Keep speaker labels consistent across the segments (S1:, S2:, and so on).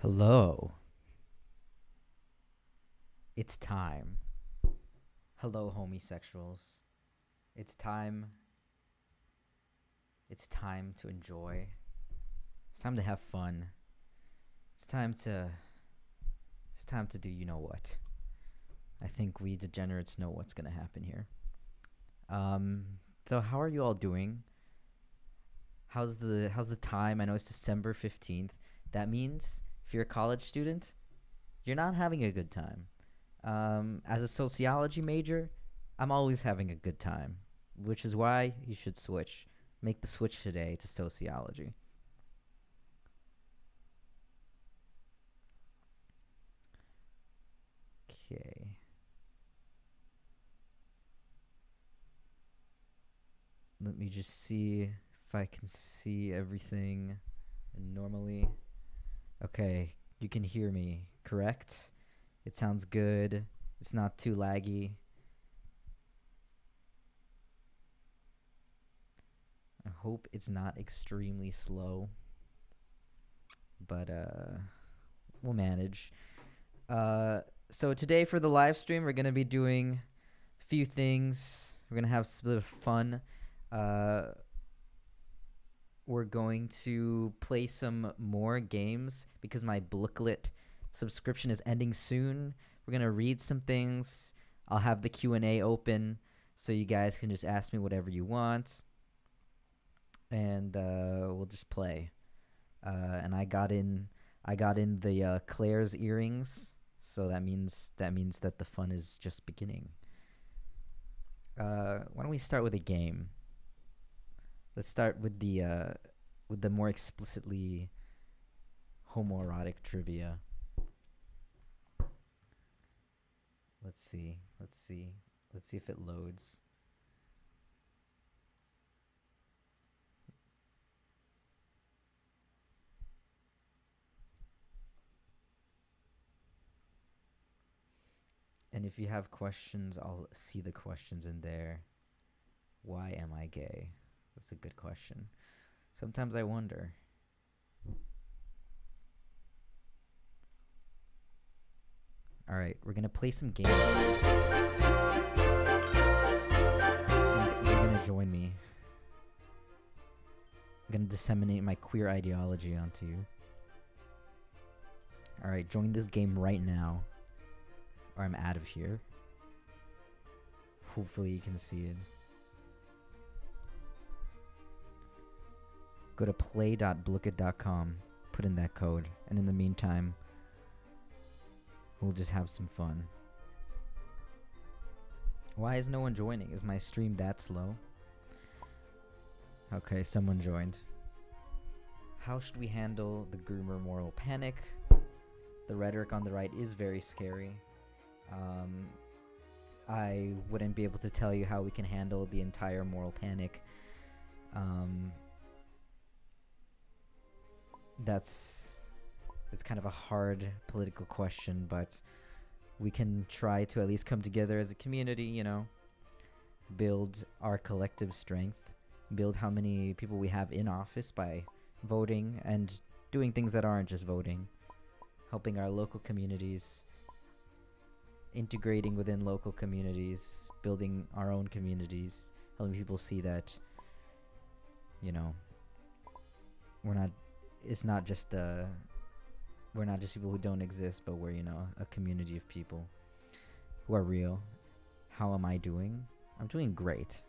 S1: Hello. It's time. Hello, homosexuals. It's time. It's time to enjoy. It's time to have fun. It's time to. It's time to do you know what. I think we degenerates know what's gonna happen here. So how are you all doing? How's the time? I know it's December 15th. That means if you're a college student, you're not having a good time. As a sociology major, I'm always having a good time, which is why you should switch. Make the switch today to sociology. Okay. Let me just see if I can see everything normally. Okay, you can hear me, correct? It sounds good. It's not too laggy. I hope it's not extremely slow, but we'll manage. So today for the live stream, we're gonna be doing a few things. We're gonna have a bit of fun. Uh, we're going to play some more games because my Booklet subscription is ending soon. We're gonna read some things. I'll have the Q&A open so you guys can just ask me whatever you want, and we'll just play. And I got in the Claire's earrings, so that means that the fun is just beginning. Why don't we start with a game? Let's start with the more explicitly homoerotic trivia. Let's see if it loads. And if you have questions, I'll see the questions in there. Why am I gay? That's a good question. Sometimes I wonder. All right, we're gonna play some games. You're gonna join me. I'm gonna disseminate my queer ideology onto you. All right, join this game right now, or I'm out of here. Hopefully you can see it. Go to play.blookit.com, put in that code, and in the meantime, we'll just have some fun. Why is no one joining? Is my stream that slow? Okay, someone joined. How should we handle the groomer moral panic? The rhetoric on the right is very scary. I wouldn't be able to tell you how we can handle the entire moral panic. It's kind of a hard political question, but we can try to at least come together as a community, you know, build our collective strength, build how many people we have in office by voting and doing things that aren't just voting, helping our local communities, integrating within local communities, building our own communities, helping people see that, you know, we're not just people who don't exist, but we're, you know, a community of people who are real. How am I doing? I'm doing great.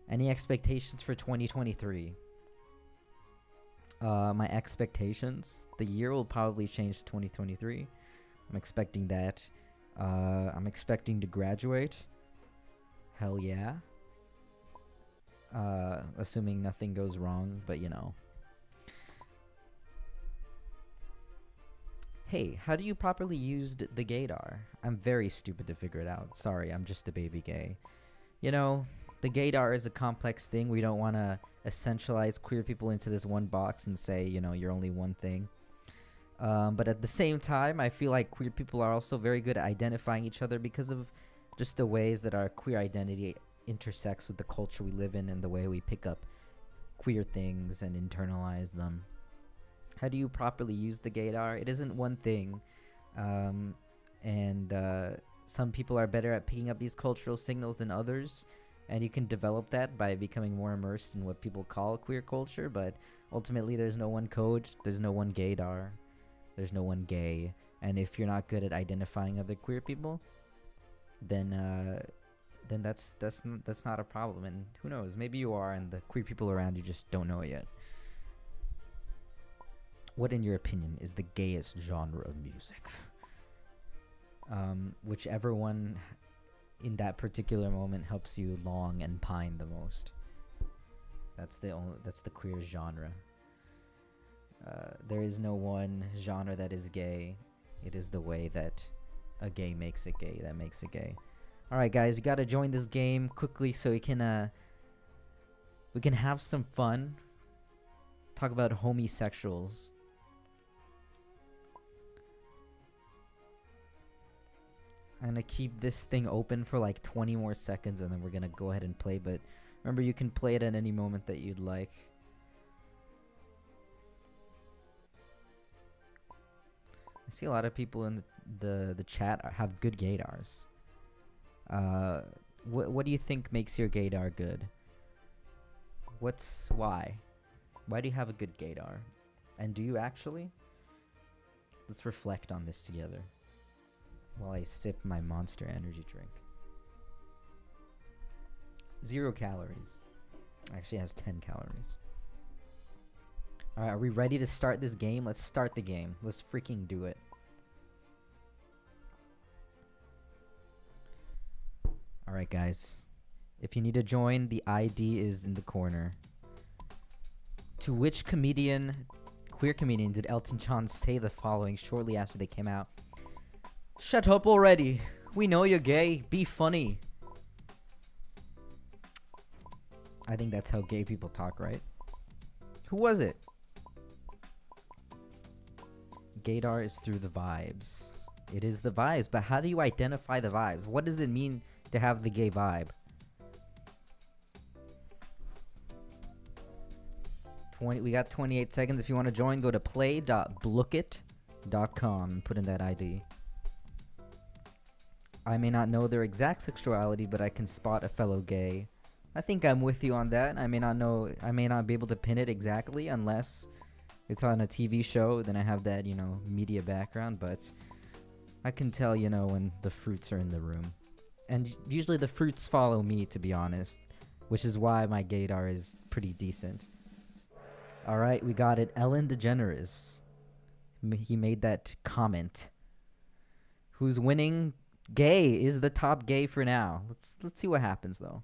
S1: Any expectations for 2023? My expectations, the year will probably change to 2023. I'm expecting that. I'm expecting to graduate. Hell yeah. Assuming nothing goes wrong, but you know. Hey, how do you properly use the gaydar? I'm very stupid to figure it out. Sorry, I'm just a baby gay. You know, the gaydar is a complex thing. We don't want to essentialize queer people into this one box and say, you know, you're only one thing. But at the same time, I feel like queer people are also very good at identifying each other because of just the ways that our queer identity intersects with the culture we live in and the way we pick up queer things and internalize them. How do you properly use the gaydar? It isn't one thing. And some people are better at picking up these cultural signals than others. And you can develop that by becoming more immersed in what people call queer culture. But ultimately, there's no one code. There's no one gaydar. There's no one gay. And if you're not good at identifying other queer people, then that's not a problem. And who knows? Maybe you are, and the queer people around you just don't know it yet. What, in your opinion, is the gayest genre of music? Whichever one in that particular moment helps you long and pine the most. That's the queer genre. There is no one genre that is gay. It is the way that a gay makes it gay that makes it gay. All right, guys, you gotta join this game quickly so we can have some fun. Talk about homosexuals. I'm gonna keep this thing open for like 20 more seconds, and then we're gonna go ahead and play. But remember, you can play it at any moment that you'd like. I see a lot of people in the chat have good gaydars. What do you think makes your gaydar good? Why? Why do you have a good gaydar? And do you actually? Let's reflect on this together while I sip my Monster Energy drink. 0 calories. Actually has 10 calories. Alright, are we ready to start this game? Let's start the game. Let's freaking do it. Alright, guys. If you need to join, the ID is in the corner. To which queer comedian did Elton John say the following shortly after they came out? Shut up already. We know you're gay. Be funny. I think that's how gay people talk, right? Who was it? Gaydar is through the vibes. It is the vibes, but how do you identify the vibes? What does it mean to have the gay vibe? We got 28 seconds. If you want to join, go to play.blookit.com. Put in that ID. I may not know their exact sexuality, but I can spot a fellow gay. I think I'm with you on that. I may not be able to pin it exactly unless it's on a TV show. Then I have that, media background. But I can tell, when the fruits are in the room. And usually the fruits follow me, to be honest. Which is why my gaydar is pretty decent. Alright, we got it. Ellen DeGeneres. He made that comment. Who's winning? Gay is the top gay for now. Let's see what happens, though.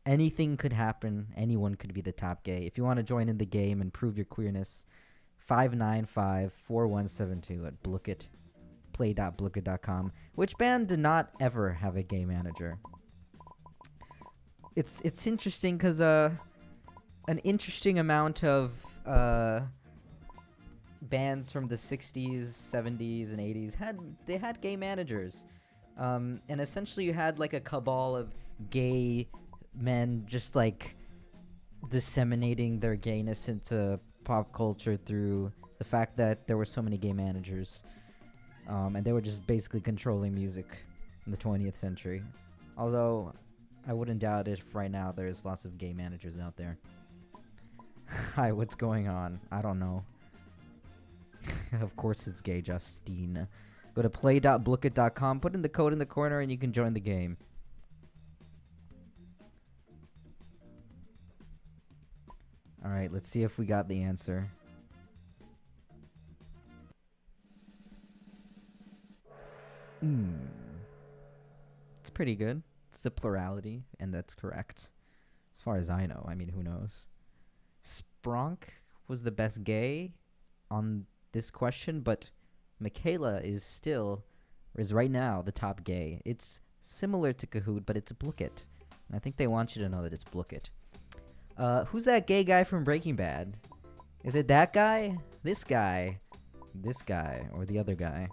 S1: Anything could happen. Anyone could be the top gay. If you want to join in the game and prove your queerness, 595-4172 at Blookit. Play.blookit.com. Which band did not ever have a gay manager? It's interesting because an interesting amount of bands from the 60s, 70s, and 80s had gay managers. And essentially you had like a cabal of gay men just like disseminating their gayness into pop culture through the fact that there were so many gay managers. And they were just basically controlling music in the 20th century. Although I wouldn't doubt it if right now there's lots of gay managers out there. Hi, what's going on? I don't know. Of course it's gay, Justine. Go to play.blookit.com, put in the code in the corner, and you can join the game. Alright, let's see if we got the answer. It's pretty good. It's a plurality, and that's correct. As far as I know. I mean, who knows? Spronk was the best gay on this question, but Michaela is right now the top gay. It's similar to Kahoot, but it's Blookit. And I think they want you to know that it's Blookit. Who's that gay guy from Breaking Bad? Is it that guy? This guy, or the other guy?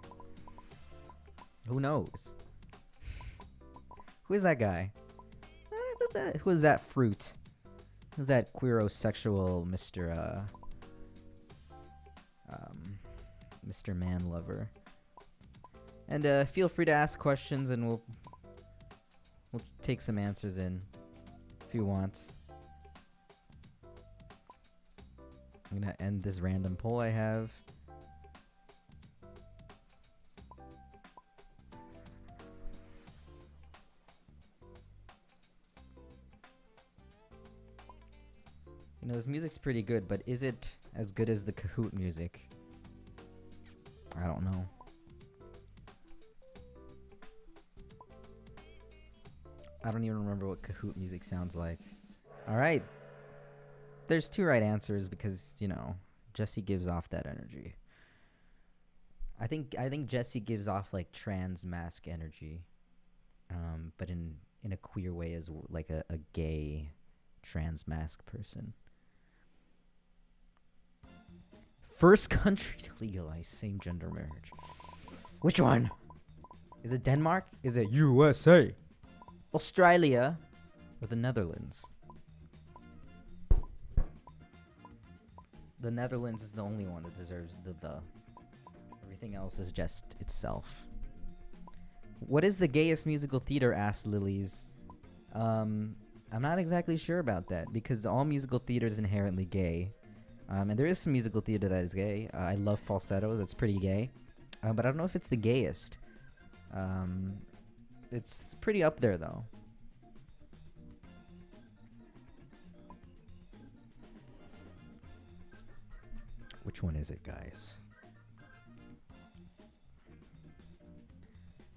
S1: Who knows? Who is that guy? Who is that fruit? Who's that queerosexual Mr. Mr. Man Lover. And feel free to ask questions, and we'll take some answers in if you want. I'm gonna end this random poll I have. You know, this music's pretty good, but is it as good as the Kahoot music? I don't know. I don't even remember what Kahoot music sounds like. Alright. There's 2 right answers because, you know, Jesse gives off that energy. I think Jesse gives off like trans mask energy. But in a queer way, as like a gay trans mask person. First country to legalize same gender marriage. Which one? Is it Denmark? Is it USA? Australia? Or the Netherlands? The Netherlands is the only one that deserves the. Everything else is just itself. What is the gayest musical theater? Asked Lilies. I'm not exactly sure about that because all musical theater is inherently gay. And there is some musical theater that is gay. I love Falsetto. That's pretty gay. But I don't know if it's the gayest. It's pretty up there, though. Which one is it, guys?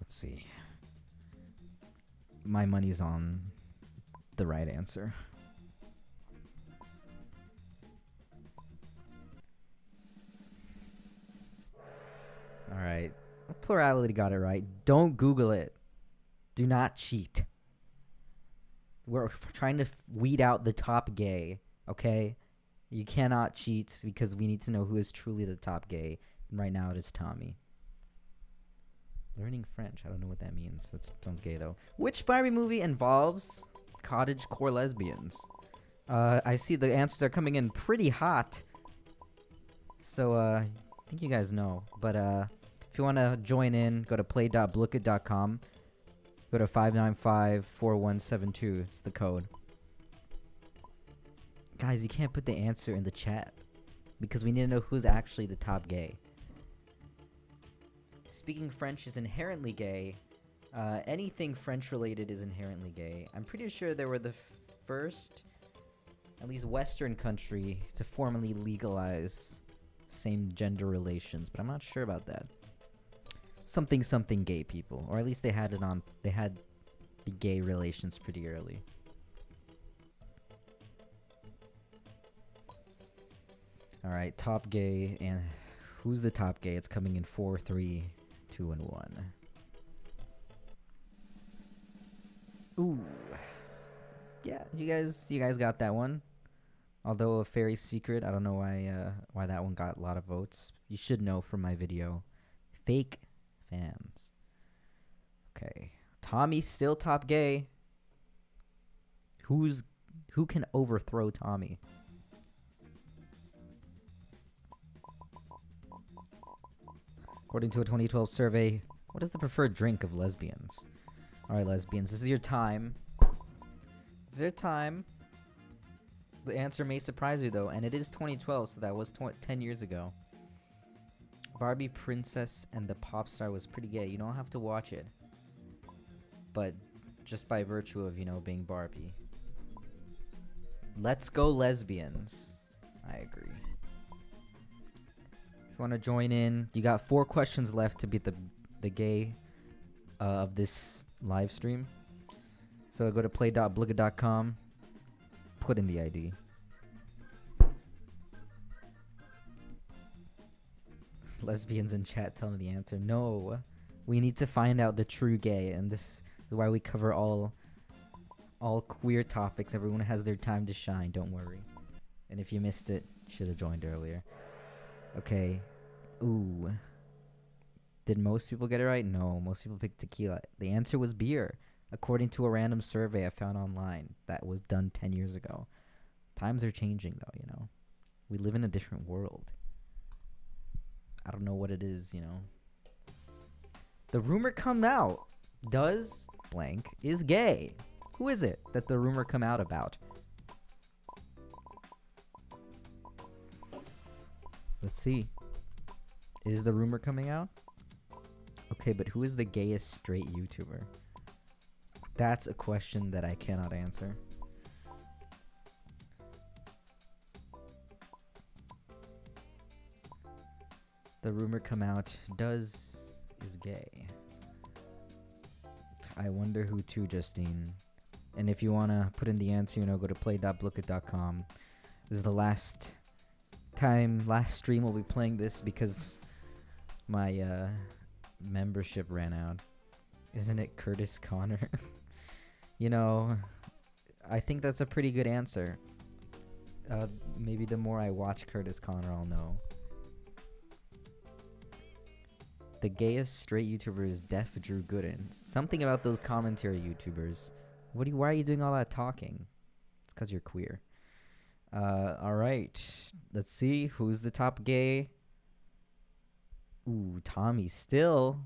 S1: Let's see. My money's on the right answer. All right. Plurality got it right. Don't Google it. Do not cheat. We're trying to weed out the top gay, okay? You cannot cheat because we need to know who is truly the top gay. And right now it is Tommy. Learning French. I don't know what that means. That sounds gay, though. Which Barbie movie involves cottagecore lesbians? I see the answers are coming in pretty hot. So, I think you guys know. But, if you want to join in, go to play.blooket.com. Go to 595-4172. It's the code. Guys, you can't put the answer in the chat because we need to know who's actually the top gay. Speaking French is inherently gay. Anything French related is inherently gay. I'm pretty sure they were the first, at least Western country, to formally legalize same gender relations, but I'm not sure about that. Something gay people, or at least they had the gay relations pretty early. All right, top gay, and who's the top gay? It's coming in 4, 3, 2, and 1. Ooh, yeah, you guys got that one. Although a fairy secret, I don't know why that one got a lot of votes. You should know from my video. Fake fans. Okay, Tommy's still top gay. Who can overthrow Tommy? According to a 2012 survey, what is the preferred drink of lesbians? All right, lesbians, this is your time. This is your time. The answer may surprise you, though, and it is 2012, so that was 10 years ago. Barbie Princess and the Pop Star was pretty gay. You don't have to watch it. But just by virtue of, you know, being Barbie. Let's go lesbians. I agree. If you want to join in, you got 4 questions left to beat the gay of this live stream. So go to play.blooket.com, put in the ID. Lesbians in chat telling the answer. No, we need to find out the true gay, and this is why we cover all queer topics. Everyone has their time to shine, don't worry. And if you missed it, should have joined earlier. Okay. Ooh. Did most people get it right? No, most people picked tequila. The answer was beer, according to a random survey I found online that was done 10 years ago. Times are changing, though, you know. We live in a different world. I don't know what it is, The rumor come out. Does blank is gay. Who is it that the rumor come out about? Let's see. Is the rumor coming out? Okay, but who is the gayest straight YouTuber? That's a question that I cannot answer. The rumor come out. Does is gay. I wonder who to, Justine. And if you want to put in the answer, go to play.blooket.com. This is the last stream we'll be playing this because my membership ran out. Isn't it Curtis Connor? I think that's a pretty good answer. Maybe the more I watch Curtis Connor, I'll know. The gayest straight YouTuber is Def Drew Gooden. Something about those commentary YouTubers. Why are you doing all that talking? It's because you're queer. Alright. Let's see. Who's the top gay? Ooh, Tommy still.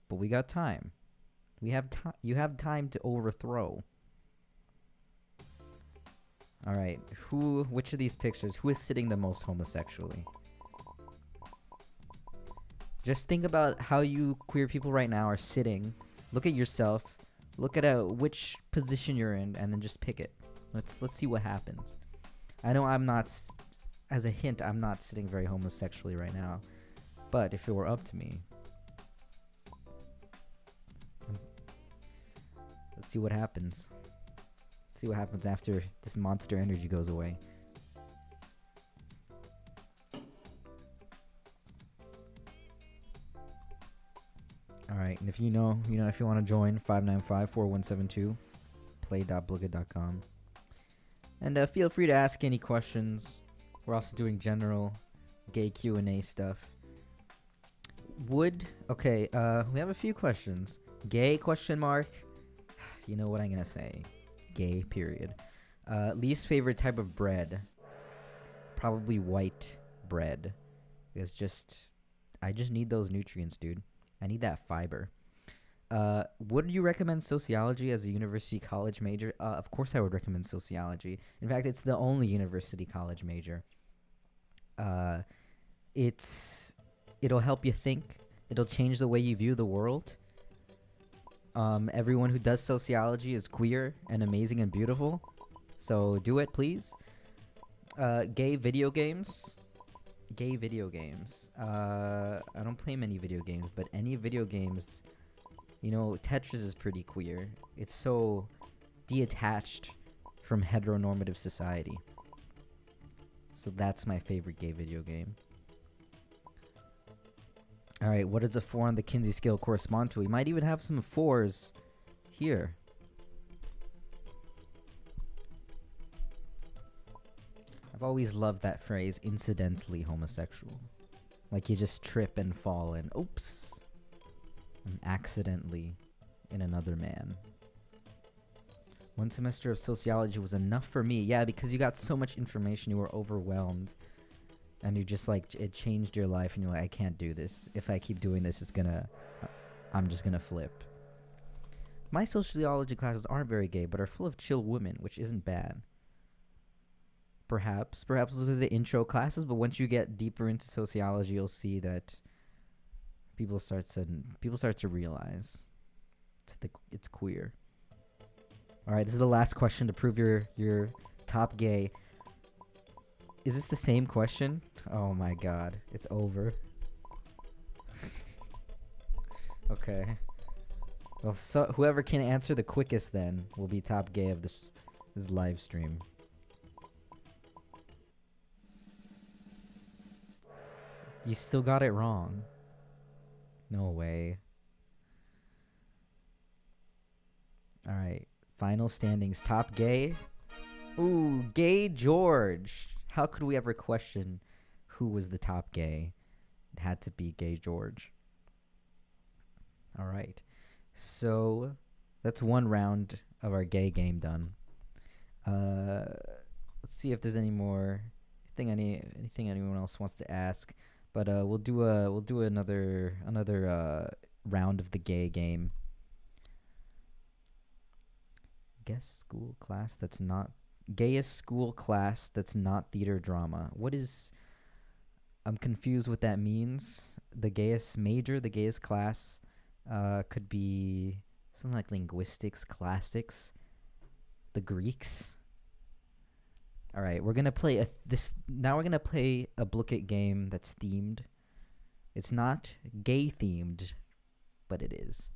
S1: But we got time. You have time to overthrow. Alright. Which of these pictures? Who is sitting the most homosexually? Just think about how you queer people right now are sitting. Look at yourself. Look at which position you're in, and then just pick it. Let's see what happens. I know I'm not, as a hint, I'm not sitting very homosexually right now. But if it were up to me, let's see what happens. See what happens after this monster energy goes away. Alright, and if if you want to join, 595-4172, play.blooket.com. And feel free to ask any questions. We're also doing general gay Q&A stuff. We have a few questions. Gay question mark? You know what I'm going to say. Gay, period. Least favorite type of bread? Probably white bread. I just need those nutrients, dude. I need that fiber. Would you recommend sociology as a university college major? Of course I would recommend sociology. In fact, it's the only university college major. It'll help you think. It'll change the way you view the world. Everyone who does sociology is queer and amazing and beautiful. So do it, please. Gay video games. I don't play many video games, but any video games, Tetris is pretty queer. It's so detached from heteronormative society. So that's my favorite gay video game. Alright, what does a 4 on the Kinsey scale correspond to? We might even have some 4s here. I've always loved that phrase, incidentally homosexual. Like you just trip and fall and oops, I'm accidentally in another man. One semester of sociology was enough for me. Yeah, because you got so much information, you were overwhelmed. And you just it changed your life and you're like, I can't do this. If I keep doing this, I'm just gonna flip. My sociology classes aren't very gay, but are full of chill women, which isn't bad. Perhaps those are the intro classes, but once you get deeper into sociology, you'll see that people start to realize it's queer. All right, this is the last question to prove you're top gay. Is this the same question? Oh my god, it's over. Okay. Well, so whoever can answer the quickest then will be top gay of this live stream. You still got it wrong. No way. Alright. Final standings. Top gay. Ooh, Gay George. How could we ever question who was the top gay? It had to be Gay George. Alright. So, that's one round of our gay game done. Let's see if there's any more. Anything anyone else wants to ask. But we'll do another round of the gay game. Guess school class that's not gayest school class that's not theater drama. What is I'm confused what that means. The gayest major, the gayest class could be something like linguistics, classics, the Greeks. All right, we're going to play now we're going to play a Blookit game that's themed. It's not gay themed, but it is.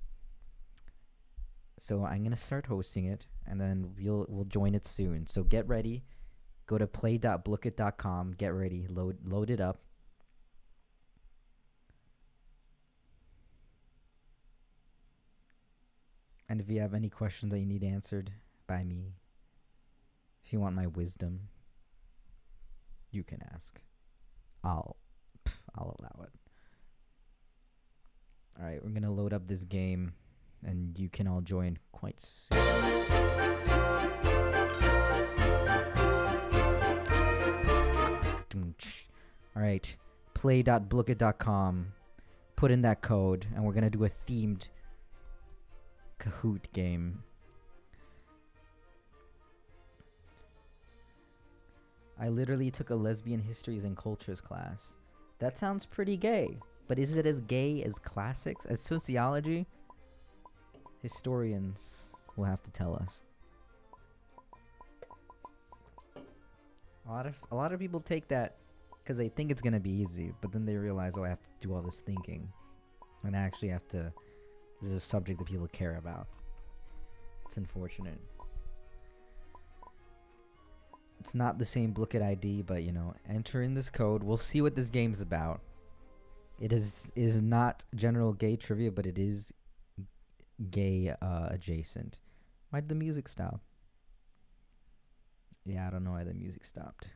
S1: So I'm going to start hosting it, and then we'll join it soon. So get ready. Go to play.blookit.com. Get ready. Load it up. And if you have any questions that you need answered by me, if you want my wisdom, you can ask. I'll allow it. All right, we're going to load up this game, and you can all join quite soon. All right, play.blookit.com. Put in that code, and we're going to do a themed Kahoot game. I literally took a lesbian histories and cultures class. That sounds pretty gay, but is it as gay as classics, as sociology? Historians will have to tell us. A lot of people take that because they think it's gonna be easy, but then they realize, oh, I have to do all this thinking, and I actually have to. This is a subject that people care about. It's unfortunate. It's not the same Blookit ID, but enter in this code. We'll see what this game's about. It is not general gay trivia, but it is gay adjacent. Why did the music stop? Yeah, I don't know why the music stopped.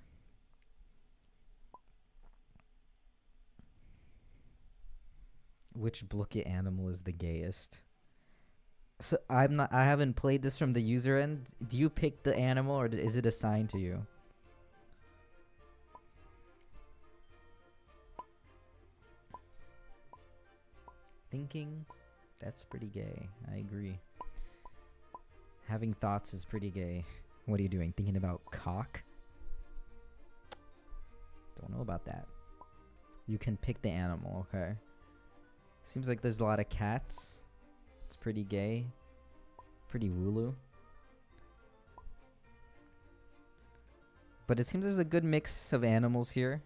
S1: Which Blookit animal is the gayest? So I haven't played this from the user end. Do you pick the animal, or is it assigned to you? Thinking, that's pretty gay. I agree. Having thoughts is pretty gay. What are you doing? Thinking about cock? Don't know about that. You can pick the animal, okay. Seems like there's a lot of cats. It's pretty gay. Pretty wooloo. But it seems there's a good mix of animals here.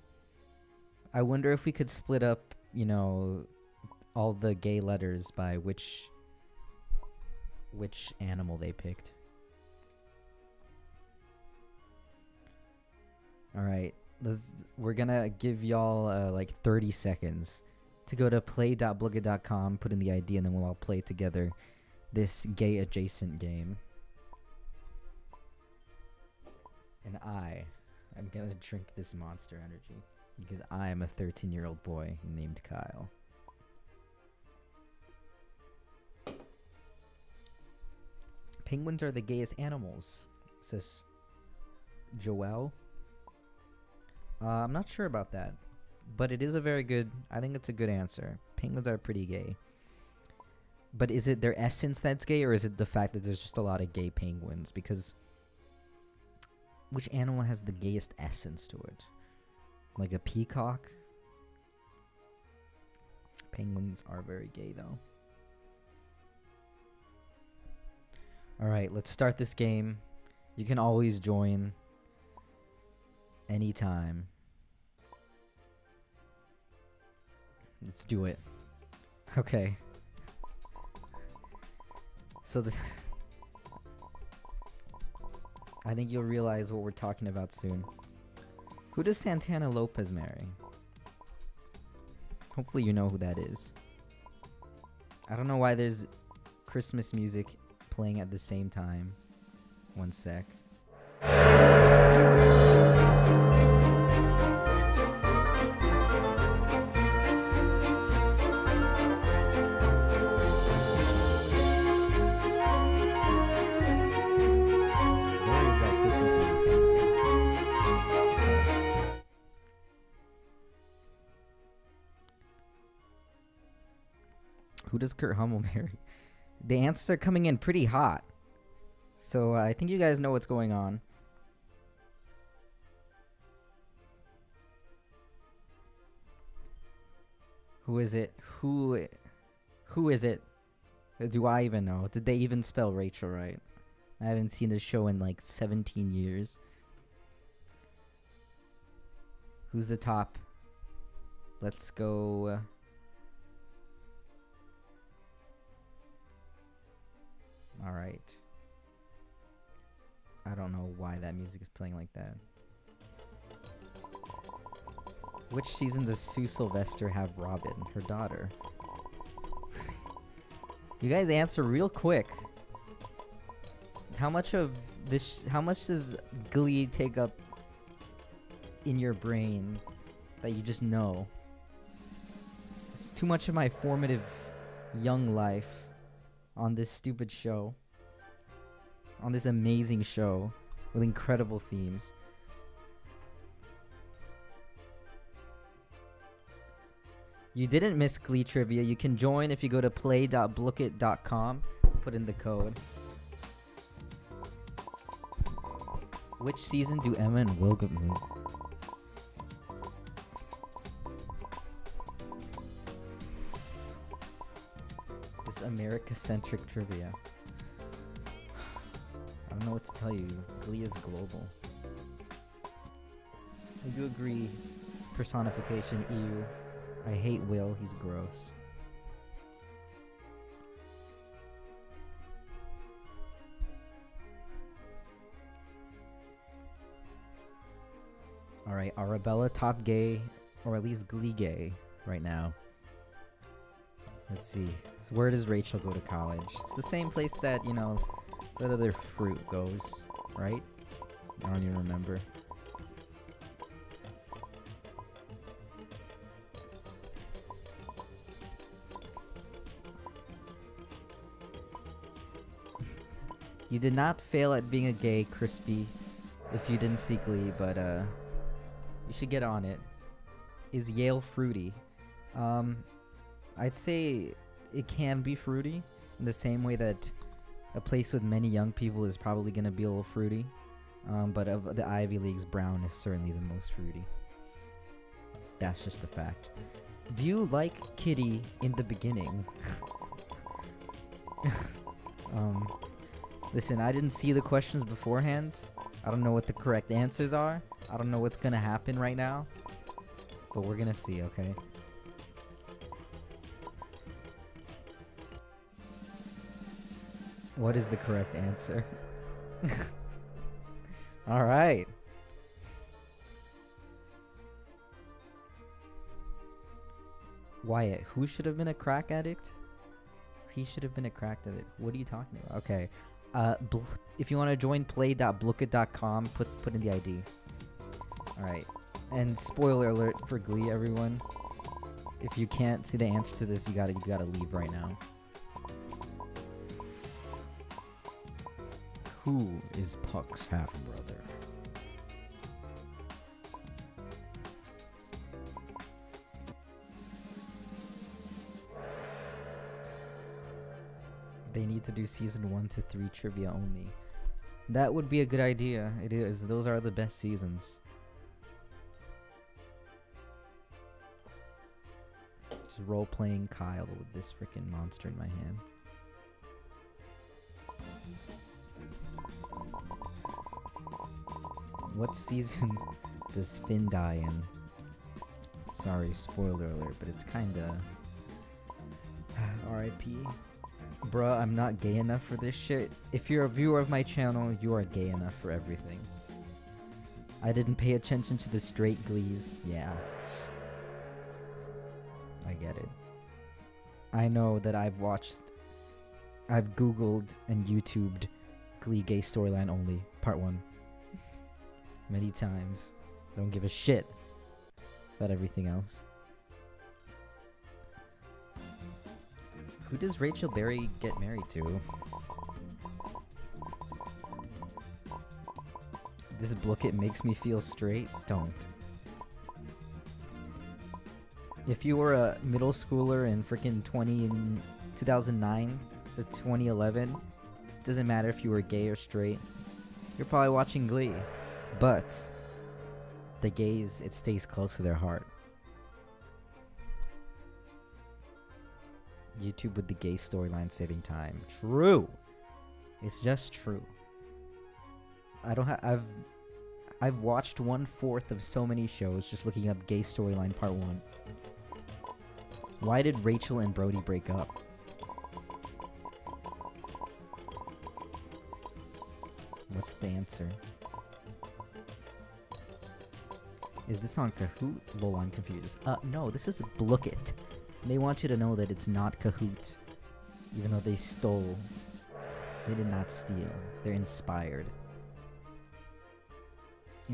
S1: I wonder if we could split up, all the gay letters by which animal they picked. All right. We're going to give y'all like 30 seconds to go to play.blookit.com, put in the ID, and then we'll all play together this gay adjacent game. And I'm gonna drink this Monster Energy because I am a 13-year-old boy named Kyle. Penguins are the gayest animals, says Joel. I'm not sure about that. But it is I think it's a good answer. Penguins are pretty gay. But is it their essence that's gay, or is it the fact that there's just a lot of gay penguins? Because which animal has the gayest essence to it? Like a peacock? Penguins are very gay, though. Alright, let's start this game. You can always join anytime. Let's do it. Okay. So I think you'll realize what we're talking about soon. Who does Santana Lopez marry? Hopefully you know who that is. I don't know why there's Christmas music playing at the same time. One sec. Who does Kurt Hummel marry? The answers are coming in pretty hot. So I think you guys know what's going on. Who is it? Who is it? Do I even know? Did they even spell Rachel right? I haven't seen this show in like 17 years. Who's the top? Let's go. All right. I don't know why that music is playing like that. Which season does Sue Sylvester have Robin, her daughter? You guys answer real quick. How much does Glee take up in your brain that you just know? It's too much of my formative young life on this stupid show. On this amazing show with incredible themes. You didn't miss Glee trivia. You can join if you go to play.blookit.com. Put in the code. Which season do Emma and Will get married? This America-centric trivia. I don't know what to tell you. Glee is global. I do agree. Personification, ew. I hate Will, he's gross. Alright, Arabella top gay, or at least Glee gay right now. Let's see. So where does Rachel go to college? It's the same place that, you know, that other fruit goes, right? I don't even remember. You did not fail at being a gay, Crispy, if you didn't see Glee, but you should get on it. Is Yale fruity? I'd say it can be fruity in the same way that a place with many young people is probably going to be a little fruity. But of the Ivy Leagues, Brown is certainly the most fruity. That's just a fact. Do you like Kitty in the beginning? Listen, I didn't see the questions beforehand. I don't know what the correct answers are. I don't know what's gonna happen right now. But we're gonna see, okay? What is the correct answer? Alright. Wyatt, who should have been a crack addict? He should have been a crack addict. What are you talking about? Okay. If you want to join play.blookit.com, put in the ID. Alright. And spoiler alert for Glee, everyone. If you can't see the answer to this, you gotta leave right now. Who is Puck's half-brother? They need to do season 1 to 3 trivia only. That would be a good idea. It is. Those are the best seasons. Just role-playing Kyle with this freaking monster in my hand. What season does Finn die in? Sorry, spoiler alert, but it's kinda... R.I.P. Bruh, I'm not gay enough for this shit. If you're a viewer of my channel, you are gay enough for everything. I didn't pay attention to the straight Glees. Yeah. I get it. I know that I've googled and YouTubed Glee gay storyline only, part 1. Many times. I don't give a shit about everything else. Who does Rachel Berry get married to? This Blookit makes me feel straight? Don't. If you were a middle schooler in freaking 2009 to 2011. Doesn't matter if you were gay or straight. You're probably watching Glee. But the gays, it stays close to their heart. YouTube with the gay storyline saving time. True. It's just true. I've watched 1/4 of so many shows just looking up gay storyline part 1. Why did Rachel and Brody break up? What's the answer? Is this on Kahoot? Lol, I'm confused. No, this is Blookit. They want you to know that it's not Kahoot. Even though they stole. They did not steal. They're inspired.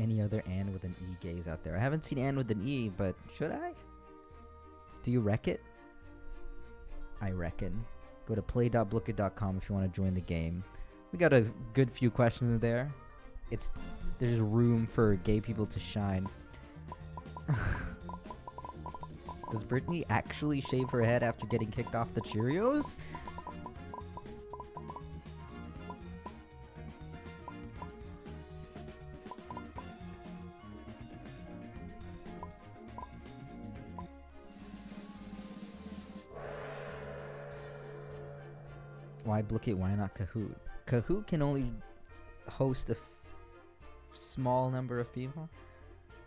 S1: Any other Anne with an E gays out there? I haven't seen Anne with an E, but should I? Do you wreck it? I reckon. Go to play.blookit.com if you want to join the game. We got a good few questions in there. There's room for gay people to shine. Does Brittany actually shave her head after getting kicked off the Cheerios? Why Blookit? Why not Kahoot? Kahoot can only host a small number of people.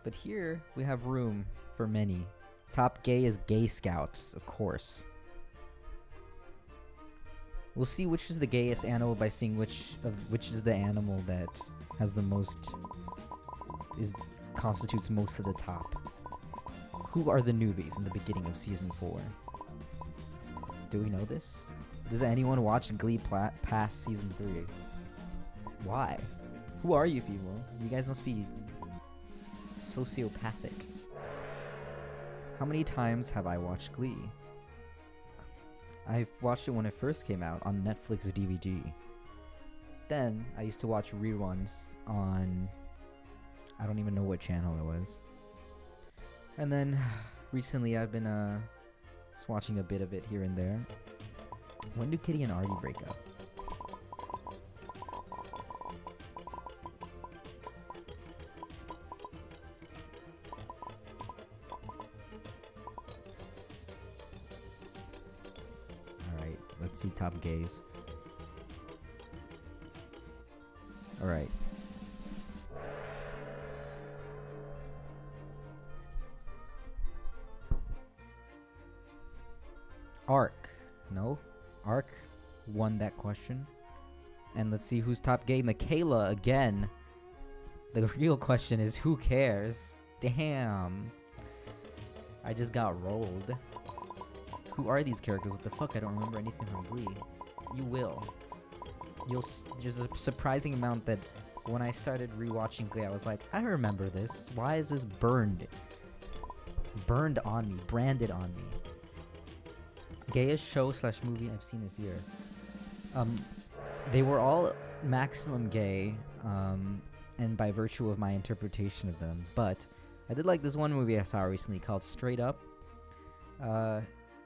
S1: But here, we have room for many. Top gay is Gay Scouts, of course. We'll see which is the gayest animal by seeing which is the animal that has the most... constitutes most of the top. Who are the newbies in the beginning of Season 4? Do we know this? Does anyone watch Glee past Season 3? Why? Who are you people? You guys must be sociopathic. How many times have I watched Glee? I watched it when it first came out on Netflix DVD. Then I used to watch reruns on... I don't even know what channel it was. And then recently I've been just watching a bit of it here and there. When do Kitty and Artie break up? Alright, let's see top gays. Alright. Ark. No? Ark won that question. And let's see who's top gay. Michaela again. The real question is who cares? Damn. I just got rolled. Who are these characters? What the fuck? I don't remember anything from Glee. You will. There's a surprising amount that when I started rewatching Glee, I was like, I remember this. Why is this burned on me, branded on me? Gayest show / movie I've seen this year. They were all maximum gay, and by virtue of my interpretation of them. But I did like this one movie I saw recently called Straight Up.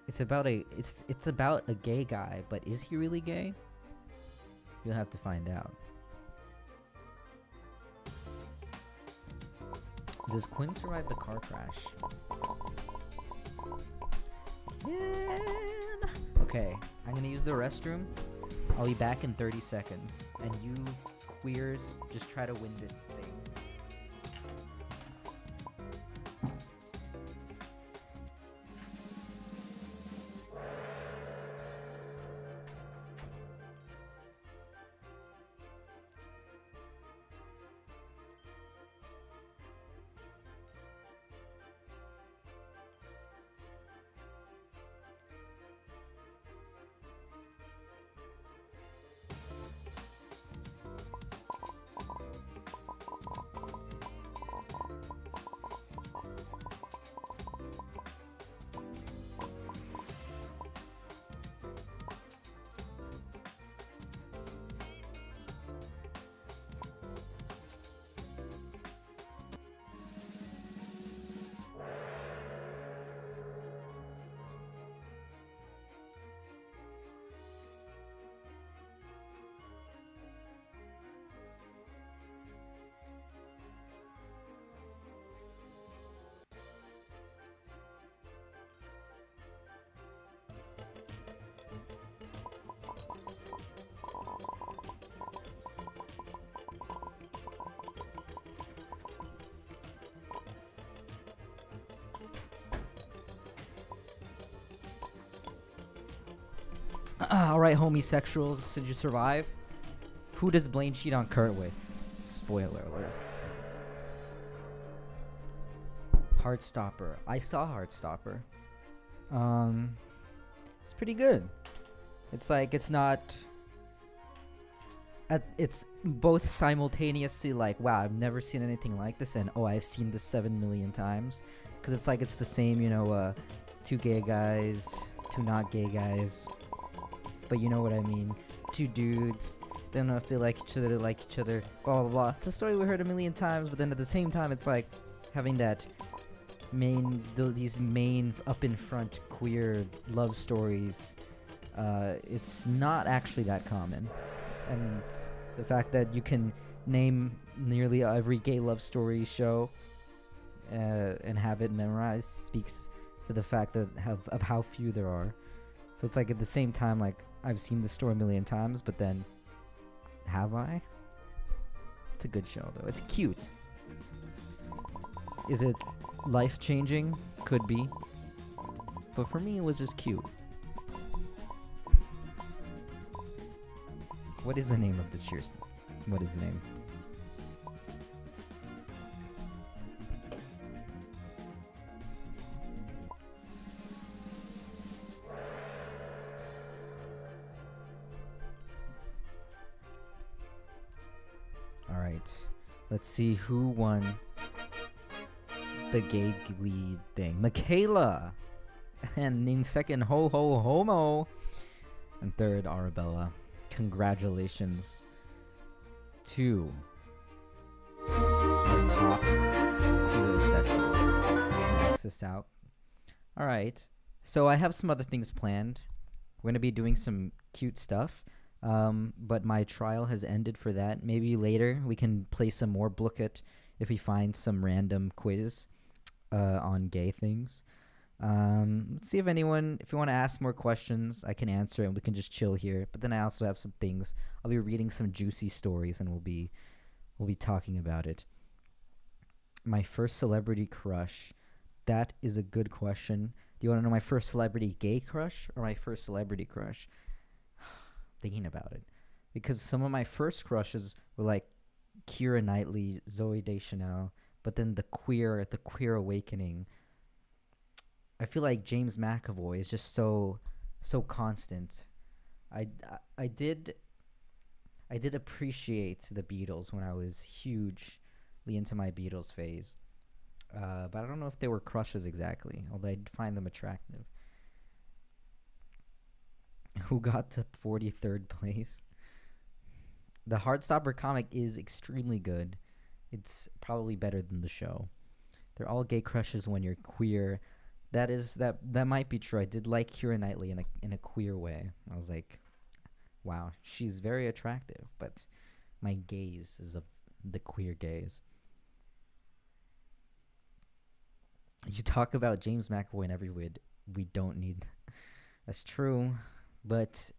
S1: It's about a gay guy, but is he really gay? You'll have to find out. Does Quinn survive the car crash? Okay, I'm gonna use the restroom. I'll be back in 30 seconds. And you queers, just try to win this thing. All right, homosexuals, did you survive? Who does Blaine cheat on Kurt with? Spoiler alert. Heartstopper. I saw Heartstopper. It's pretty good. It's like it's not. It's both simultaneously like, wow, I've never seen anything like this, and oh, I've seen this 7 million times. Because it's like it's the same, two gay guys, two not gay guys. But you know what I mean. Two dudes. They don't know if they like each other, blah, blah, blah. It's a story we heard a million times, but then at the same time, it's like having that these main up in front queer love stories. It's not actually that common. And the fact that you can name nearly every gay love story show and have it memorized speaks to the fact that of how few there are. So it's like at the same time, like I've seen the story a million times, but then have I? It's a good show though. It's cute. Is it life-changing? Could be. But for me, it was just cute. What is the name of the cheers? What is the name? Alright. Let's see who won the gay glee thing. Michaela! And in second, Ho Ho Homo! And third, Arabella. Congratulations to our top heterosexuals. Max this out. Alright. So I have some other things planned. We're going to be doing some cute stuff. But my trial has ended for that. Maybe later we can play some more Blooket if we find some random quiz on gay things. Let's see if you want to ask more questions, I can answer it and we can just chill here. But then I also have some things. I'll be reading some juicy stories and we'll be talking about it. My first celebrity crush. That is a good question. Do you want to know my first celebrity gay crush or my first celebrity crush? Thinking about it. Because some of my first crushes were like Keira Knightley, Zooey Deschanel, but then the queer awakening. I feel like James McAvoy is just so constant. I did appreciate the Beatles when I was hugely into my Beatles phase. But I don't know if they were crushes exactly, although I'd find them attractive. Who got to 43rd place? The Heartstopper comic is extremely good. It's probably better than the show. They're all gay crushes when you're queer. That might be true. I did like Keira Knightley in a queer way. I was like, wow, she's very attractive, but my gaze is of the queer gaze. You talk about James McAvoy in every vid. We don't need. That's true, but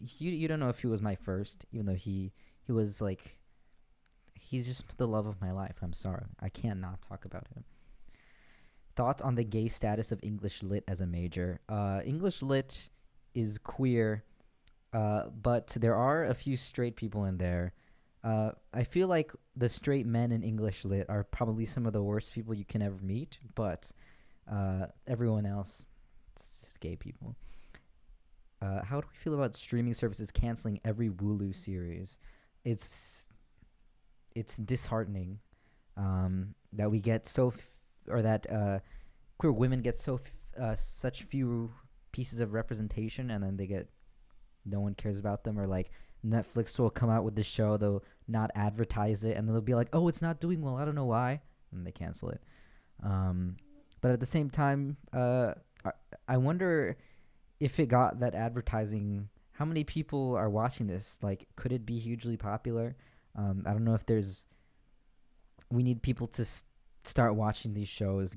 S1: you don't know if he was my first, even though he was like, he's just the love of my life. I'm sorry, I can't not talk about him. Thoughts on the gay status of English Lit as a major? English Lit is queer, but there are a few straight people in there. I feel like the straight men in English Lit are probably some of the worst people you can ever meet, but everyone else, it's just gay people. How do we feel about streaming services canceling every Wooloo series? It's disheartening that we get that queer women get such few pieces of representation, and then no one cares about them, or like Netflix will come out with this show, they'll not advertise it, and they'll be like, oh, it's not doing well, I don't know why, and they cancel it. But at the same time, I wonder if it got that advertising, how many people are watching this? Like, could it be hugely popular? I don't know if we need people to start watching these shows,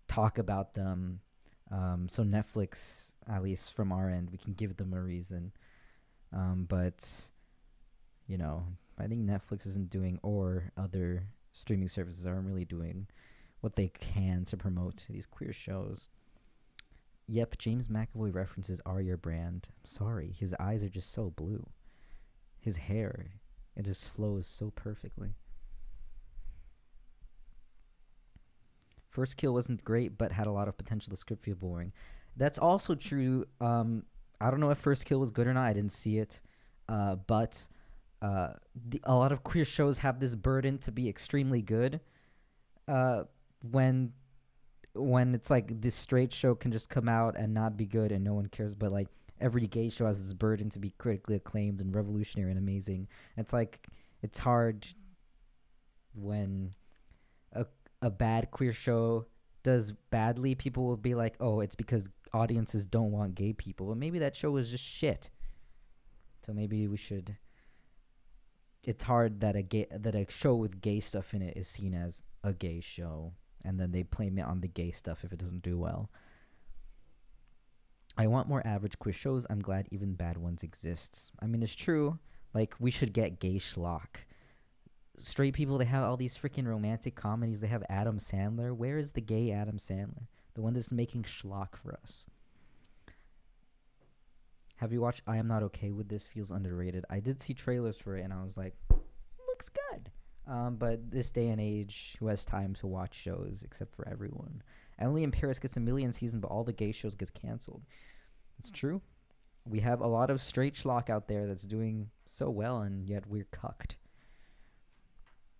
S1: talk about them, so Netflix, at least from our end, we can give them a reason. But I think Netflix isn't doing, or other streaming services aren't really doing what they can to promote these queer shows. Yep, James McAvoy references are your brand. Sorry, his eyes are just so blue. His hair, it just flows so perfectly. First Kill wasn't great, but had a lot of potential. The script feel boring. That's also true. I don't know if First Kill was good or not. I didn't see it. But a lot of queer shows have this burden to be extremely good. When it's like this straight show can just come out and not be good and no one cares, but like every gay show has this burden to be critically acclaimed and revolutionary and amazing. It's like it's hard when a bad queer show does badly. People will be like, oh, it's because audiences don't want gay people, but maybe that show was just shit. So maybe we should. It's hard that a show with gay stuff in it is seen as a gay show, and then they blame it on the gay stuff if it doesn't do well. I want more average queer shows. I'm glad even bad ones exist. I mean, it's true. Like, we should get gay schlock. Straight people, they have all these freaking romantic comedies. They have Adam Sandler. Where is the gay Adam Sandler? The one that's making schlock for us. Have you watched I Am Not Okay With This? Feels underrated. I did see trailers for it, and I was like, looks good. But this day and age, who has time to watch shows except for everyone? Emily in Paris gets a million seasons, but all the gay shows gets canceled. It's true. We have a lot of straight schlock out there that's doing so well, and yet we're cucked.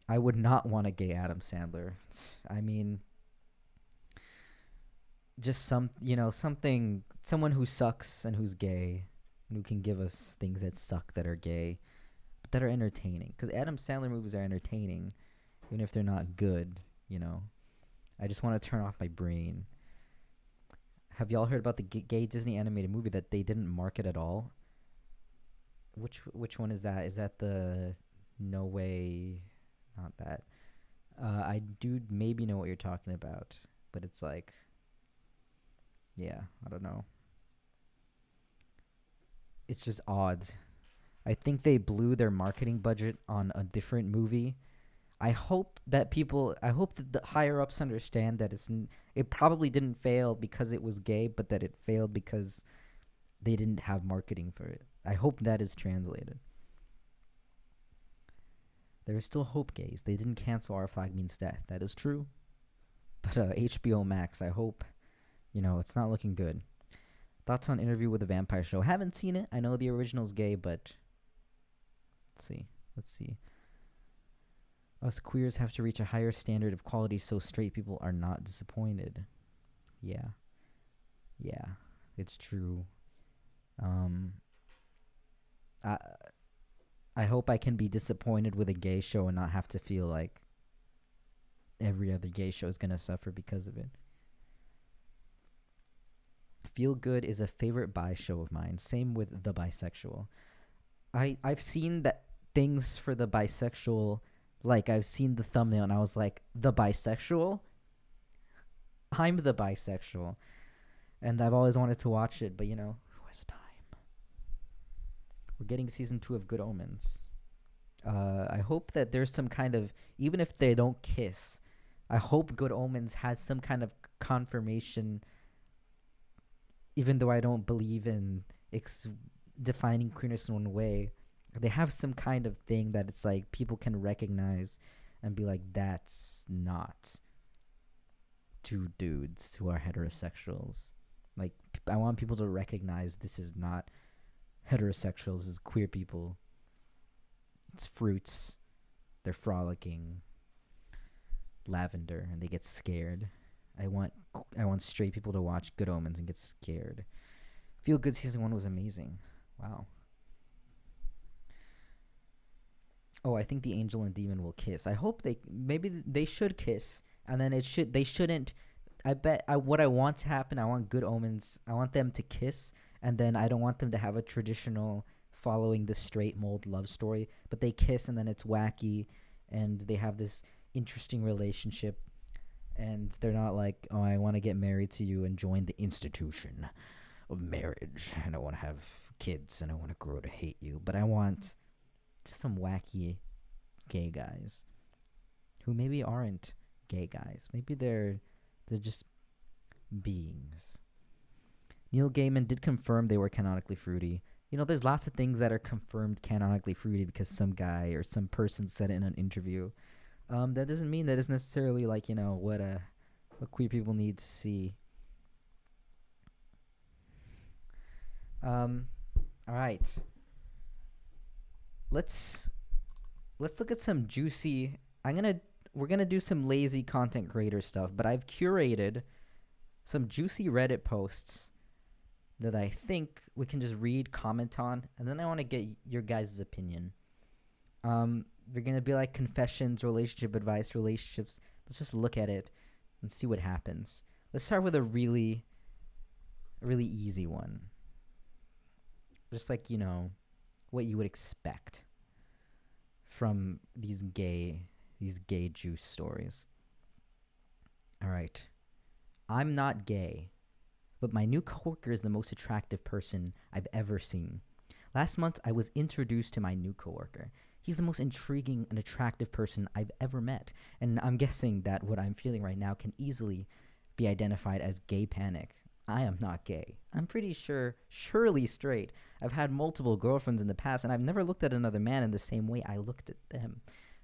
S1: I would not want a gay Adam Sandler. I mean, just someone who sucks and who's gay, and who can give us things that suck that are gay, but that are entertaining. Because Adam Sandler movies are entertaining, even if they're not good. I just want to turn off my brain. Have y'all heard about the gay Disney animated movie that they didn't market at all? Which one is that? Is that the No Way? Not that. I do maybe know what you're talking about, but it's like, yeah, I don't know. It's just odd. I think they blew their marketing budget on a different movie. I hope that the higher ups understand that it probably didn't fail because it was gay, but that it failed because they didn't have marketing for it. I hope that is translated. There is still hope, gays. They didn't cancel Our Flag Means Death. That is true. But HBO Max, I hope, it's not looking good. Thoughts on Interview with the Vampire Show? Haven't seen it. I know the original's gay, but let's see. Us queers have to reach a higher standard of quality so straight people are not disappointed. Yeah, it's true. I hope I can be disappointed with a gay show and not have to feel like every other gay show is going to suffer because of it. Feel Good is a favorite bi show of mine. Same with The Bisexual. I've seen that things for The Bisexual, like I've seen the thumbnail and I was like, The Bisexual? I'm the bisexual. And I've always wanted to watch it, but who has time? We're getting season 2 of Good Omens. I hope that there's some kind of, even if they don't kiss, I hope Good Omens has some kind of confirmation, even though I don't believe in defining queerness in one way. They have some kind of thing that it's like people can recognize and be like, that's not two dudes who are heterosexuals. Like, I want people to recognize this is not heterosexuals, is queer people. It's fruits. They're frolicking. Lavender, and they get scared. I want straight people to watch Good Omens and get scared. Feel Good season 1 was amazing. Wow. Oh, I think the angel and demon will kiss. I hope they should kiss, and then they shouldn't. I bet what I want to happen, I want Good Omens. I want them to kiss, and then I don't want them to have a traditional following the straight mold love story, but they kiss and then it's wacky and they have this interesting relationship, and they're not like, oh, I want to get married to you and join the institution of marriage, and I want to have kids and I want to grow to hate you, but I want just some wacky gay guys who maybe aren't gay guys. Maybe they're just beings. Neil Gaiman did confirm they were canonically fruity. There's lots of things that are confirmed canonically fruity because some guy or some person said it in an interview. That doesn't mean that it's necessarily like what queer people need to see. All right. Let's look at some juicy. We're gonna do some lazy content creator stuff, but I've curated some juicy Reddit posts that I think we can just read, comment on, and then I want to get your guys' opinion. They're gonna be like confessions, relationship advice, relationships. Let's just look at it and see what happens. Let's start with a really, really easy one. Just like what you would expect from these gay juice stories. All right. I'm not gay, but my new coworker is the most attractive person I've ever seen. Last month, I was introduced to my new coworker. He's the most intriguing and attractive person I've ever met, and I'm guessing that what I'm feeling right now can easily be identified as gay panic. I am not gay. I'm pretty surely straight. I've had multiple girlfriends in the past, and I've never looked at another man in the same way I looked at them.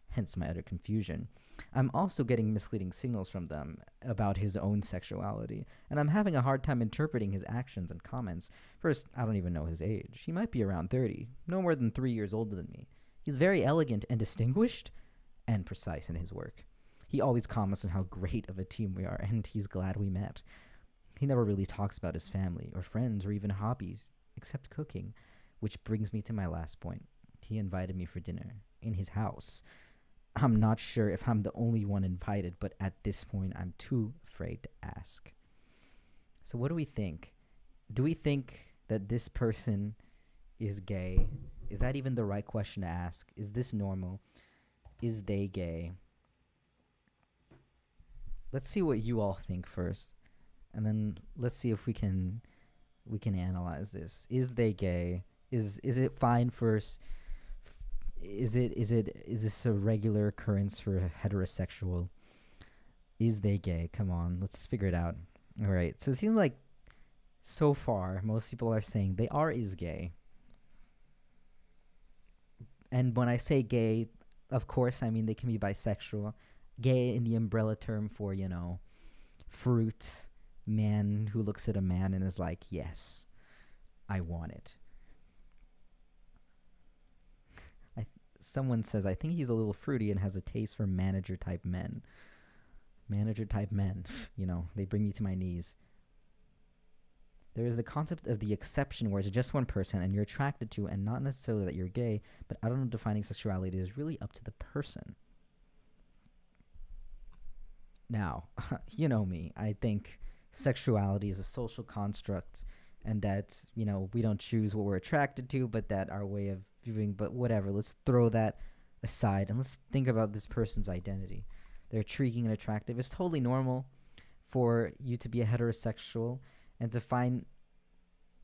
S1: Hence my utter confusion. I'm also getting misleading signals from them about his own sexuality, and I'm having a hard time interpreting his actions and comments. First, I don't even know his age. He might be around 30, no more than 3 years older than me. He's very elegant and distinguished and precise in his work. He always comments on how great of a team we are, and he's glad we met. He never really talks about his family or friends or even hobbies, except cooking, which brings me to my last point. He invited me for dinner in his house. I'm not sure if I'm the only one invited, but at this point, I'm too afraid to ask. So what do we think? Do we think that this person is gay? Is that even the right question to ask? Is this normal? Is they gay? Let's see what you all think first. And then let's see if we can analyze this. Is they gay? Is it fine first? Is this a regular occurrence for a heterosexual? Is they gay? Come on, let's figure it out. All right. So it seems like so far most people are saying they are is gay. And when I say gay, of course I mean they can be bisexual. Gay in the umbrella term for, fruit, man who looks at a man and is like, yes, I want it. Someone says, I think he's a little fruity and has a taste for manager type men. Manager type men, they bring me to my knees. There is the concept of the exception where it's just one person and you're attracted to, and not necessarily that you're gay, but I don't know, defining sexuality is really up to the person. Now, you know me, I think sexuality is a social construct and that, we don't choose what we're attracted to, but that our way of viewing, but whatever, let's throw that aside and let's think about this person's identity. They're intriguing and attractive. It's totally normal for you to be a heterosexual and to find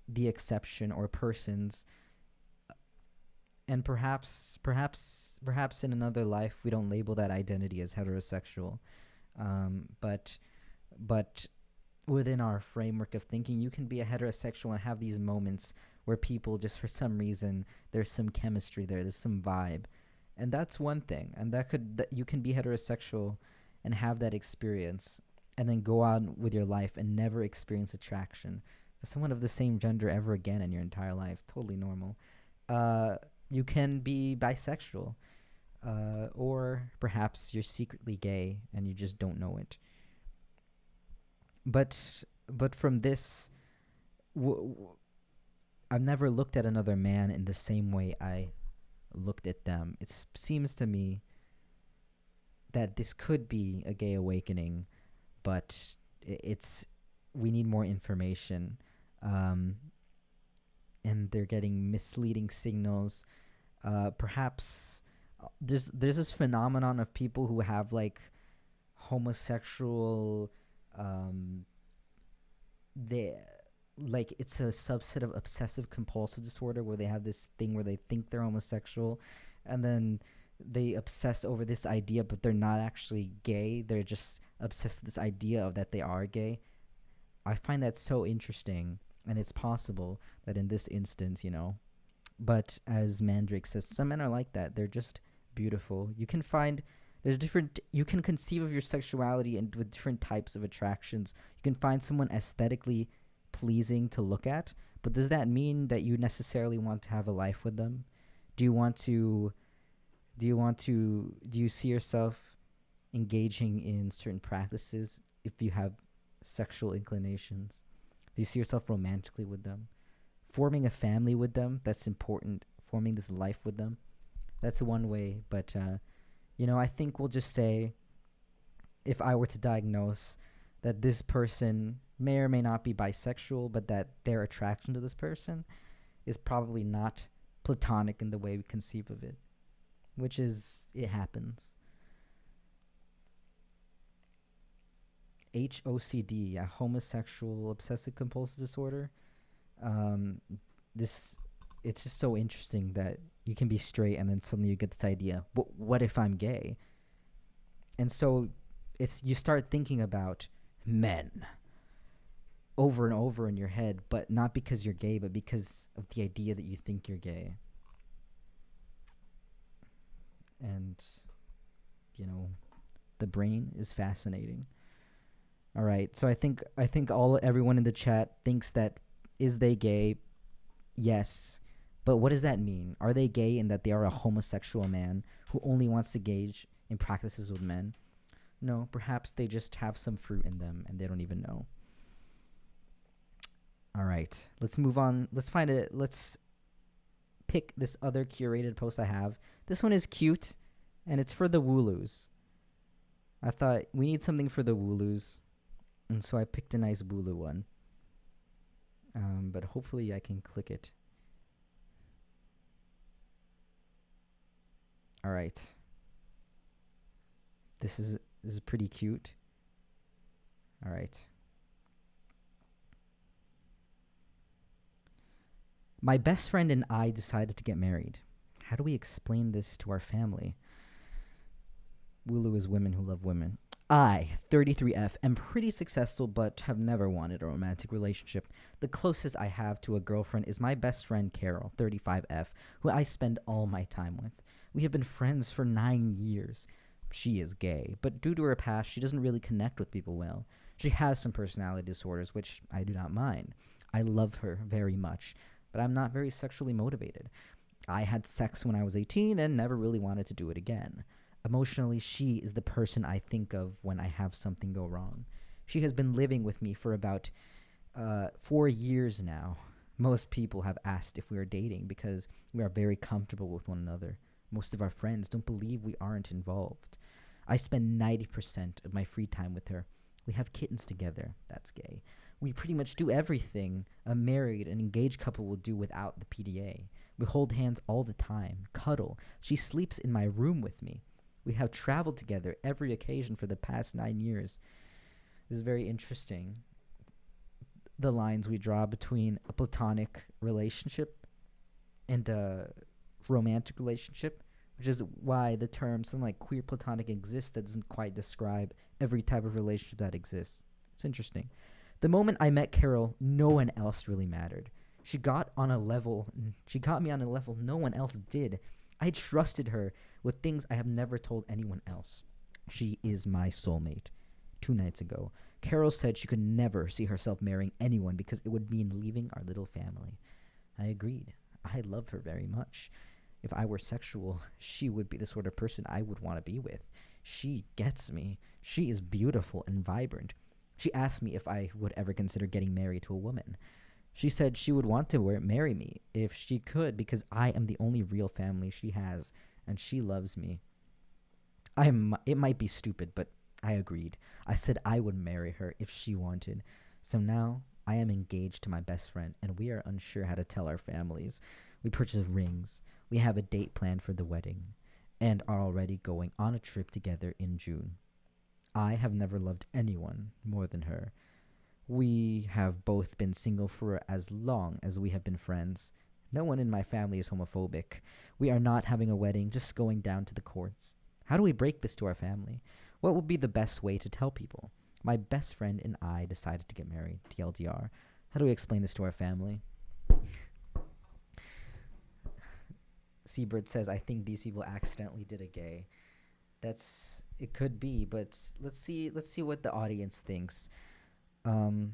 S1: the exception or persons, and perhaps in another life we don't label that identity as heterosexual, but within our framework of thinking, you can be a heterosexual and have these moments where people just for some reason there's some chemistry there's some vibe, and that's one thing, and that you can be heterosexual and have that experience and then go on with your life and never experience attraction to someone of the same gender ever again in your entire life. Totally normal. You can be bisexual, or perhaps you're secretly gay and you just don't know it. But from this, I've never looked at another man in the same way I looked at them. It seems to me that this could be a gay awakening, but we need more information, and they're getting misleading signals. Perhaps there's this phenomenon of people who have like homosexual, it's a subset of obsessive compulsive disorder where they have this thing where they think they're homosexual and then they obsess over this idea, but they're not actually gay. They're just obsessed with this idea of that they are gay. I find that so interesting. And it's possible that in this instance, but as Mandrake says, some men are like that. They're just beautiful. You can conceive of your sexuality and with different types of attractions. You can find someone aesthetically pleasing to look at, but does that mean that you necessarily want to have a life with them? Do you want to do you see yourself engaging in certain practices if you have sexual inclinations? Do you see yourself romantically with them? Forming a family with them, that's important. Forming this life with them, that's one way. But, I think we'll just say if I were to diagnose that this person may or may not be bisexual, but that their attraction to this person is probably not platonic in the way we conceive of it, which is, it happens. HOCD, a homosexual obsessive compulsive disorder. Um, this It's just so interesting that you can be straight and then suddenly you get this idea, but what if I'm gay? And so you start thinking about men over and over in your head, but not because you're gay, but because of the idea that you think you're gay. And the brain is fascinating. All right, so I think everyone in the chat thinks that, is they gay? Yes. But what does that mean? Are they gay in that they are a homosexual man who only wants to engage in practices with men? No, perhaps they just have some fruit in them and they don't even know. All right, let's move on. Let's pick this other curated post I have. This one is cute, and it's for the Wooloos. I thought we need something for the Wooloos, and so I picked a nice Wooloo one. But hopefully I can click it. All right. This is pretty cute. All right. My best friend and I decided to get married. How do we explain this to our family? Wooloo is women who love women. I, 33F, am pretty successful but have never wanted a romantic relationship. The closest I have to a girlfriend is my best friend Carol, 35F, who I spend all my time with. We have been friends for 9 years. She is gay, but due to her past, she doesn't really connect with people well. She has some personality disorders, which I do not mind. I love her very much, but I'm not very sexually motivated. I had sex when I was 18 and never really wanted to do it again. Emotionally, she is the person I think of when I have something go wrong. She has been living with me for about 4 years now. Most people have asked if we are dating because we are very comfortable with one another. Most of our friends don't believe we aren't involved. I spend 90% of my free time with her. We have kittens together. That's gay. We pretty much do everything a married and engaged couple will do without the PDA. We hold hands all the time, cuddle. She sleeps in my room with me. We have traveled together every occasion for the past 9 years. This is very interesting. The lines we draw between a platonic relationship and a romantic relationship, which is why the term something like queer platonic exists that doesn't quite describe every type of relationship that exists. It's interesting. The moment I met Carol, no one else really mattered. She got me on a level no one else did. I trusted her with things I have never told anyone else. She is my soulmate. 2 nights ago, Carol said she could never see herself marrying anyone because it would mean leaving our little family. I agreed. I love her very much. If I were sexual, she would be the sort of person I would want to be with. She gets me. She is beautiful and vibrant. She asked me if I would ever consider getting married to a woman. She said she would want to marry me if she could because I am the only real family she has, and she loves me. It might be stupid, but I agreed. I said I would marry her if she wanted. So now I am engaged to my best friend, and we are unsure how to tell our families. We purchased rings. We have a date planned for the wedding and are already going on a trip together in June. I have never loved anyone more than her. We have both been single for as long as we have been friends. No one in my family is homophobic. We are not having a wedding, just going down to the courts. How do we break this to our family? What would be the best way to tell people? My best friend and I decided to get married, TLDR. How do we explain this to our family? Seabird says, I think these people accidentally did a gay. That's it could be, but let's see what the audience thinks. Um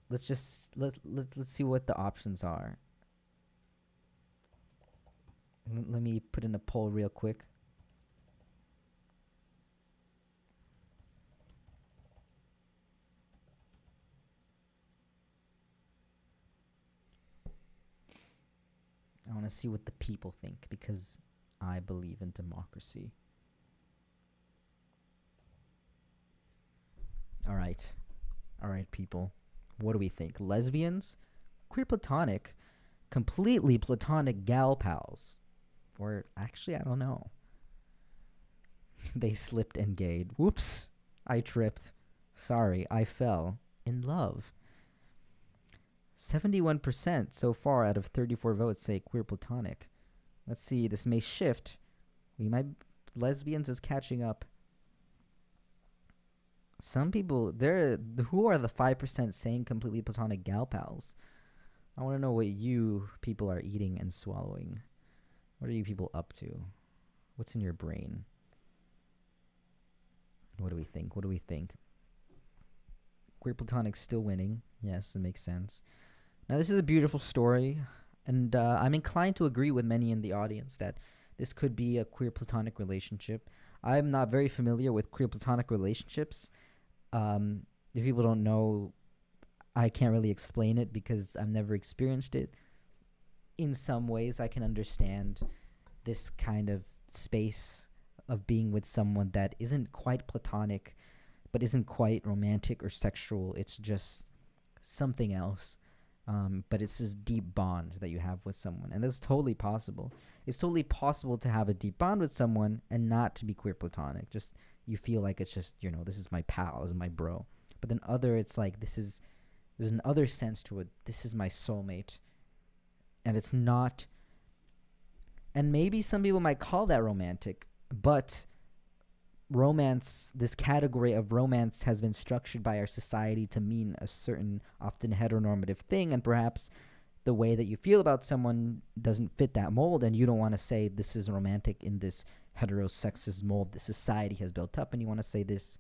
S1: let's see what the options are. Let me put in a poll real quick. I want to see what the people think because I believe in democracy. All right. All right, people. What do we think? Lesbians? Queer platonic? Completely platonic gal pals? Or actually, I don't know. They slipped and gayed. Whoops. I tripped. Sorry, I fell. In love. 71% so far out of 34 votes say queer platonic. Let's see. This may shift. We might. Lesbians is catching up. Some people, who are the 5% saying completely platonic gal pals? I want to know what you people are eating and swallowing. What are you people up to? What's in your brain? What do we think? What do we think? Queer platonic's still winning. Yes, it makes sense. Now, this is a beautiful story, and I'm inclined to agree with many in the audience that this could be a queer platonic relationship. I'm not very familiar with queer platonic relationships. If people don't know, I can't really explain it because I've never experienced it. In some ways, I can understand this kind of space of being with someone that isn't quite platonic, but isn't quite romantic or sexual. It's just something else. But it's this deep bond that you have with someone. And that's totally possible. It's totally possible to have a deep bond with someone and not to be queer platonic. Just you feel like it's just, this is my pal, this is my bro. But then it's like there's an other sense to it. This is my soulmate. And it's not, and maybe some people might call that romantic, but romance, this category of romance has been structured by our society to mean a certain, often heteronormative thing, and perhaps the way that you feel about someone doesn't fit that mold, and you don't want to say this is romantic in this heterosexist mold that society has built up, and you want to say this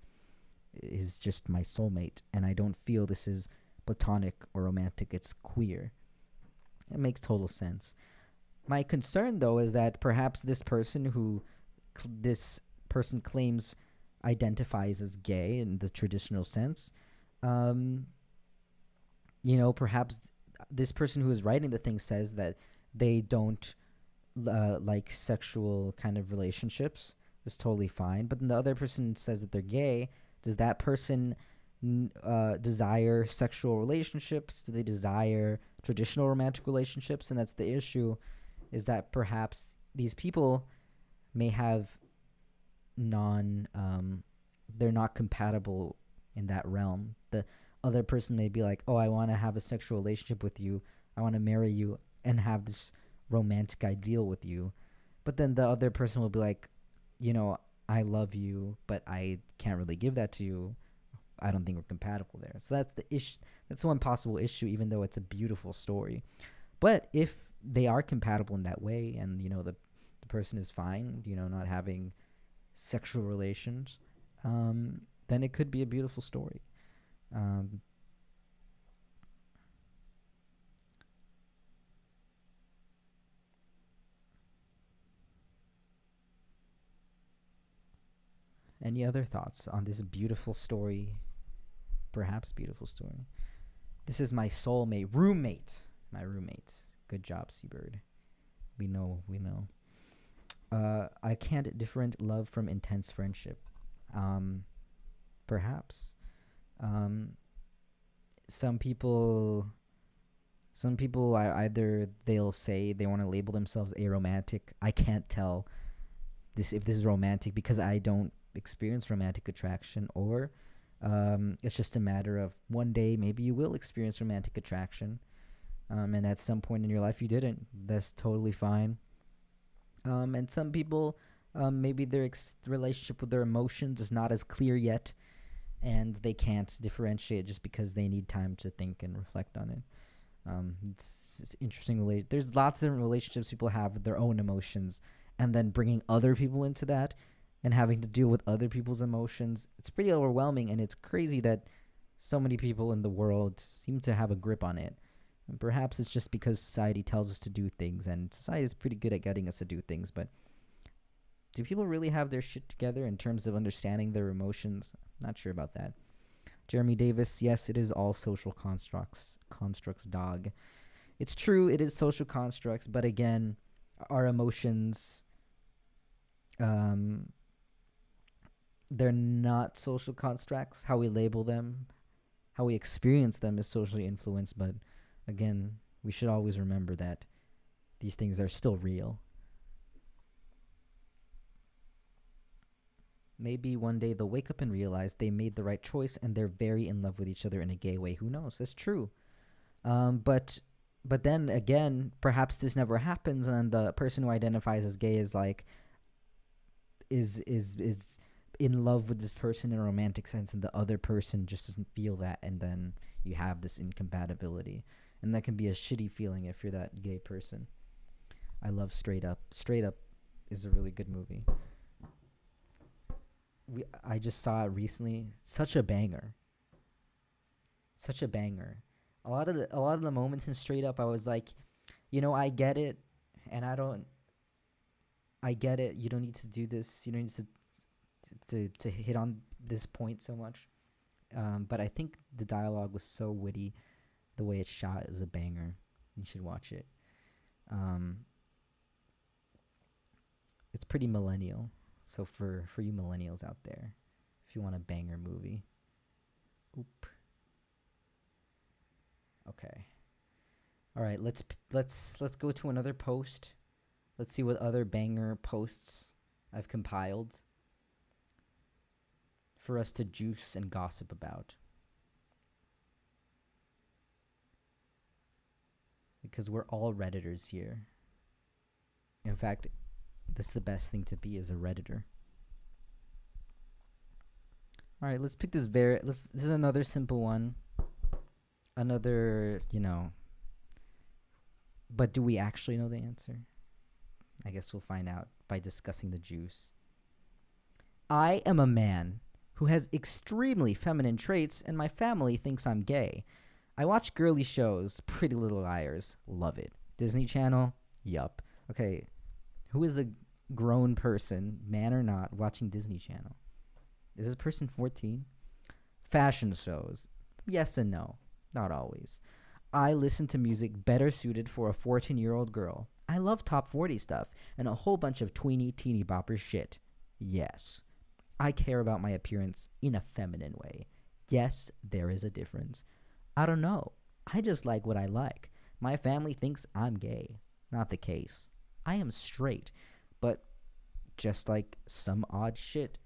S1: is just my soulmate, and I don't feel this is platonic or romantic, it's queer. It makes total sense. My concern, though, is that perhaps this person claims identifies as gay in the traditional sense. Perhaps this person who is writing the thing says that they don't like sexual kind of relationships. It's totally fine. But then the other person says that they're gay. Does that person desire sexual relationships? Do they desire traditional romantic relationships? And that's the issue, is that perhaps these people may have they're not compatible in that realm. The other person may be like, oh, I want to have a sexual relationship with you, I want to marry you and have this romantic ideal with you. But then the other person will be like, I love you, but I can't really give that to you. I don't think we're compatible there. So that's the issue. That's one possible issue, even though it's a beautiful story. But if they are compatible in that way, and the person is fine, not having sexual relations, then it could be a beautiful story. Any other thoughts on this beautiful story? Perhaps beautiful story. This is my soulmate, my roommate. Good job, Seabird. We know. I can't differentiate love from intense friendship. Perhaps. Some people either they'll say they want to label themselves aromantic. I can't tell if this is romantic because I don't experience romantic attraction, or it's just a matter of one day maybe you will experience romantic attraction, and at some point in your life you didn't. That's totally fine. And some people, maybe their relationship with their emotions is not as clear yet, and they can't differentiate just because they need time to think and reflect on it. It's interesting. There's lots of different relationships people have with their own emotions, and then bringing other people into that and having to deal with other people's emotions. It's pretty overwhelming, and it's crazy that so many people in the world seem to have a grip on it. And perhaps it's just because society tells us to do things, and society is pretty good at getting us to do things, but do people really have their shit together in terms of understanding their emotions? Not sure about that. Jeremy Davis, yes, it is all social constructs. Constructs, dog. It's true, it is social constructs, but again, our emotions, they're not social constructs. How we label them, how we experience them is socially influenced, but again, we should always remember that these things are still real. Maybe one day they'll wake up and realize they made the right choice and they're very in love with each other in a gay way. Who knows? That's true. But then again, perhaps this never happens, and then the person who identifies as gay is like is in love with this person in a romantic sense, and the other person just doesn't feel that, and then you have this incompatibility, and that can be a shitty feeling if you're that gay person. I love Straight Up. Straight Up is a really good movie. I just saw it recently. Such a banger. Such a banger. A lot of the moments in Straight Up, I was like, I get it, and I get it. You don't need to do this. You don't need to hit on this point so much. But I think the dialogue was so witty. The way it's shot is a banger. You should watch it. It's pretty millennial. So for you millennials out there, if you want a banger movie. Oop. Okay. All right, let's go to another post. Let's see what other banger posts I've compiled for us to juice and gossip about. Because we're all Redditors here. In fact, that's the best thing to be, as a Redditor. All right, let's pick this this is another simple one. Another, but do we actually know the answer? I guess we'll find out by discussing the juice. I am a man who has extremely feminine traits, and my family thinks I'm gay. I watch girly shows, Pretty Little Liars, love it. Disney Channel, yup. Okay, who is a grown person, man or not, watching Disney Channel? Is this person 14? Fashion shows, yes and no, not always. I listen to music better suited for a 14-year-old girl. I love top 40 stuff and a whole bunch of tweeny teeny bopper shit. Yes. I care about my appearance in a feminine way. Yes, there is a difference. I don't know. I just like what I like. My family thinks I'm gay. Not the case. I am straight, but just like some odd shit.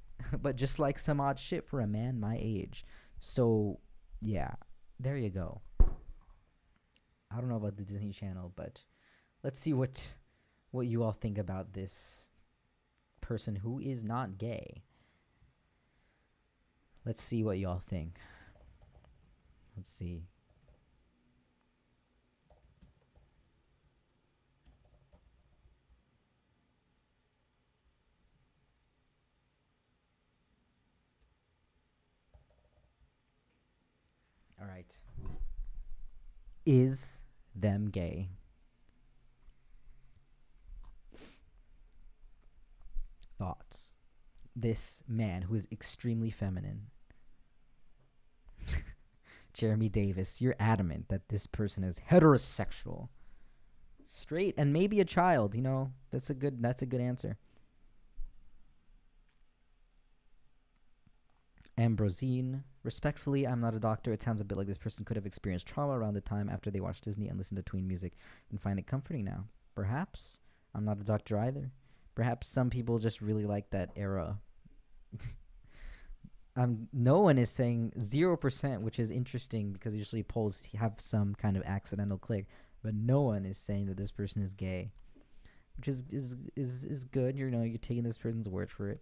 S1: For a man my age. So, yeah, there you go. I don't know about the Disney Channel, but let's see what you all think about this person who is not gay. Let's see what y'all think. Let's see. All right. Is them gay? Thoughts. This man who is extremely feminine. Jeremy Davis, you're adamant that this person is heterosexual. Straight and maybe a child, that's a good answer. Ambrosine, respectfully, I'm not a doctor. It sounds a bit like this person could have experienced trauma around the time after they watched Disney and listened to tween music and find it comforting now. Perhaps. I'm not a doctor either. Perhaps some people just really like that era. No one is saying 0%, which is interesting because usually polls have some kind of accidental click, but no one is saying that this person is gay, which is good. You're taking this person's word for it.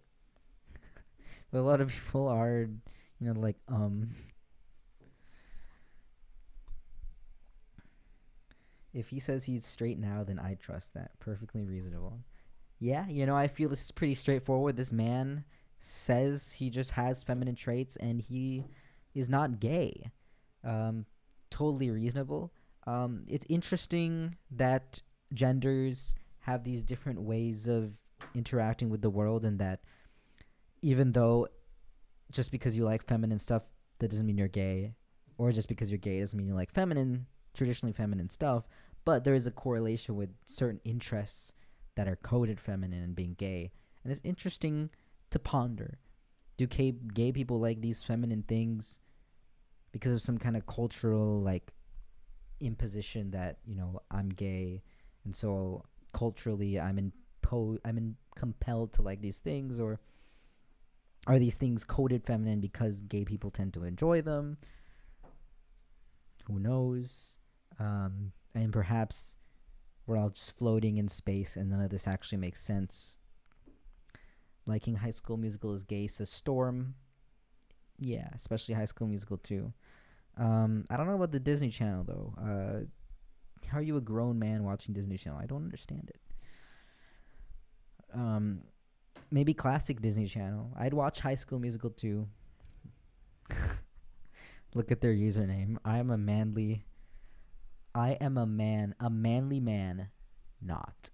S1: But a lot of people are, Like if he says he's straight now, then I trust that. Perfectly reasonable. Yeah, I feel this is pretty straightforward. This man says he just has feminine traits and he is not gay. Um, totally reasonable. It's interesting that genders have these different ways of interacting with the world, and that even though just because you like feminine stuff, that doesn't mean you're gay, or just because you're gay doesn't mean you like traditionally feminine stuff. But there is a correlation with certain interests that are coded feminine and being gay, and it's interesting to ponder. Do gay people like these feminine things because of some kind of cultural like imposition that I'm gay, and so culturally I'm compelled to like these things, or are these things coded feminine because gay people tend to enjoy them? Who knows? And perhaps we're all just floating in space and none of this actually makes sense. Liking High School Musical is gay, says Storm. Yeah, especially High School Musical too. I don't know about the Disney Channel though. How are you a grown man watching Disney Channel? I don't understand it. Maybe classic Disney Channel. I'd watch High School Musical too. Look at their username. I am a manly man, not.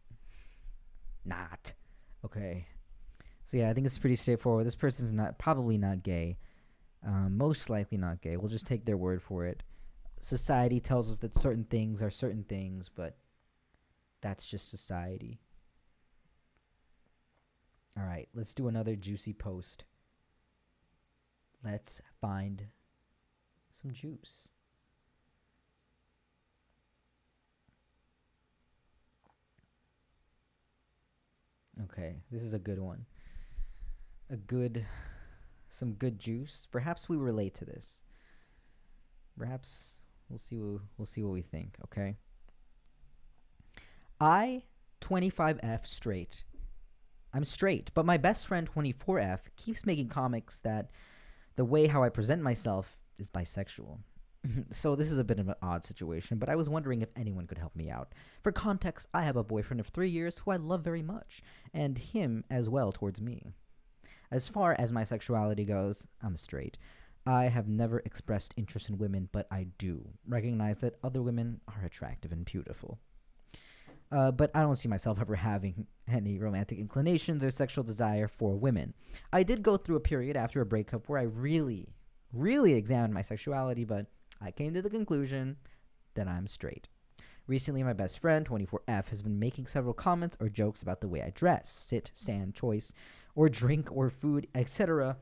S1: Okay. So yeah, I think it's pretty straightforward. This person's probably not gay. Most likely not gay. We'll just take their word for it. Society tells us that certain things are certain things, but that's just society. All right, let's do another juicy post. Let's find some juice. Okay, this is a good one. Some good juice. Perhaps we relate to this. Perhaps we'll see what we think, okay? I 25F straight. I'm straight, but my best friend 24F keeps making comics that the way how I present myself is bisexual. So this is a bit of an odd situation, but I was wondering if anyone could help me out. For context, I have a boyfriend of 3 years who I love very much, and him as well towards me. As far as my sexuality goes, I'm straight. I have never expressed interest in women, but I do recognize that other women are attractive and beautiful. But I don't see myself ever having any romantic inclinations or sexual desire for women. I did go through a period after a breakup where I really, really examined my sexuality, but I came to the conclusion that I'm straight. Recently, my best friend, 24F, has been making several comments or jokes about the way I dress, sit, stand, choice, or drink, or food, etc.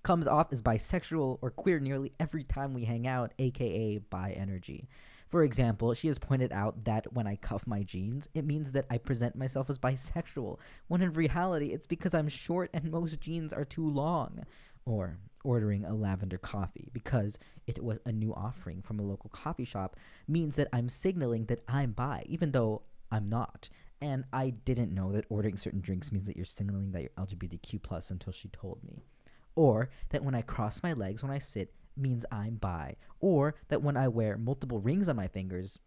S1: Comes off as bisexual or queer nearly every time we hang out, aka bi energy. For example, she has pointed out that when I cuff my jeans, it means that I present myself as bisexual, when in reality it's because I'm short and most jeans are too long. Or ordering a lavender coffee because it was a new offering from a local coffee shop means that I'm signaling that I'm bi, even though I'm not. And I didn't know that ordering certain drinks means that you're signaling that you're LGBTQ plus until she told me. Or that when I cross my legs when I sit means I'm bi. Or that when I wear multiple rings on my fingers,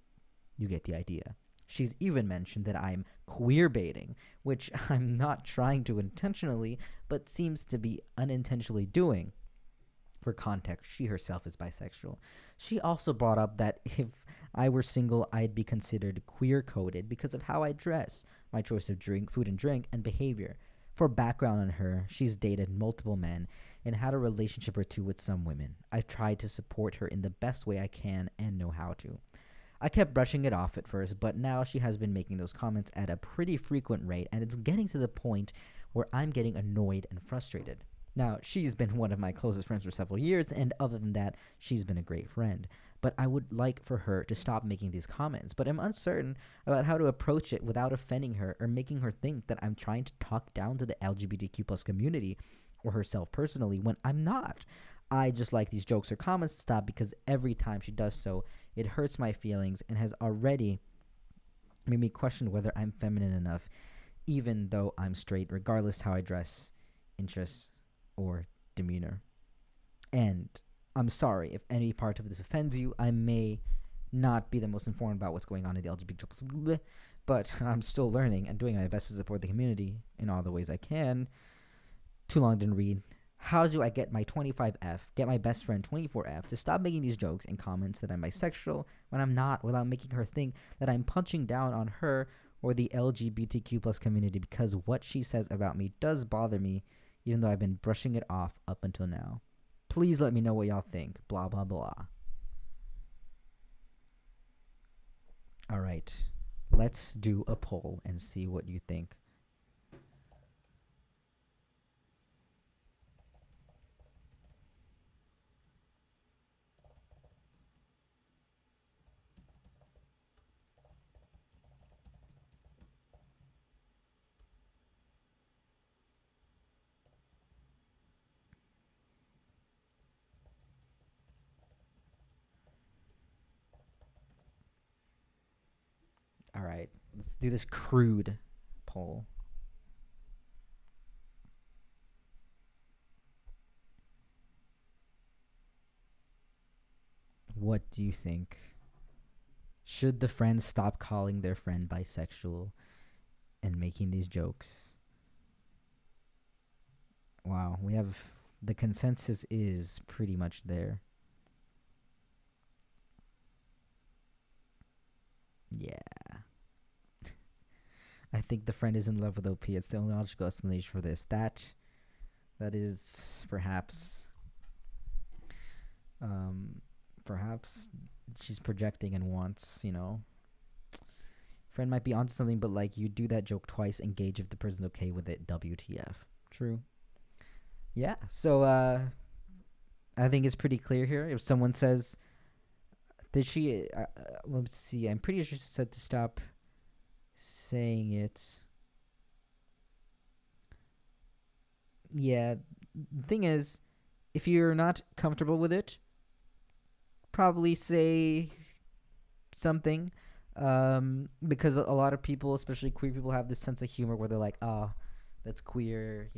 S1: you get the idea. She's even mentioned that I'm queer baiting, which I'm not trying to intentionally, but seems to be unintentionally doing. For context, she herself is bisexual. She also brought up that if I were single, I'd be considered queer-coded because of how I dress, my choice of food and drink, and behavior. For background on her, she's dated multiple men and had a relationship or two with some women. I've tried to support her in the best way I can and know how to. I kept brushing it off at first, but now she has been making those comments at a pretty frequent rate, and it's getting to the point where I'm getting annoyed and frustrated. Now, she's been one of my closest friends for several years, and other than that, she's been a great friend. But I would like for her to stop making these comments, but I'm uncertain about how to approach it without offending her or making her think that I'm trying to talk down to the LGBTQ plus community or herself personally when I'm not. I just like these jokes or comments to stop because every time she does so, it hurts my feelings and has already made me question whether I'm feminine enough, even though I'm straight, regardless how I dress, interests, or demeanor. And I'm sorry if any part of this offends you. I may not be the most informed about what's going on in the LGBT, but I'm still learning and doing my best to support the community in all the ways I can. Too long didn't read. How do I get my 25F, get my best friend 24F to stop making these jokes and comments that I'm bisexual when I'm not, without making her think that I'm punching down on her or the LGBTQ plus community, because what she says about me does bother me, even though I've been brushing it off up until now. Please let me know what y'all think. Blah, blah, blah. All right. Let's do a poll and see what you think. All right. Let's do this crude poll. What do you think? Should the friends stop calling their friend bisexual and making these jokes? Wow, we have the consensus is pretty much there. Yeah. I think the friend is in love with OP. It's the only logical explanation for this. That is perhaps she's projecting and wants, friend might be onto something, but like, you do that joke twice, engage if the person's okay with it. WTF. True. Yeah. So I think it's pretty clear here. If someone says, did she let's see, I'm pretty sure she said to stop saying it. Yeah, the thing is, if you're not comfortable with it, probably say something, because a lot of people, especially queer people, have this sense of humor where they're like, oh, that's queer,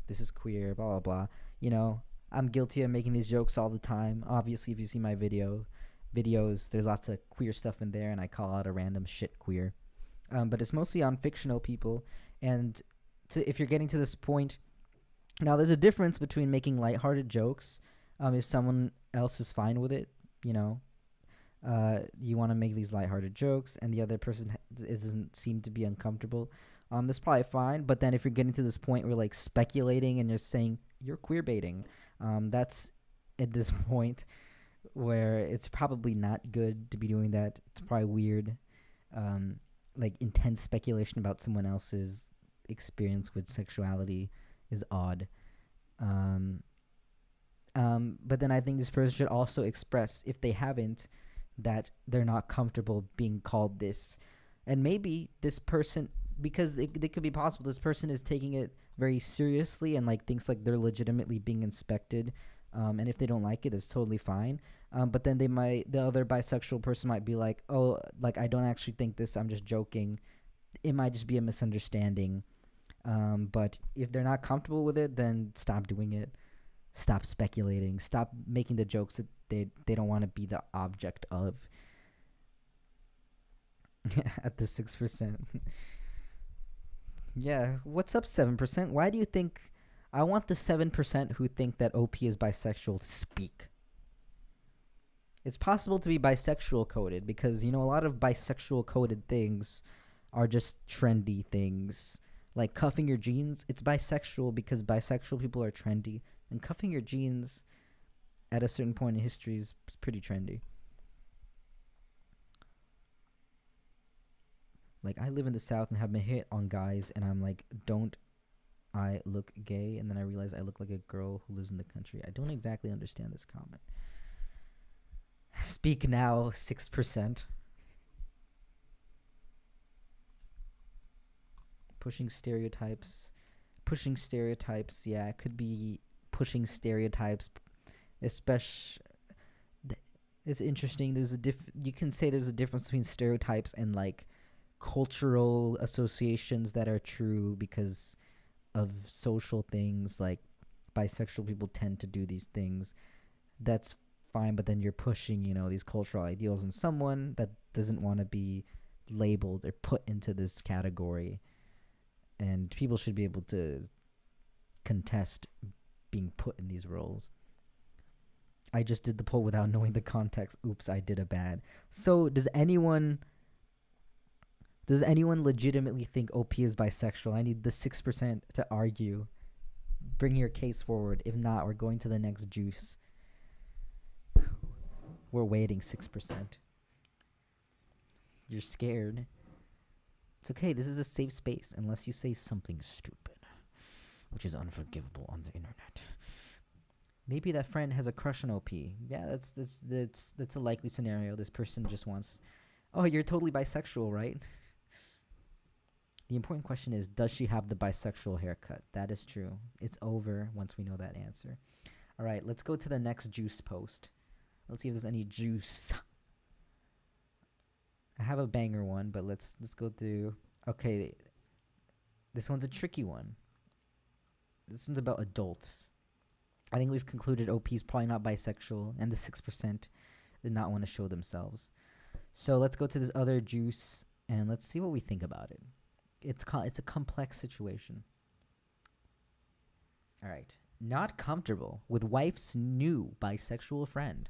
S1: this is queer, blah blah blah. I'm guilty of making these jokes all the time. Obviously, if you see my videos, there's lots of queer stuff in there, and I call out a random shit queer, but it's mostly on fictional people. And if you're getting to this point now, there's a difference between making lighthearted jokes, if someone else is fine with it, you want to make these lighthearted jokes and the other person doesn't seem to be uncomfortable, that's probably fine. But then if you're getting to this point where like speculating and you're saying you're queer baiting, that's at this point where it's probably not good to be doing that. It's probably weird. Like, intense speculation about someone else's experience with sexuality is odd. But then I think this person should also express, if they haven't, that they're not comfortable being called this. And maybe this person, because it could be possible this person is taking it very seriously and like thinks like they're legitimately being inspected. And if they don't like it, it's totally fine. But then the other bisexual person might be like, oh, like, I don't actually think this, I'm just joking. It might just be a misunderstanding. But if they're not comfortable with it, then stop doing it. Stop speculating. Stop making the jokes that they don't want to be the object of. At the 6%. Yeah, what's up, 7%? Why do you think... I want the 7% who think that OP is bisexual to speak. It's possible to be bisexual coded because, a lot of bisexual coded things are just trendy things. Like cuffing your jeans, it's bisexual because bisexual people are trendy. And cuffing your jeans at a certain point in history is pretty trendy. Like, I live in the South and have been hit on guys, and I'm like, don't I look gay? And then I realize I look like a girl who lives in the country. I don't exactly understand this comment. Speak now, 6%. Pushing stereotypes, yeah, it could be pushing stereotypes, especially. It's interesting. You can say there's a difference between stereotypes and like cultural associations that are true because of social things. Like, bisexual people tend to do these things, that's fine, but then you're pushing, these cultural ideals on someone that doesn't want to be labeled or put into this category. And people should be able to contest being put in these roles. I just did the poll without knowing the context. Oops, I did a bad. So does anyone legitimately think OP is bisexual? I need the 6% to argue. Bring your case forward. If not, we're going to the next juice. We're waiting 6%. You're scared. It's okay. This is a safe space unless you say something stupid, which is unforgivable on the internet. Maybe that friend has a crush on OP. Yeah, that's a likely scenario. This person just wants, oh, you're totally bisexual, right? The important question is, does she have the bisexual haircut? That is true. It's over once we know that answer. All right, let's go to the next juice post. Let's see if there's any juice. I have a banger one, but let's go through. Okay, this one's a tricky one. This one's about adults. I think we've concluded OP's probably not bisexual, and the 6% did not want to show themselves. So let's go to this other juice, and let's see what we think about it. It's a complex situation. All right. Not comfortable with wife's new bisexual friend.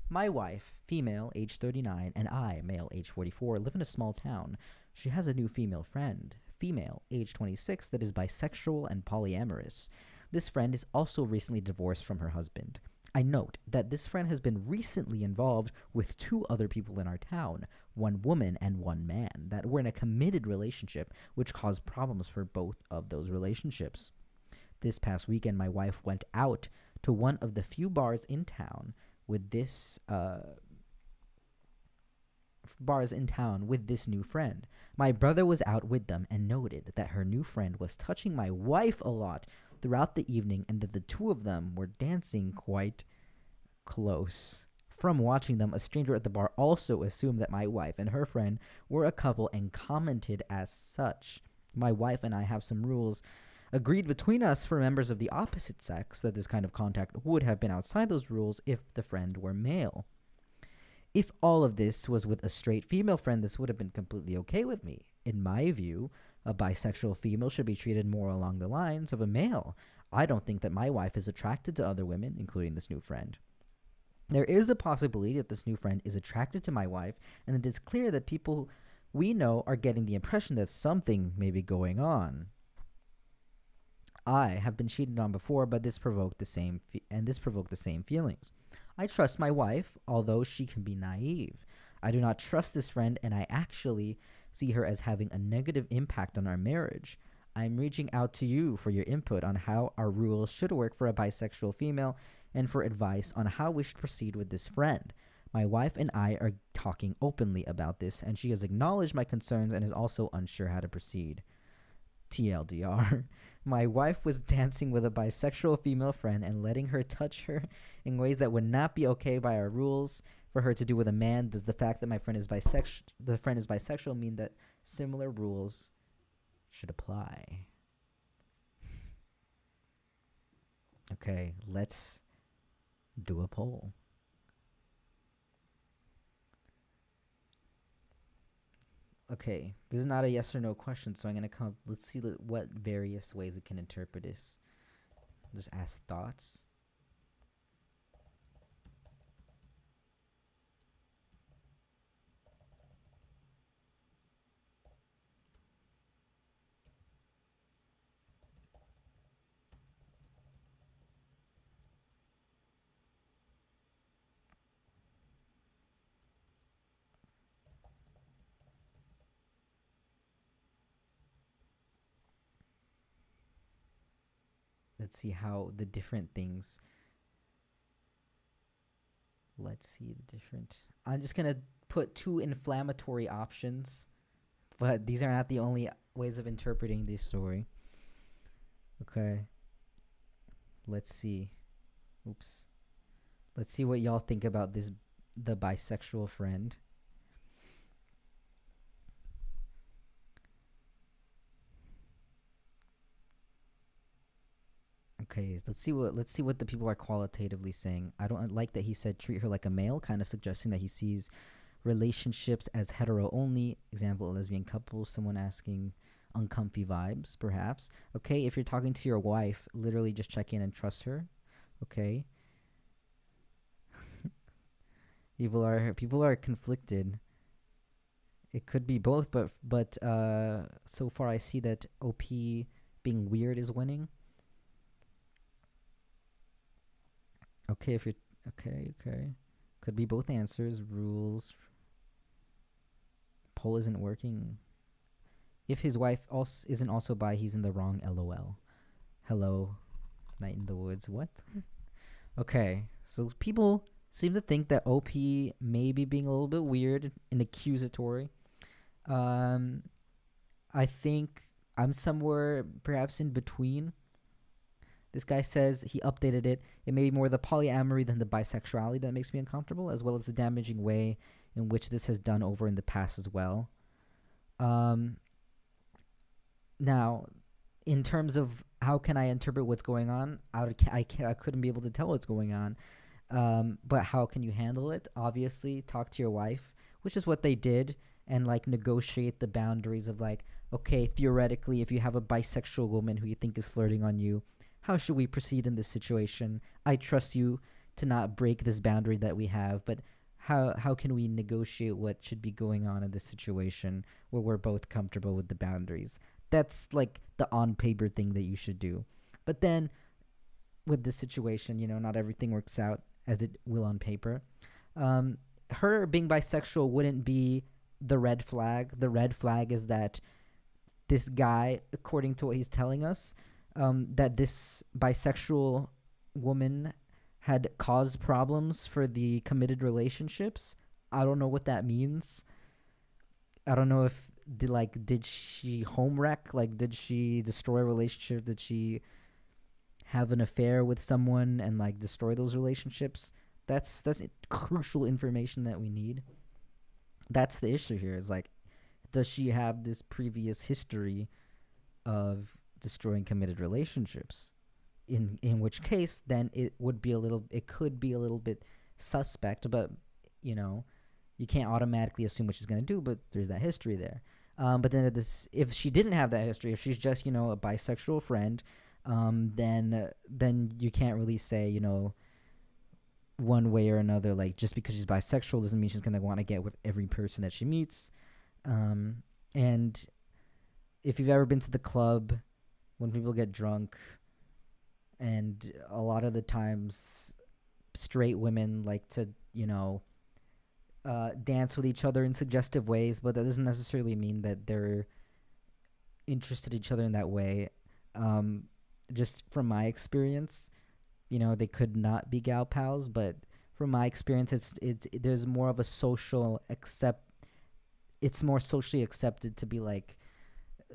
S1: My wife, female, age 39, and I, male, age 44, live in a small town. She has a new female friend, female, age 26, that is bisexual and polyamorous. This friend is also recently divorced from her husband. I note that this friend has been recently involved with 2 other people in our town, 1 woman and 1 man, that were in a committed relationship, which caused problems for both of those relationships. This past weekend, my wife went out to one of the few bars in town with this new friend. My brother was out with them and noted that her new friend was touching my wife a lot throughout the evening and that the 2 of them were dancing quite close. From watching them, a stranger at the bar also assumed that my wife and her friend were a couple and commented as such. My wife and I have some rules agreed between us for members of the opposite sex that this kind of contact would have been outside those rules if the friend were male. If all of this was with a straight female friend, this would have been completely okay with me. In my view, a bisexual female should be treated more along the lines of a male. I don't think that my wife is attracted to other women, including this new friend. There is a possibility that this new friend is attracted to my wife, and it is clear that people we know are getting the impression that something may be going on. I have been cheated on before, but this provoked the same feelings. I trust my wife, although she can be naive. I do not trust this friend, and I actually see her as having a negative impact on our marriage. I am reaching out to you for your input on how our rules should work for a bisexual female and for advice on how we should proceed with this friend. My wife and I are talking openly about this, and she has acknowledged my concerns and is also unsure how to proceed. TLDR. My wife was dancing with a bisexual female friend and letting her touch her in ways that would not be okay by our rules for her to do with a man. Does the fact that the friend is bisexual mean that similar rules should apply? Okay, let's do a poll. Okay, this is not a yes or no question, so I'm going to let's see what various ways we can interpret this. Just ask thoughts. Let's see how the different things. Let's see the different. I'm just going to put 2 inflammatory options, but these are not the only ways of interpreting this story. Okay. Let's see. Oops. Let's see what y'all think about the bisexual friend. Okay, let's see what the people are qualitatively saying. I don't like that he said treat her like a male, kind of suggesting that he sees relationships as hetero only. Example, a lesbian couple. Someone asking uncomfy vibes, perhaps. Okay, if you're talking to your wife, literally just check in and trust her. Okay. People are conflicted. It could be both, but so far I see that OP being weird is winning. Okay, if you're okay. Could be both answers. Rules. Poll isn't working. If his wife also isn't also bi, he's in the wrong. LOL. Hello, Night in the Woods. What? Okay, so people seem to think that OP may be being a little bit weird and accusatory. Um, I think I'm somewhere perhaps in between. This guy says he updated it. It may be more the polyamory than the bisexuality that makes me uncomfortable, as well as the damaging way in which this has done over in the past as well. Um, Now, in terms of how can I interpret what's going on, I couldn't be able to tell what's going on. But how can you handle it? Obviously, talk to your wife, which is what they did, and like negotiate the boundaries of like, okay, theoretically, if you have a bisexual woman who you think is flirting on you, how should we proceed in this situation? I trust you to not break this boundary that we have, but how can we negotiate what should be going on in this situation where we're both comfortable with the boundaries? That's like the on paper thing that you should do. But then with this situation, not everything works out as it will on paper. Her being bisexual wouldn't be the red flag. The red flag is that this guy, according to what he's telling us, that this bisexual woman had caused problems for the committed relationships. I don't know what that means. I don't know if did she home wreck? Like, did she destroy a relationship? Did she have an affair with someone and like destroy those relationships? That's crucial information that we need. That's the issue here. Is like, does she have this previous history of destroying committed relationships? In which case, then it could be a little bit suspect. But you can't automatically assume what she's gonna do. But there's that history there. But then if she didn't have that history, if she's just a bisexual friend, then you can't really say one way or another. Like, just because she's bisexual doesn't mean she's gonna want to get with every person that she meets. And if you've ever been to the club when people get drunk, and a lot of the times straight women like to dance with each other in suggestive ways, but that doesn't necessarily mean that they're interested in each other in that way. Just from my experience, they could not be gal pals, but from my experience, there's more of a it's more socially accepted to be like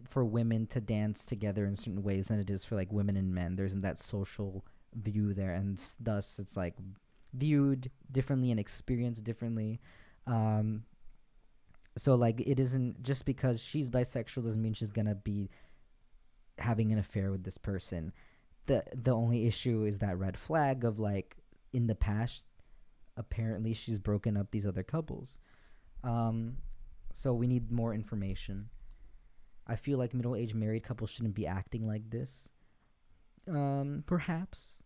S1: for women to dance together in certain ways than it is for like women and men. There's that social view there, and thus it's like viewed differently and experienced differently. So like, it isn't just because she's bisexual doesn't mean she's gonna be having an affair with this person. The only issue is that red flag of like, in the past apparently she's broken up these other couples. So we need more information. I feel like middle-aged married couples shouldn't be acting like this. Perhaps,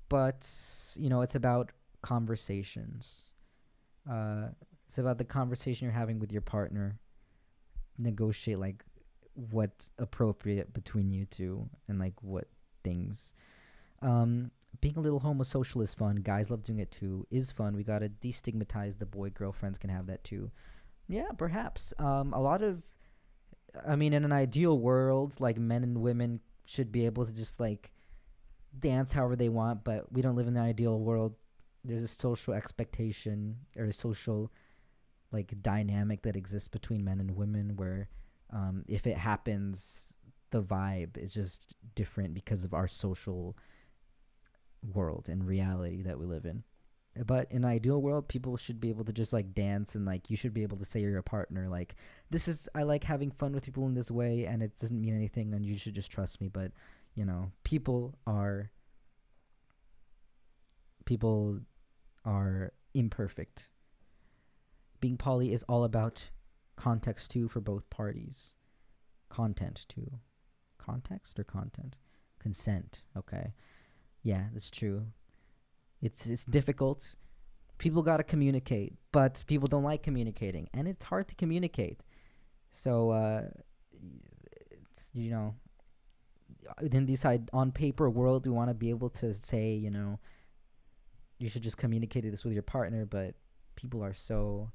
S1: but it's about conversations. It's about the conversation you're having with your partner. Negotiate like what's appropriate between you two and like what things. Being a little homosocial is fun. Guys love doing it too. Is fun. We gotta destigmatize the boy girlfriends can have that too. Yeah, perhaps. In an ideal world, like, men and women should be able to just like dance however they want, but we don't live in the ideal world. There's a social expectation or a social like dynamic that exists between men and women where if it happens, the vibe is just different because of our social world and reality that we live in. But in an ideal world, people should be able to just like dance, and like you should be able to say you're a partner. Like, I like having fun with people in this way, and it doesn't mean anything, and you should just trust me. But people are People are imperfect. Being poly is all about context too for both parties. Content too. Context or content? Consent. Okay. Yeah, that's true. It's difficult. People got to communicate, but people don't like communicating, and it's hard to communicate. So it's, in this on paper world, we want to be able to say, you should just communicate this with your partner, but people are so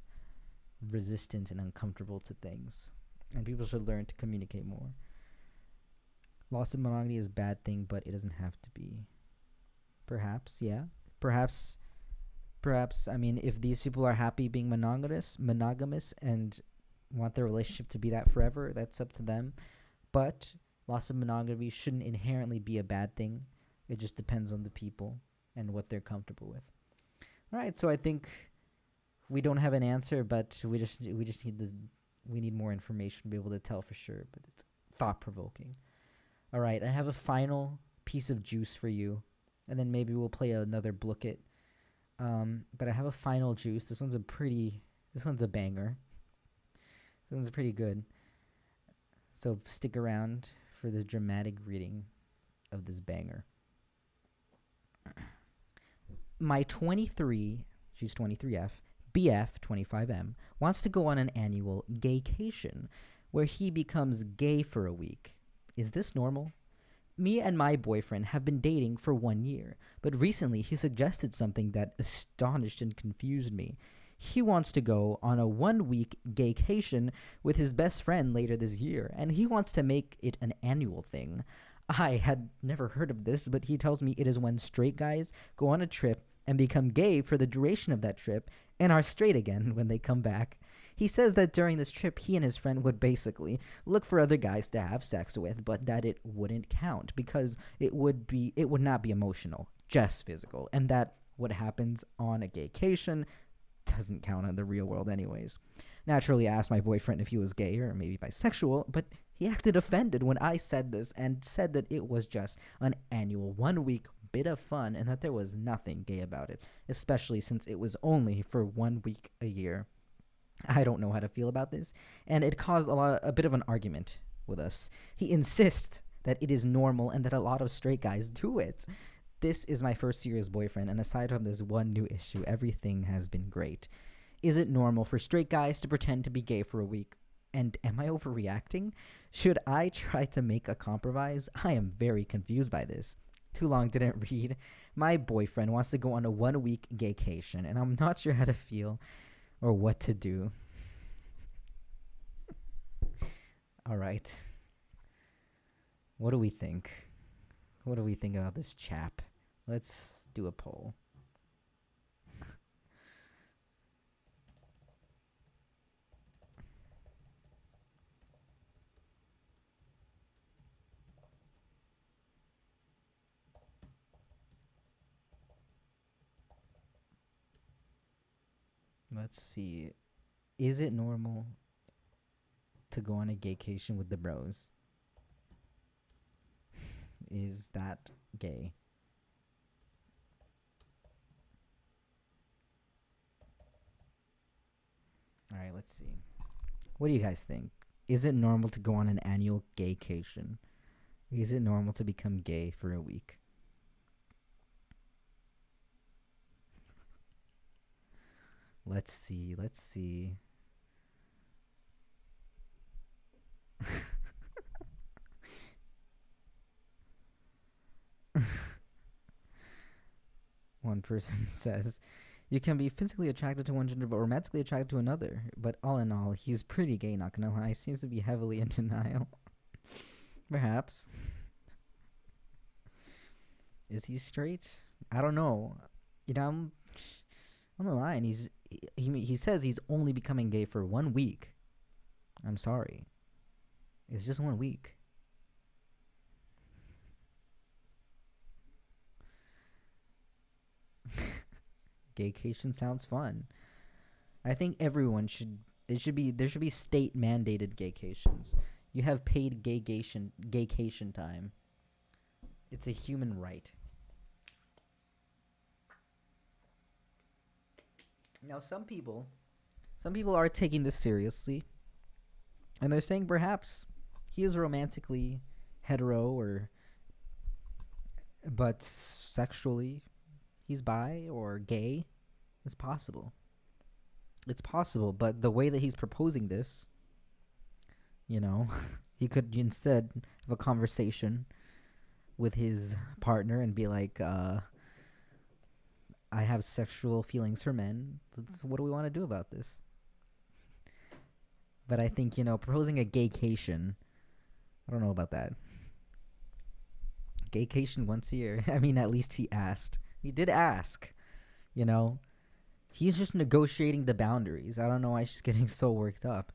S1: resistant and uncomfortable to things, and people should learn to communicate more. Loss of monogamy is a bad thing, but it doesn't have to be. Perhaps, yeah. Perhaps, I mean, if these people are happy being monogamous and want their relationship to be that forever, that's up to them. But loss of monogamy shouldn't inherently be a bad thing. It just depends on the people and what they're comfortable with. All right, so I think we don't have an answer, but we just need more information to be able to tell for sure. But it's thought provoking. All right, I have a final piece of juice for you, and then maybe we'll play another Blook It. But I have a final juice. This one's a banger. This one's pretty good. So stick around for this dramatic reading of this banger. My 23, she's 23F, BF 25M, wants to go on an annual gaycation where he becomes gay for a week. Is this normal? Me and my boyfriend have been dating for 1 year, but recently he suggested something that astonished and confused me. He wants to go on a 1-week gaycation with his best friend later this year, and he wants to make it an annual thing. I had never heard of this, but he tells me it is when straight guys go on a trip and become gay for the duration of that trip and are straight again when they come back. He says that during this trip, he and his friend would basically look for other guys to have sex with, but that it wouldn't count because it would not be emotional, just physical, and that what happens on a gaycation doesn't count in the real world anyways. Naturally, I asked my boyfriend if he was gay or maybe bisexual, but he acted offended when I said this and said that it was just an annual 1-week bit of fun and that there was nothing gay about it, especially since it was only for 1 week a year. I don't know how to feel about this, and it caused a bit of an argument with us. He insists that it is normal and that a lot of straight guys do it. This is my first serious boyfriend, and aside from this one new issue, everything has been great. Is it normal for straight guys to pretend to be gay for a week? And am I overreacting? Should I try to make a compromise? I am very confused by this. Too long didn't read. My boyfriend wants to go on a 1-week gaycation, and I'm not sure how to feel or what to do. All right. What do we think? What do we think about this chap? Let's do a poll. Let's see. Is it normal to go on a gaycation with the bros? Is that gay? All right, let's see. What do you guys think? Is it normal to go on an annual gaycation? Is it normal to become gay for a week? Let's see. One person says, you can be physically attracted to one gender but romantically attracted to another. But all in all, he's pretty gay, not gonna lie. Seems to be heavily in denial. Perhaps. Is he straight? I don't know. I'm on the line. He says he's only becoming gay for 1 week. I'm sorry. It's just 1 week. Gaycation sounds fun. I think everyone should. There should be state mandated gaycations. You have paid gaycation time. It's a human right. Now, some people are taking this seriously, and they're saying perhaps he is romantically hetero, or but sexually he's bi or gay. It's possible. It's possible, but the way that he's proposing this, you know, he could instead have a conversation with his partner and be like, I have sexual feelings for men. What do we want to do about this? But I think, proposing a gaycation, I don't know about that. Gaycation once a year. I mean, at least he asked. He did ask, you know. He's just negotiating the boundaries. I don't know why she's getting so worked up.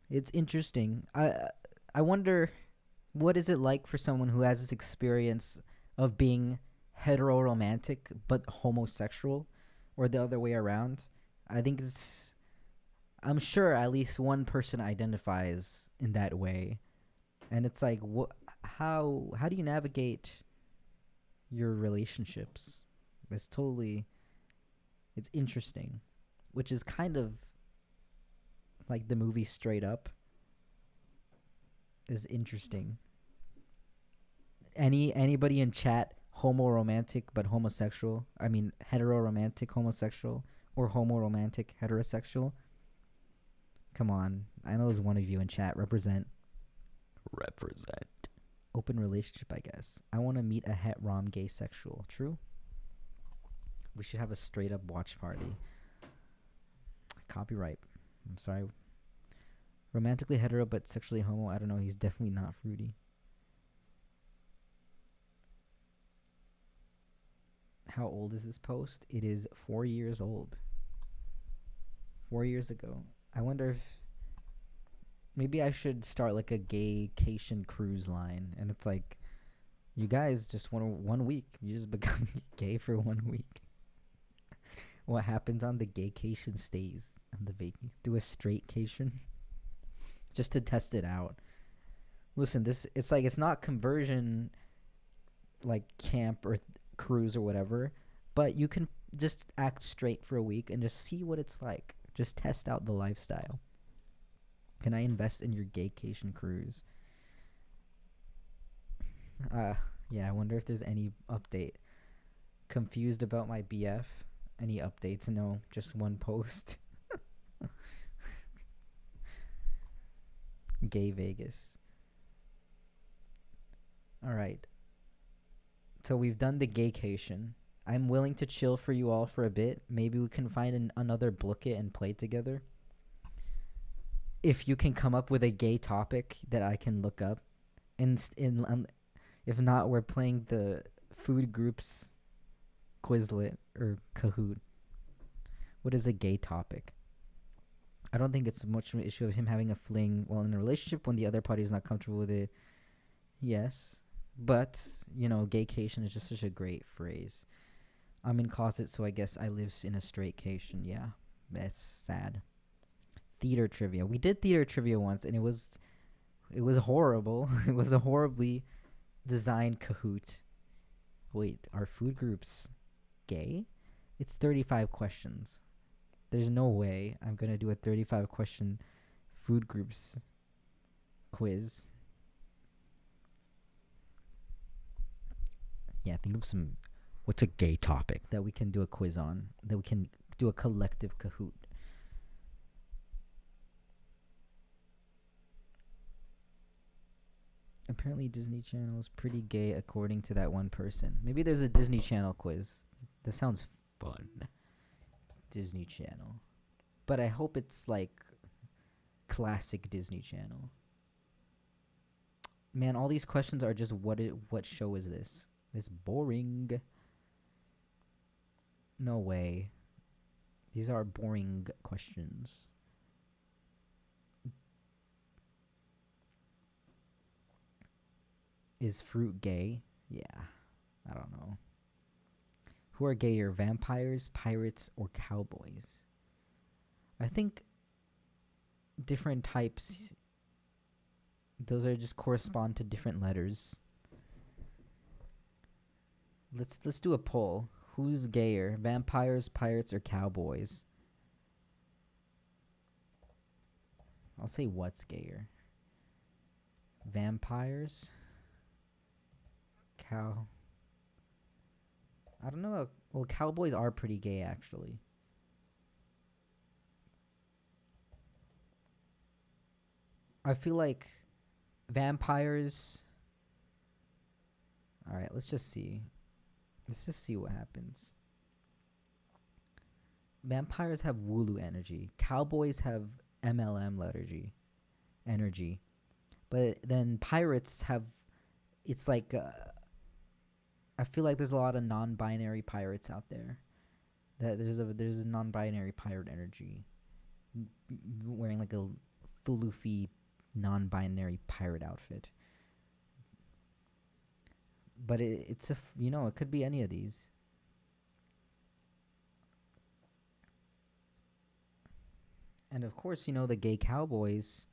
S1: It's interesting. I wonder, what is it like for someone who has this experience of being heteroromantic but homosexual, or the other way around? I'm sure at least one person identifies in that way, and it's like, how do you navigate your relationships? It's interesting, which is kind of like the movie Straight Up is interesting. Anybody in chat homo-romantic but homosexual? I mean, hetero-romantic homosexual or homo-romantic heterosexual? Come on. I know there's one of you in chat. Represent. Open relationship, I guess. I want to meet a het rom gay sexual. True? We should have a straight up watch party. Copyright. I'm sorry. Romantically hetero but sexually homo. I don't know. He's definitely not fruity. How old is this post? It is 4 years old. 4 years ago. I wonder if maybe I should start like a gaycation cruise line, and it's like, you guys just want 1 week. You just become gay for 1 week. What happens on the gaycation stays on the do a straightcation just to test it out. Listen, it's not conversion like camp or cruise or whatever, but you can just act straight for a week and just see what it's like. Just test out the lifestyle. Can I invest in your gaycation cruise? Yeah, I wonder if there's any update. Confused about my BF? Any updates? No, just one post. Gay Vegas. All right. So we've done the gaycation. I'm willing to chill for you all for a bit. Maybe we can find another Blooket and play together. If you can come up with a gay topic that I can look up. If not, we're playing the food groups Quizlet or Kahoot. What is a gay topic? I don't think it's much of an issue of him having a fling while in a relationship when the other party is not comfortable with it. Yes. But, gaycation is just such a great phrase. I'm in closet, so I guess I live in a straightcation. Yeah, that's sad. Theater trivia. We did theater trivia once, and it was horrible. It was a horribly designed Kahoot. Wait, are food groups gay? It's 35 questions. There's no way I'm going to do a 35 question food groups quiz. Yeah, think of what's a gay topic that we can do a quiz on, that we can do a collective Kahoot. Apparently Disney Channel is pretty gay according to that one person. Maybe there's a Disney Channel quiz. That sounds fun. Disney Channel. But I hope it's like classic Disney Channel. Man, all these questions are just what show is this? It's boring. No way. These are boring questions. Is fruit gay? Yeah. I don't know. Who are gayer, vampires, pirates, or cowboys? I think different types, those are just correspond to different letters. Let's do a poll. Who's gayer? Vampires, pirates, or cowboys? I'll say what's gayer? Vampires? I don't know. Well, cowboys are pretty gay, actually. I feel like vampires... Alright, let's just see. Let's just see what happens. Vampires have Wooloo energy. Cowboys have MLM energy. But then pirates have... It's like... I feel like there's a lot of non-binary pirates out there. That there's a non-binary pirate energy. Wearing like a floofy non-binary pirate outfit. But it's it could be any of these. And of course, the gay cowboys.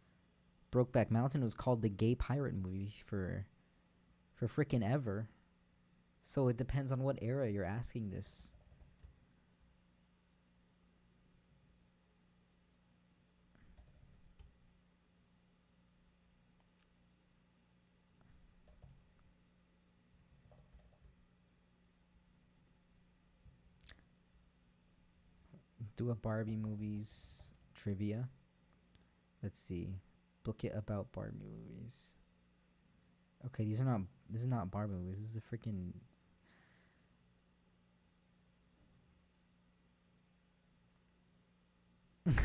S1: Brokeback Mountain was called the gay pirate movie for frickin' ever. So it depends on what era you're asking this. Do a Barbie movies trivia. Let's see. Book it about Barbie movies. Okay, this is not Barbie movies. This is a freaking...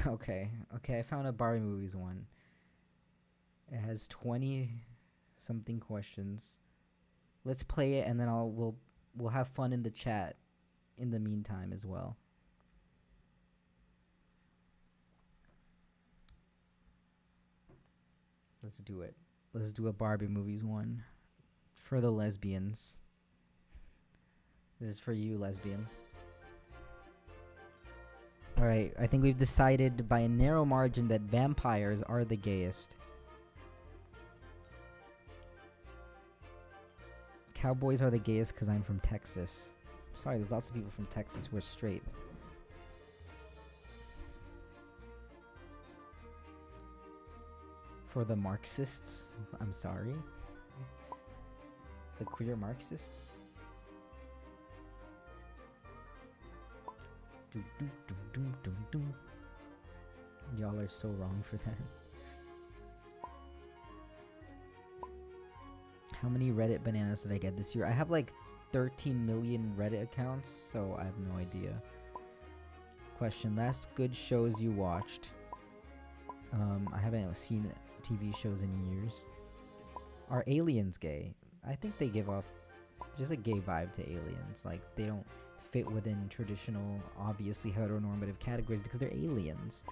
S1: Okay, I found a Barbie movies one. It has 20 something questions. Let's play it and then we'll have fun in the chat in the meantime as well. Let's do it. Let's do a Barbie movies one for the lesbians. This is for you, lesbians. Alright, I think we've decided by a narrow margin that vampires are the gayest. Cowboys are the gayest because I'm from Texas. Sorry, there's lots of people from Texas who are straight. For the Marxists, I'm sorry. The queer Marxists. Y'all are so wrong for that. How many Reddit bananas did I get this year? I have like 13 million Reddit accounts, so I have no idea. Question: last good shows you watched? I haven't seen TV shows in years. Are aliens gay? I think they give off just a gay vibe to aliens. Like, they don't fit within traditional, obviously heteronormative categories because they're aliens.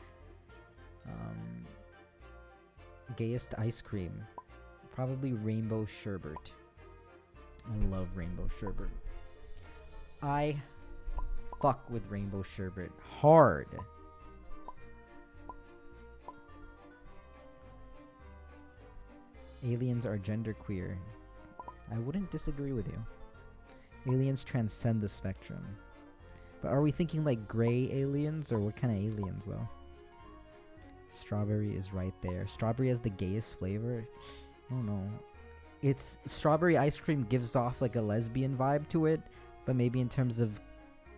S1: Gayest ice cream? Probably rainbow sherbet. I love rainbow sherbet. I fuck with rainbow sherbet hard. Aliens are genderqueer. I wouldn't disagree with you. Aliens transcend the spectrum. But are we thinking like gray aliens, or what kind of aliens though? Strawberry is right there. Strawberry has the gayest flavor. I don't know. It's strawberry ice cream gives off like a lesbian vibe to it, but maybe in terms of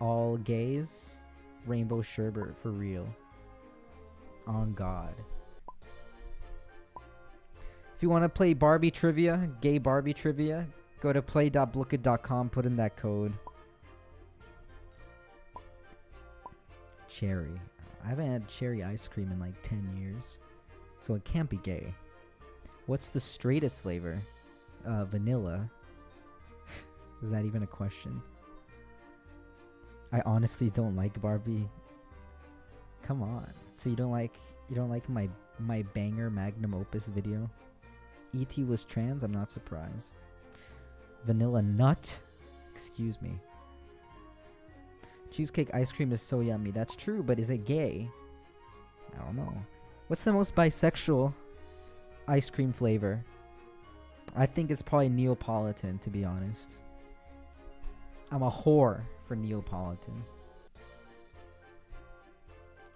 S1: all gays, rainbow sherbet for real. On God. If you want to play Barbie trivia, gay Barbie trivia, go to play.blookit.com, put in that code. Cherry. I haven't had cherry ice cream in like 10 years, so it can't be gay. What's the straightest flavor? Vanilla. Is that even a question? I honestly don't like Barbie. Come on. So you don't like my banger magnum opus video? E.T. was trans? I'm not surprised. Vanilla nut? Excuse me. Cheesecake ice cream is so yummy. That's true, but is it gay? I don't know. What's the most bisexual ice cream flavor? I think it's probably Neapolitan, to be honest. I'm a whore for Neapolitan.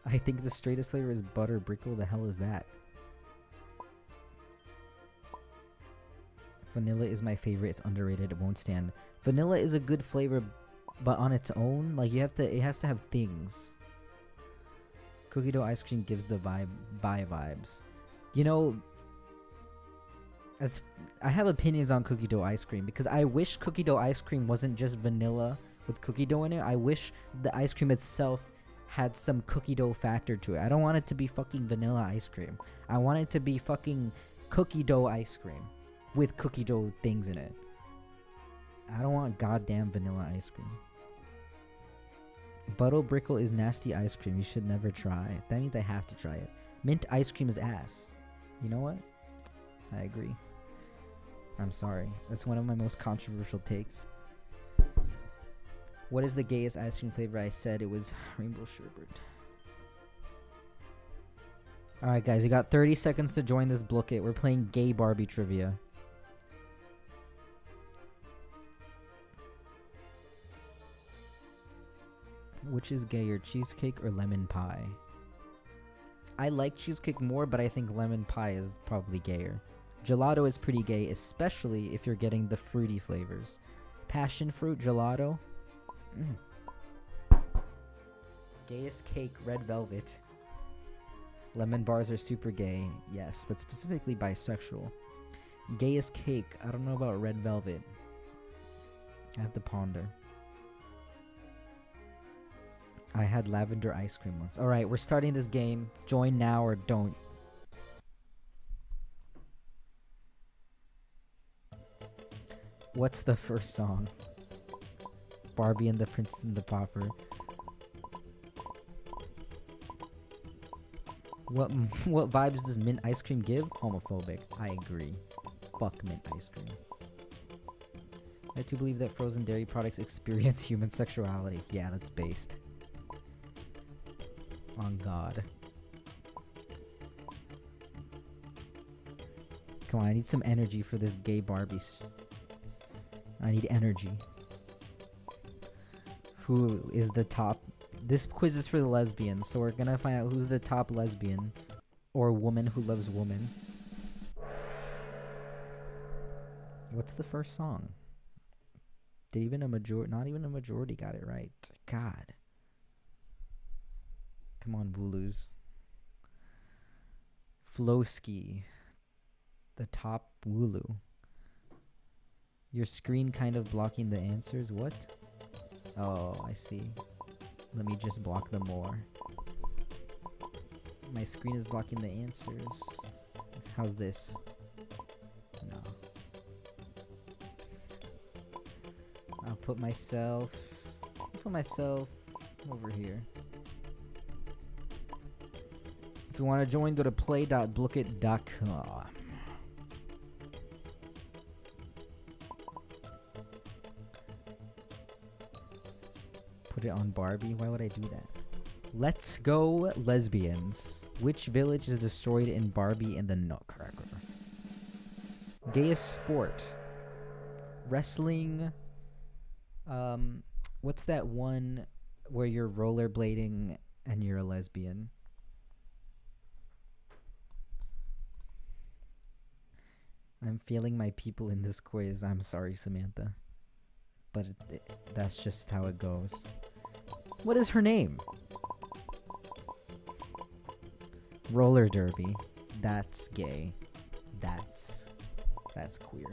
S1: I think the straightest flavor is butter brickle. The hell is that? Vanilla is my favorite. It's underrated. It won't stand. Vanilla is a good flavor, but on its own, like it has to have things. Cookie dough ice cream gives the vibes. You know, I have opinions on cookie dough ice cream because I wish cookie dough ice cream wasn't just vanilla with cookie dough in it. I wish the ice cream itself had some cookie dough factor to it. I don't want it to be fucking vanilla ice cream. I want it to be fucking cookie dough ice cream with cookie dough things in it. I don't want goddamn vanilla ice cream. Butto Brickle is nasty ice cream. You should never try. That means I have to try it. Mint ice cream is ass. You know what? I agree. I'm sorry. That's one of my most controversial takes. What is the gayest ice cream flavor? I said it was rainbow sherbet. Alright guys, you got 30 seconds to join this Blookit. We're playing gay Barbie trivia. Which is gayer, cheesecake or lemon pie? I like cheesecake more, but I think lemon pie is probably gayer. Gelato is pretty gay, especially if you're getting the fruity flavors. Passion fruit gelato. Gayest cake, red velvet. Lemon bars are super gay, yes, but specifically bisexual. Gayest cake, I don't know about red velvet. I have to ponder. I had lavender ice cream once. Alright, we're starting this game. Join now or don't. What's the first song? Barbie and the Princess and the Pauper. What vibes does mint ice cream give? Homophobic. I agree. Fuck mint ice cream. I do believe that frozen dairy products experience human sexuality. Yeah, that's based on God. Come on, I need some energy for this gay Barbies. I need energy. Who is the top? This quiz is for the lesbians, so we're gonna find out who's the top lesbian or woman who loves woman. What's the first song? Did even a majority? Not even a majority got it right. God. Come on, Wooloos. Flowski. The top Wooloo. Your screen kind of blocking the answers? What? Oh, I see. Let me just block them more. My screen is blocking the answers. How's this? No. I'll put myself over here. If you want to join, go to play.blookit.com. Put it on Barbie. Why would I do that? Let's go, lesbians. Which village is destroyed in Barbie and the Nutcracker? Gayest sport. Wrestling. What's that one where you're rollerblading and you're a lesbian? I'm feeling my people in this quiz. I'm sorry, Samantha. But that's just how it goes. What is her name? Roller derby. That's gay. That's queer.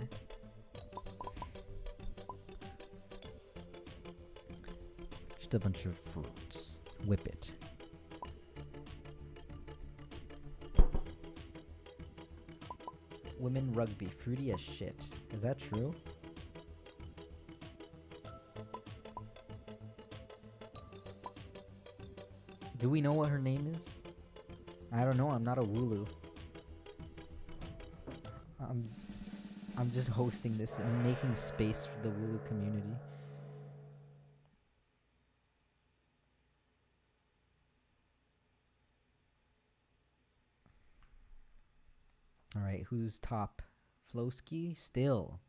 S1: Just a bunch of fruits. Whip it. Women rugby. Fruity as shit. Is that true? Do we know what her name is? I don't know. I'm not a Wooloo. I'm just hosting this and making space for the Wooloo community. Alright, who's top? Flowski? Still.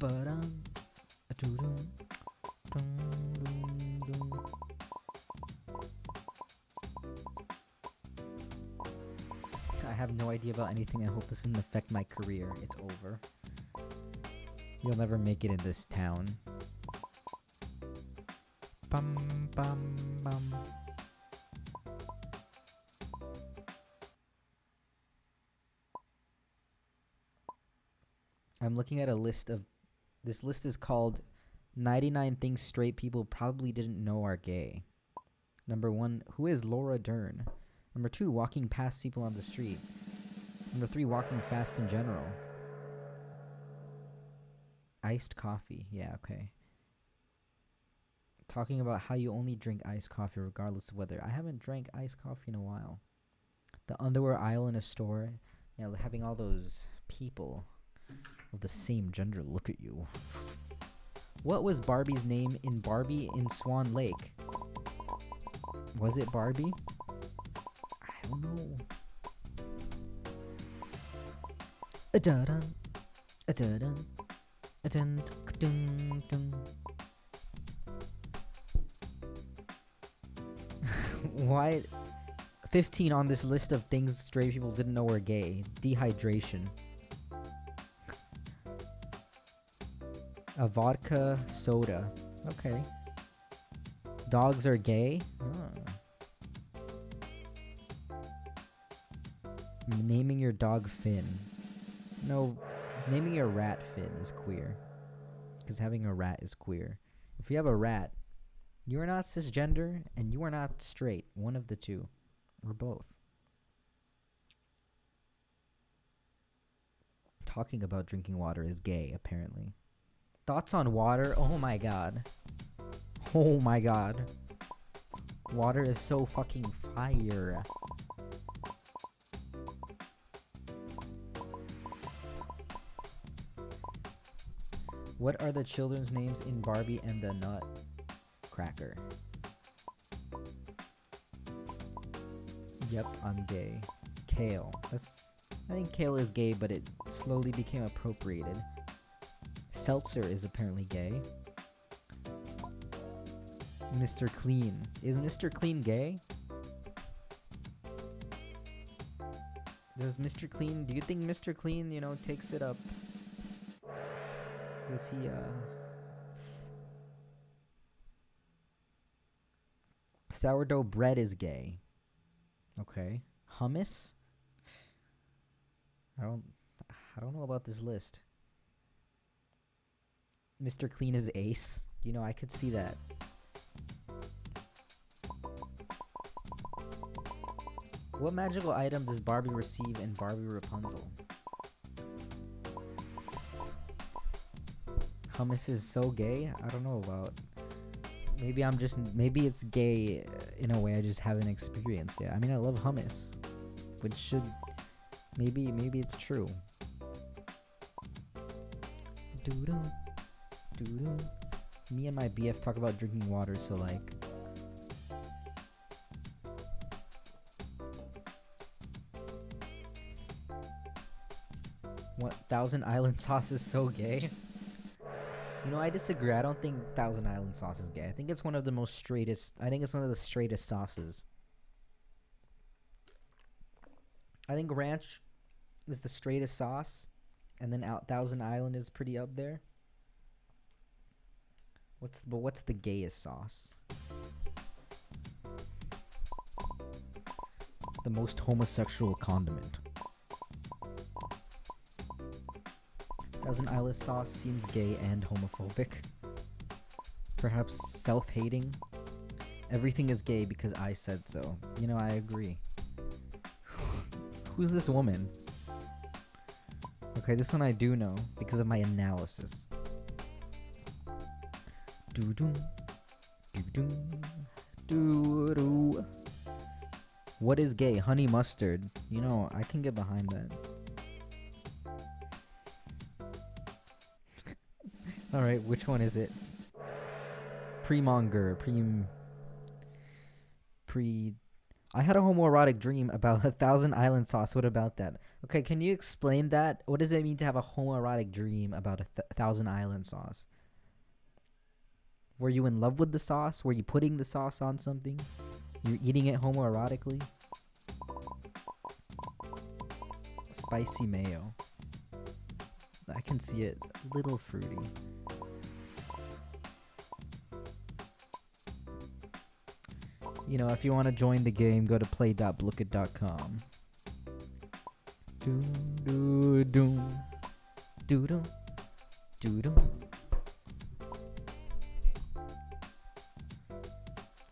S1: Ba-dum, a-doo-dum, dum-dum-dum. I have no idea about anything. I hope this doesn't affect my career. It's over. You'll never make it in this town. Bum bum bum. I'm looking at a list of... This list is called 99 Things Straight People Probably Didn't Know Are Gay. Number 1, who is Laura Dern? Number 2, walking past people on the street. Number 3, walking fast in general. Iced coffee. Yeah, okay. Talking about how you only drink iced coffee regardless of weather. I haven't drank iced coffee in a while. The underwear aisle in a store. Yeah, having all those people of the same gender look at you. What was Barbie's name in Barbie in Swan Lake? Was it Barbie? I don't know. A-da-dun, a-da-dun, a-dun, dun, dun. Why 15 on this list of things straight people didn't know were gay? Dehydration. A vodka soda. Okay. Dogs are gay? Naming your dog Finn. No, naming your rat Finn is queer. Because having a rat is queer. If you have a rat, you are not cisgender and you are not straight. One of the two. Or both. Talking about drinking water is gay, apparently. Thoughts on water? Oh my god. Oh my god. Water is so fucking fire. What are the children's names in Barbie and the Nutcracker? Yep, I'm gay. Kale. I think kale is gay, but it slowly became appropriated. Seltzer is apparently gay. Mr. Clean. Is Mr. Clean gay? Does Mr. Clean... Do you think Mr. Clean, takes it up? Does he, Sourdough bread is gay. Okay. Hummus? I don't know about this list. Mr. Clean is ace. I could see that. What magical item does Barbie receive in Barbie Rapunzel? Hummus is so gay? I don't know about. Maybe it's gay in a way I just haven't experienced yet. I mean, I love hummus, which should, maybe it's true. Doo-doo, doo-doo. Me and my BF talk about drinking water, so like, what, Thousand Island sauce is so gay? I disagree. I don't think Thousand Island sauce is gay. I think it's one of the most straightest. I think it's one of the straightest sauces. I think ranch is the straightest sauce, and then Thousand Island is pretty up there. What's the gayest sauce? The most homosexual condiment. Thousand Island sauce seems gay and homophobic. Perhaps self-hating. Everything is gay because I said so. I agree. Who's this woman? Okay, this one I do know because of my analysis. Doo-doo. Doo-doo. Doo-doo. What is gay? Honey mustard. I can get behind that. Alright, which one is it? Pre-monger. I had a homoerotic dream about a Thousand Island sauce. What about that? Okay, can you explain that? What does it mean to have a homoerotic dream about a Thousand Island sauce? Were you in love with the sauce? Were you putting the sauce on something? You're eating it homoerotically? Spicy mayo. I can see it. A little fruity. You know, if you want to join the game, go to play.blookit.com. Doom, doo, doom. Doo, doom. Doo, doom.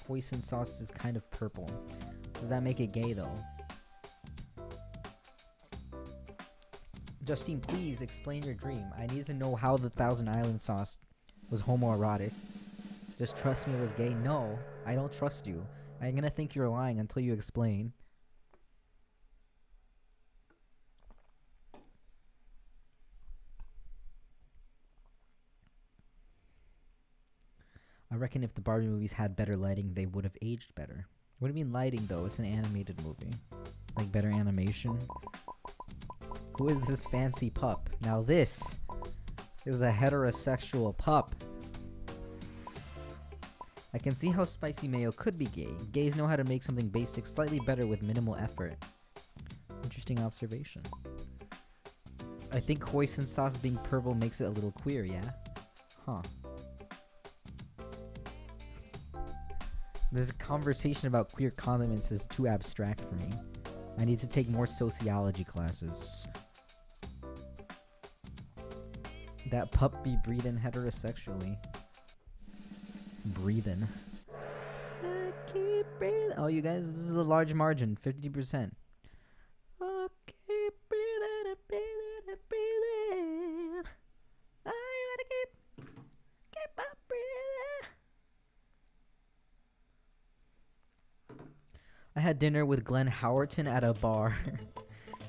S1: Hoisin sauce is kind of purple. Does that make it gay, though? Justine, please explain your dream. I need to know how the Thousand Island sauce was homoerotic. Just trust me it was gay? No, I don't trust you. I'm gonna think you're lying until you explain. I reckon if the Barbie movies had better lighting, they would have aged better. What do you mean lighting, though? It's an animated movie. Like, better animation? Who is this fancy pup? Now this is a heterosexual pup. I can see how spicy mayo could be gay. Gays know how to make something basic slightly better with minimal effort. Interesting observation. I think hoisin sauce being purple makes it a little queer, yeah? Huh. This conversation about queer condiments is too abstract for me. I need to take more sociology classes. That pup be breathing heterosexually. Breathing. I keep breathing. Oh, you guys, this is a large margin, 50%. I keep breathing and breathing and breathing. I wanna keep on breathing. I had dinner with Glenn Howerton at a bar,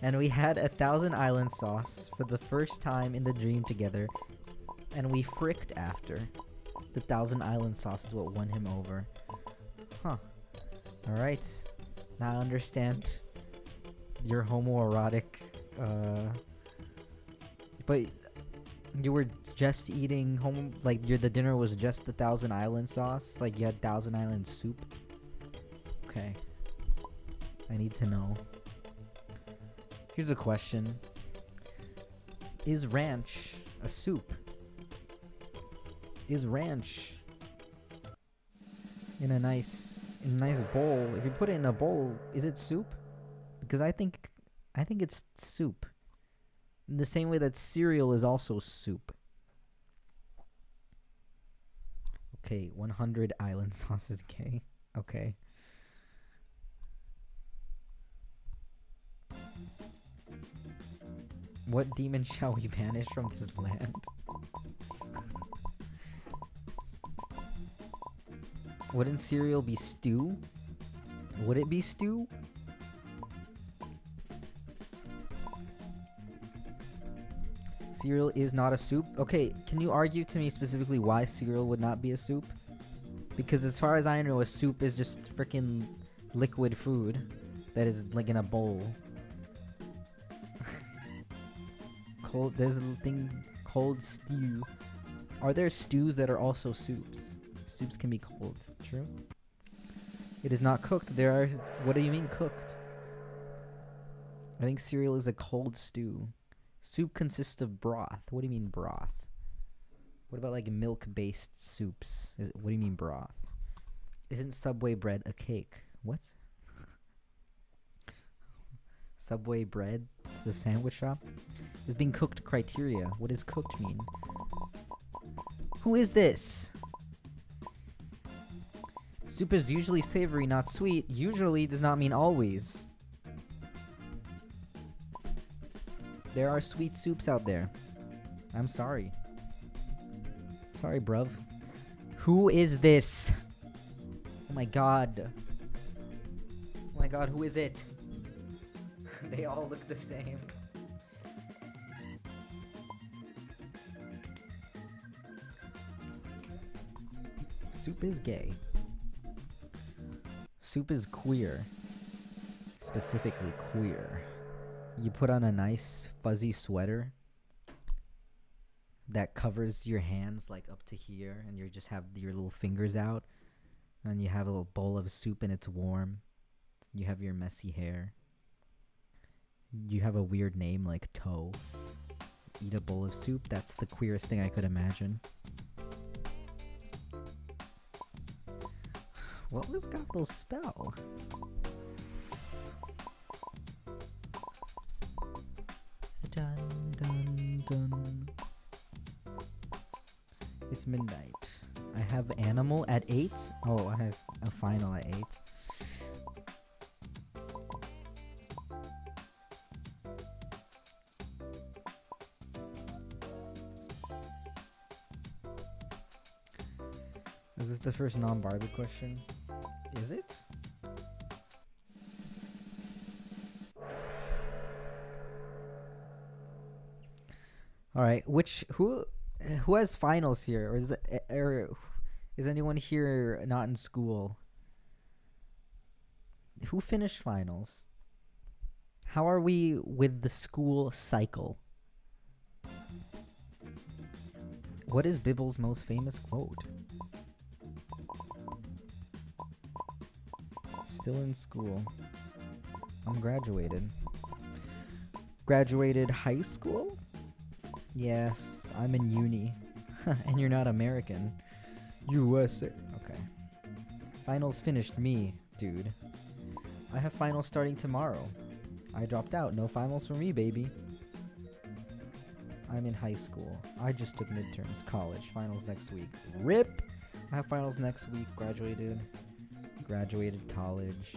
S1: and we had a Thousand Island sauce for the first time in the dream together, and we fricked after. The Thousand Island sauce is what won him over. Huh. Alright. Now I understand your homoerotic, but you were just eating the dinner was just the Thousand Island sauce? Like you had Thousand Island soup? Okay. I need to know. Here's a question. Is ranch a soup? Is ranch in a nice bowl? If you put it in a bowl, is it soup? Because I think it's soup. In the same way that cereal is also soup. Okay, 100 island sauce is gay. Okay. What demon shall we banish from this land? Wouldn't cereal be stew? Would it be stew? Cereal is not a soup? Okay, can you argue to me specifically why cereal would not be a soup? Because as far as I know, a soup is just freaking liquid food that is like in a bowl. There's a thing called stew. Are there stews that are also soups? Soups can be cold. True. It is not cooked. What do you mean cooked? I think cereal is a cold stew. Soup consists of broth. What do you mean broth? What about like milk-based soups? What do you mean broth? Isn't Subway bread a cake? What? Subway bread? It's the sandwich shop? Is being cooked criteria? What does cooked mean? Who is this? Soup is usually savory, not sweet. Usually does not mean always. There are sweet soups out there. I'm sorry. Sorry, bruv. Who is this? Oh my god. Oh my god, who is it? They all look the same. Soup is gay. Soup is queer. specifically queer. You put on a nice fuzzy sweater that covers your hands like up to here, and you just have your little fingers out, and you have a little bowl of soup and it's warm. You have your messy hair. You have a weird name like Toe. Eat a bowl of soup. That's the queerest thing I could imagine. What was Goggl's spell? Dun dun dun. It's midnight. I have animal at 8. Oh, I have a final at 8. Is this the first non-Barbie question? Is it? All right. Who has finals here, or is anyone here not in school? Who finished finals? How are we with the school cycle? What is Bibble's most famous quote? Still in school. I'm graduated. Graduated high school? Yes, I'm in uni. And you're not American. USA. Okay. Finals finished me, dude. I have finals starting tomorrow. I dropped out. No finals for me, baby. I'm in high school. I just took midterms. College. Finals next week. RIP! I have finals next week. Graduated college.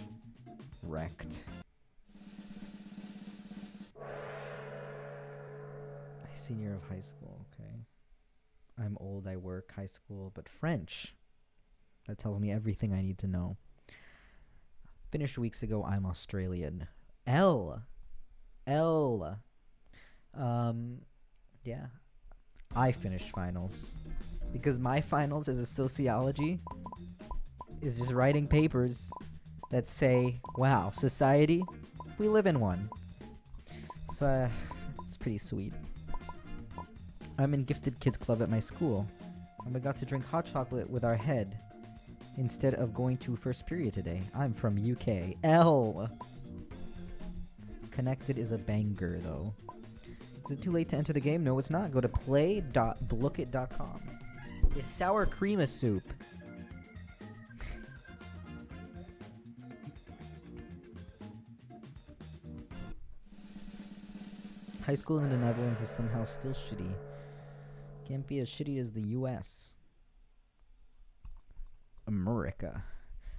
S1: Wrecked. Senior of high school. Okay. I'm old. I work. High school. But French. That tells me everything I need to know. Finished weeks ago. I'm Australian. L. Yeah. I finished finals. Because my finals as a sociology is just writing papers that say, wow, society, we live in one. So, it's pretty sweet. I'm in Gifted Kids Club at my school. And we got to drink hot chocolate with our head instead of going to first period today. I'm from UK. L. Connected is a banger, though. Is it too late to enter the game? No, it's not. Go to play.blookit.com. Is sour cream a soup? High school in the Netherlands is somehow still shitty. Can't be as shitty as the US. America.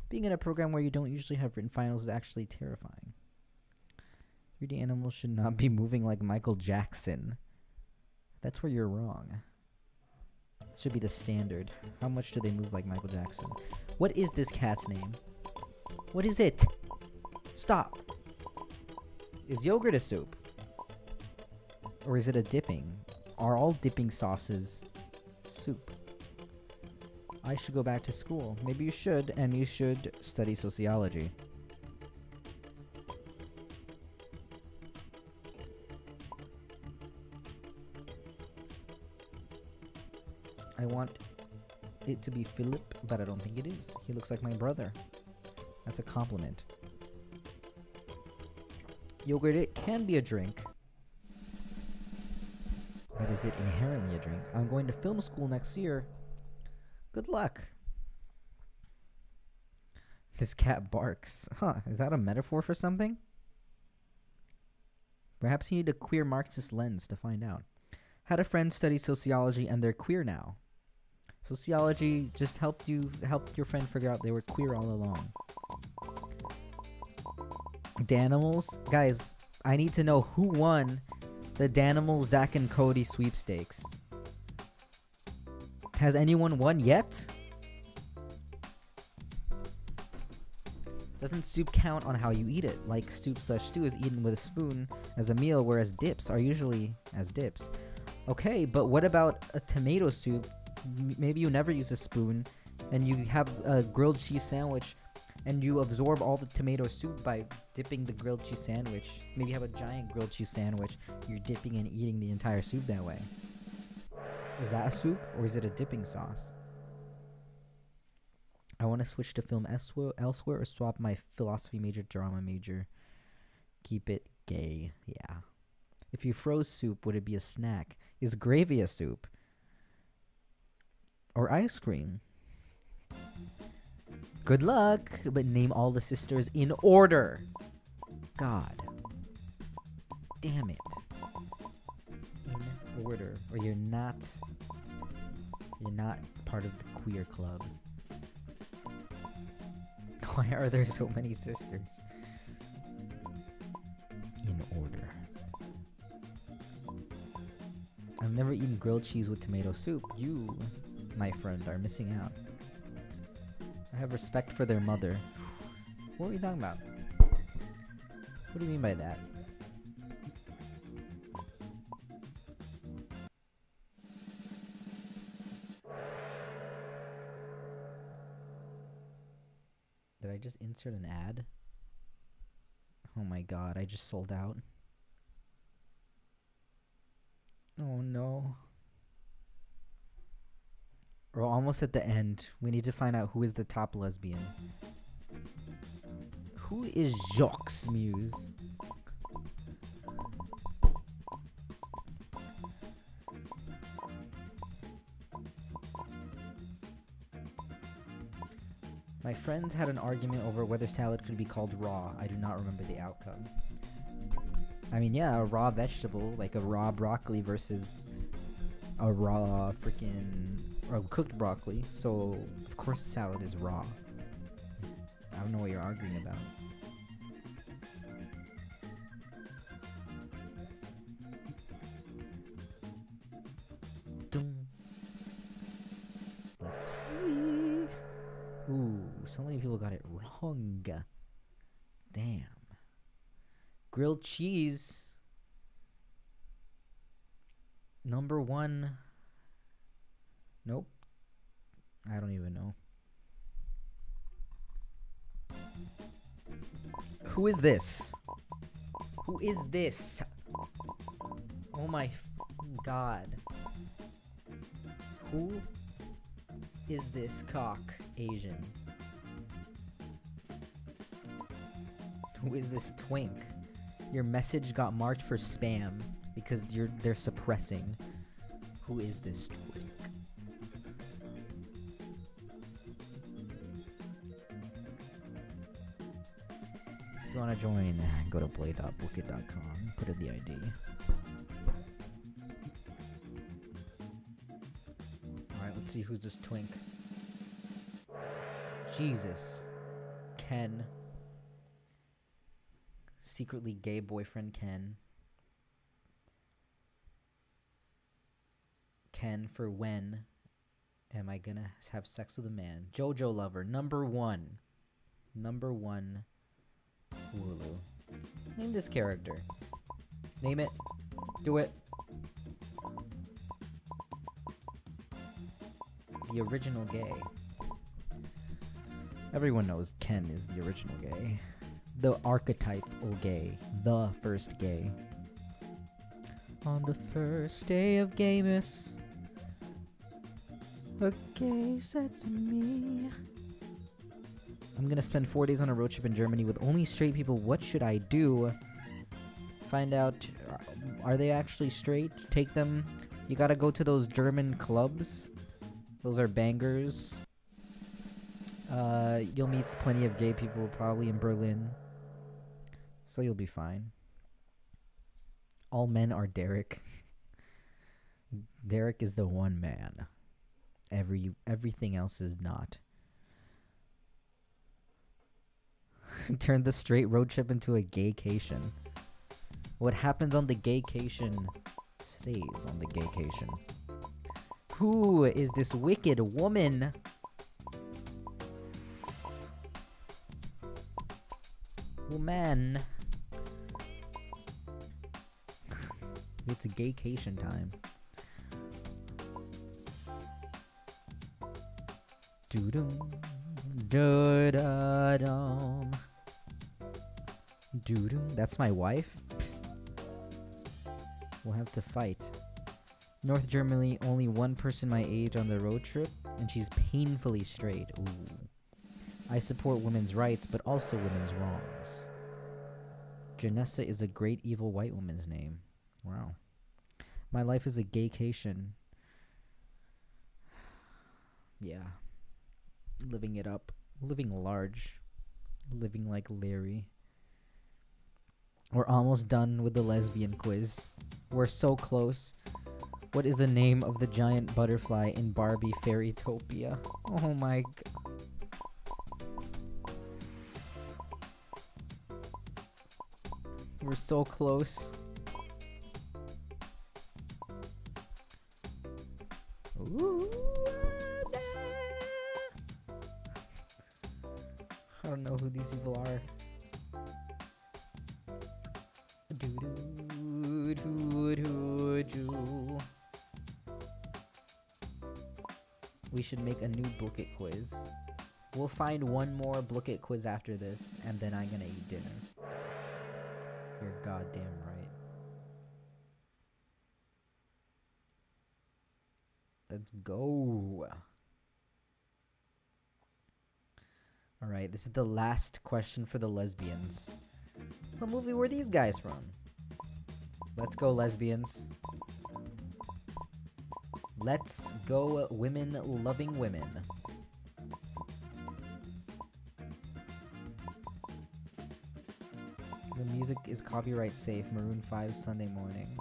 S1: Being in a program where you don't usually have written finals is actually terrifying. 3D animals should not be moving like Michael Jackson. That's where you're wrong. It should be the standard. How much do they move like Michael Jackson? What is this cat's name? What is it? Stop. Is yogurt a soup? Or is it a dipping? Are all dipping sauces soup? I should go back to school. Maybe you should, and you should study sociology. I want it to be Philip, but I don't think it is. He looks like my brother. That's a compliment. Yogurt, it can be a drink. But is it inherently a drink? I'm going to film school next year. Good luck. This cat barks. Huh, is that a metaphor for something? Perhaps you need a queer Marxist lens to find out. Had a friend study sociology and they're queer now. Sociology just helped your friend figure out they were queer all along. Danimals? Guys, I need to know who won the Danimal, Zach, and Cody sweepstakes. Has anyone won yet? Doesn't soup count on how you eat it? Like soup/stew is eaten with a spoon as a meal, whereas dips are usually as dips. Okay, but what about a tomato soup? Maybe you never use a spoon, and you have a grilled cheese sandwich and you absorb all the tomato soup by dipping the grilled cheese sandwich. Maybe have a giant grilled cheese sandwich. You're dipping and eating the entire soup that way. Is that a soup or is it a dipping sauce? I want to switch to film elsewhere or swap my philosophy major, drama major. Keep it gay. Yeah. If you froze soup, would it be a snack? Is gravy a soup? Or ice cream? Good luck, but name all the sisters in order. God. Damn it. In order. Or you're not part of the queer club. Why are there so many sisters? In order. I've never eaten grilled cheese with tomato soup. You, my friend, are missing out. I have respect for their mother. What are you talking about? What do you mean by that? Did I just insert an ad? Oh my god, I just sold out. Oh no. We're almost at the end. We need to find out who is the top lesbian. Who is Jacques Muse? My friends had an argument over whether salad could be called raw. I do not remember the outcome. I mean, yeah, a raw vegetable, like a raw broccoli versus a raw freaking or cooked broccoli. So, of course, salad is raw. I don't know what you're arguing about. Let's see. Ooh, so many people got it wrong. Damn. Grilled cheese. Number one. Nope. I don't even know. Who is this? Who is this? Oh my god. Who is this cock Asian? Who is this twink? Your message got marked for spam because they're suppressing. Who is this twink? If you want to join, go to play.bookit.com, put in the ID. Alright, let's see who's this twink. Jesus. Ken. Secretly gay boyfriend Ken. Ken for when am I gonna have sex with a man? JoJo lover, number one. Number one. Hulu. Name this character. Name it. Do it. The original gay. Everyone knows Ken is the original gay. The archetypal gay. The first gay. On the first day of gayness, a gay said to me, I'm gonna spend 4 days on a road trip in Germany with only straight people. What should I do? Find out, are they actually straight? Take them. You gotta go to those German clubs. Those are bangers. You'll meet plenty of gay people, probably in Berlin. So you'll be fine. All men are Derek. Derek is the one man. Everything else is not. Turn the straight road trip into a gaycation. What happens on the gaycation stays on the gaycation. Who is this wicked woman? Woman. It's a gaycation time. Doo-dum, Da-da-dum. Doo-doo. That's my wife? We'll have to fight. North Germany, only one person my age on the road trip, and she's painfully straight. Ooh. I support women's rights, but also women's wrongs. Janessa is a great evil white woman's name. Wow. My life is a gaycation. Yeah. Living it up. Living large. Living like Larry. We're almost done with the lesbian quiz. We're so close. What is the name of the giant butterfly in Barbie Fairytopia? Oh my god. We're so close. Ooh, I don't know who these people are. We should make a new Book It quiz. We'll find one more Book It quiz after this, and then I'm gonna eat dinner. You're goddamn right. Let's go. Alright, this is the last question for the lesbians. What movie were these guys from? Let's go, lesbians. Let's go, women loving women. The music is copyright safe. Maroon 5 Sunday Morning.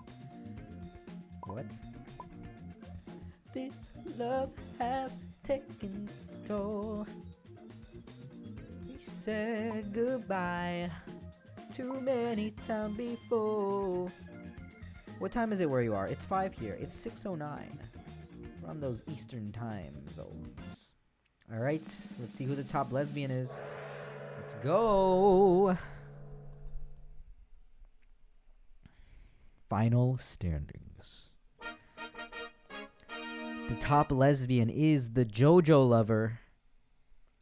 S1: What? This love has taken its toll. We said goodbye too many times before. What time is it where you are? It's 5 here. It's 6:09. We're on those Eastern time zones. Alright, let's see who the top lesbian is. Let's go. Final standings. The top lesbian is the JoJo lover.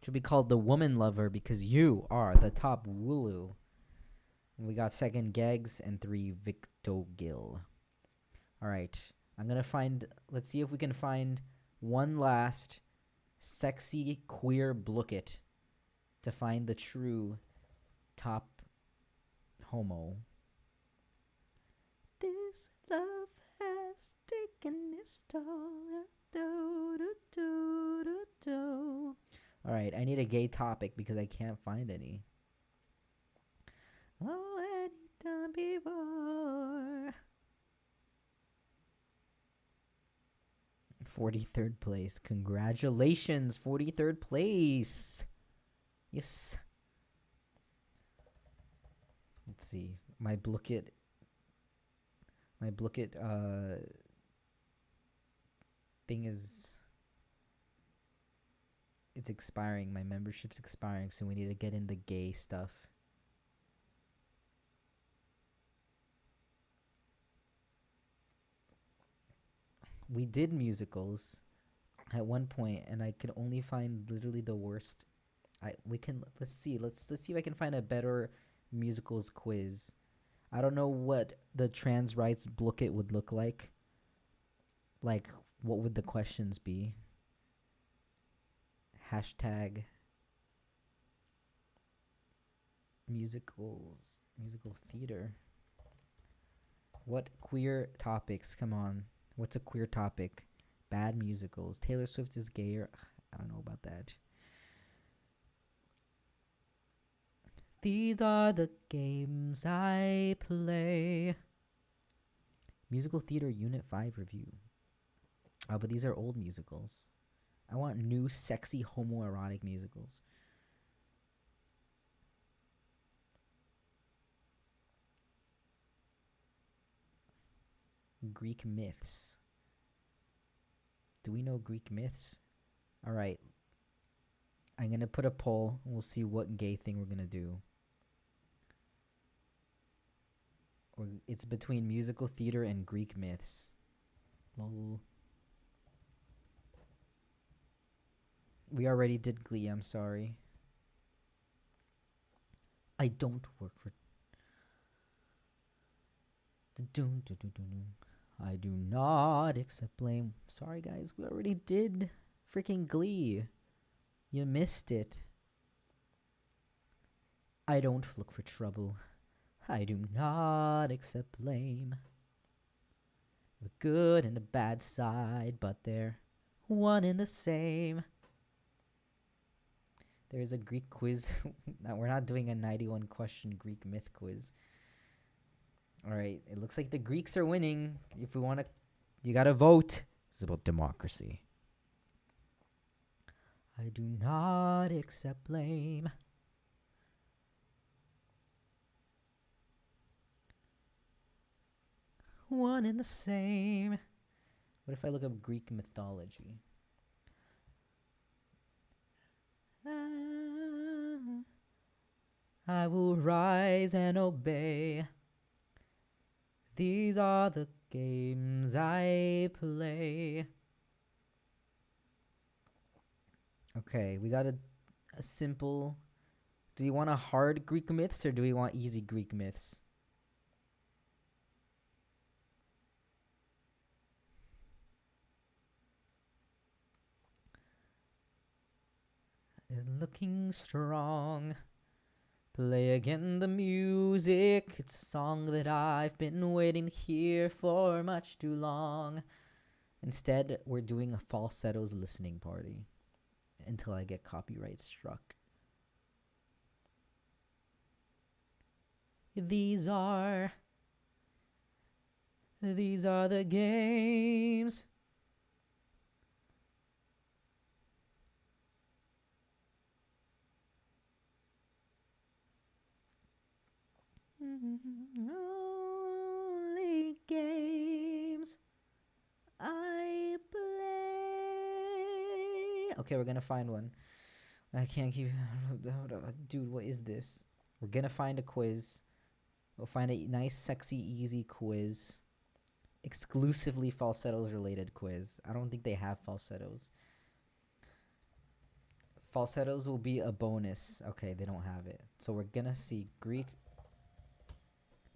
S1: Should be called the woman lover because you are the top Wooloo. And we got second Gegs and 3 Victo Gill. Alright. I'm gonna find, let's see if we can find one last sexy queer Blookit to find the true top homo. This love has taken its toll. Alright, I need a gay topic because I can't find any. Oh, anytime before. 43rd place. Congratulations, 43rd place. Yes. Let's see. My Blookit thing is, it's expiring. My membership's expiring, so we need to get in the gay stuff. We did musicals at one point, and I could only find literally the worst. Let's see if I can find a better musicals quiz. I don't know what the trans rights Blookit would look like. Like, what would the questions be? Hashtag musicals, musical theater. What queer topics? Come on. What's a queer topic? Bad musicals. Taylor Swift is gay, or I don't know about that. These are the games I play. Musical Theater Unit 5 review. Oh, but these are old musicals. I want new, sexy, homoerotic musicals. Greek myths. Do we know Greek myths? Alright. I'm going to put a poll. We'll see what gay thing we're going to do. It's between musical theater and Greek myths. Lol. We already did Glee. I'm sorry. I don't work for. I do not accept blame. Sorry, guys. We already did freaking Glee. You missed it. I don't look for trouble. I do not accept blame. The good and the bad side, but they're one and the same. There's a Greek quiz. No, we're not doing a 91 question Greek myth quiz. All right, it looks like the Greeks are winning. If we want to, you got to vote. It's about democracy. I do not accept blame. One and the same. What if I look up Greek mythology? I will rise and obey. These are the games I play. Okay, we got a simple. Do you want a hard Greek myths or do we want easy Greek myths? And looking strong. Play again the music. It's a song that I've been waiting here for much too long. Instead, we're doing a falsettos listening party until I get copyright struck. These are the games. Only games I play. Okay, we're gonna find one. I can't keep. Dude, what is this? We're gonna find a quiz. We'll find a nice, sexy, easy quiz. Exclusively falsettos related quiz. I don't think they have falsettos. Falsettos will be a bonus. Okay, they don't have it. So we're gonna see Greek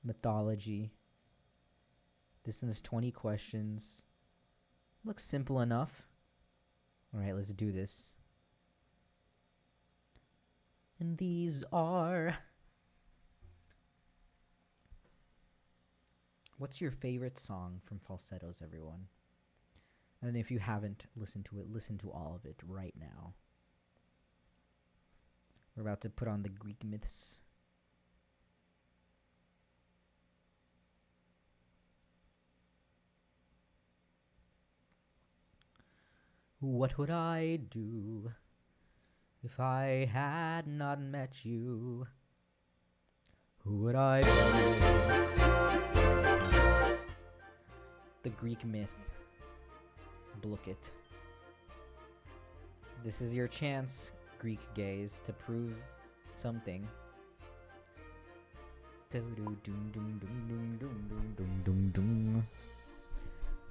S1: mythology. This is 20 questions. Looks simple enough. Alright, let's do this. And these are... What's your favorite song from falsettos, everyone? And if you haven't listened to it, listen to all of it right now. We're about to put on the Greek myths. What would I do if I had not met you? Who would I be? The Greek myth. Blooket. This is your chance, Greek gays, to prove something.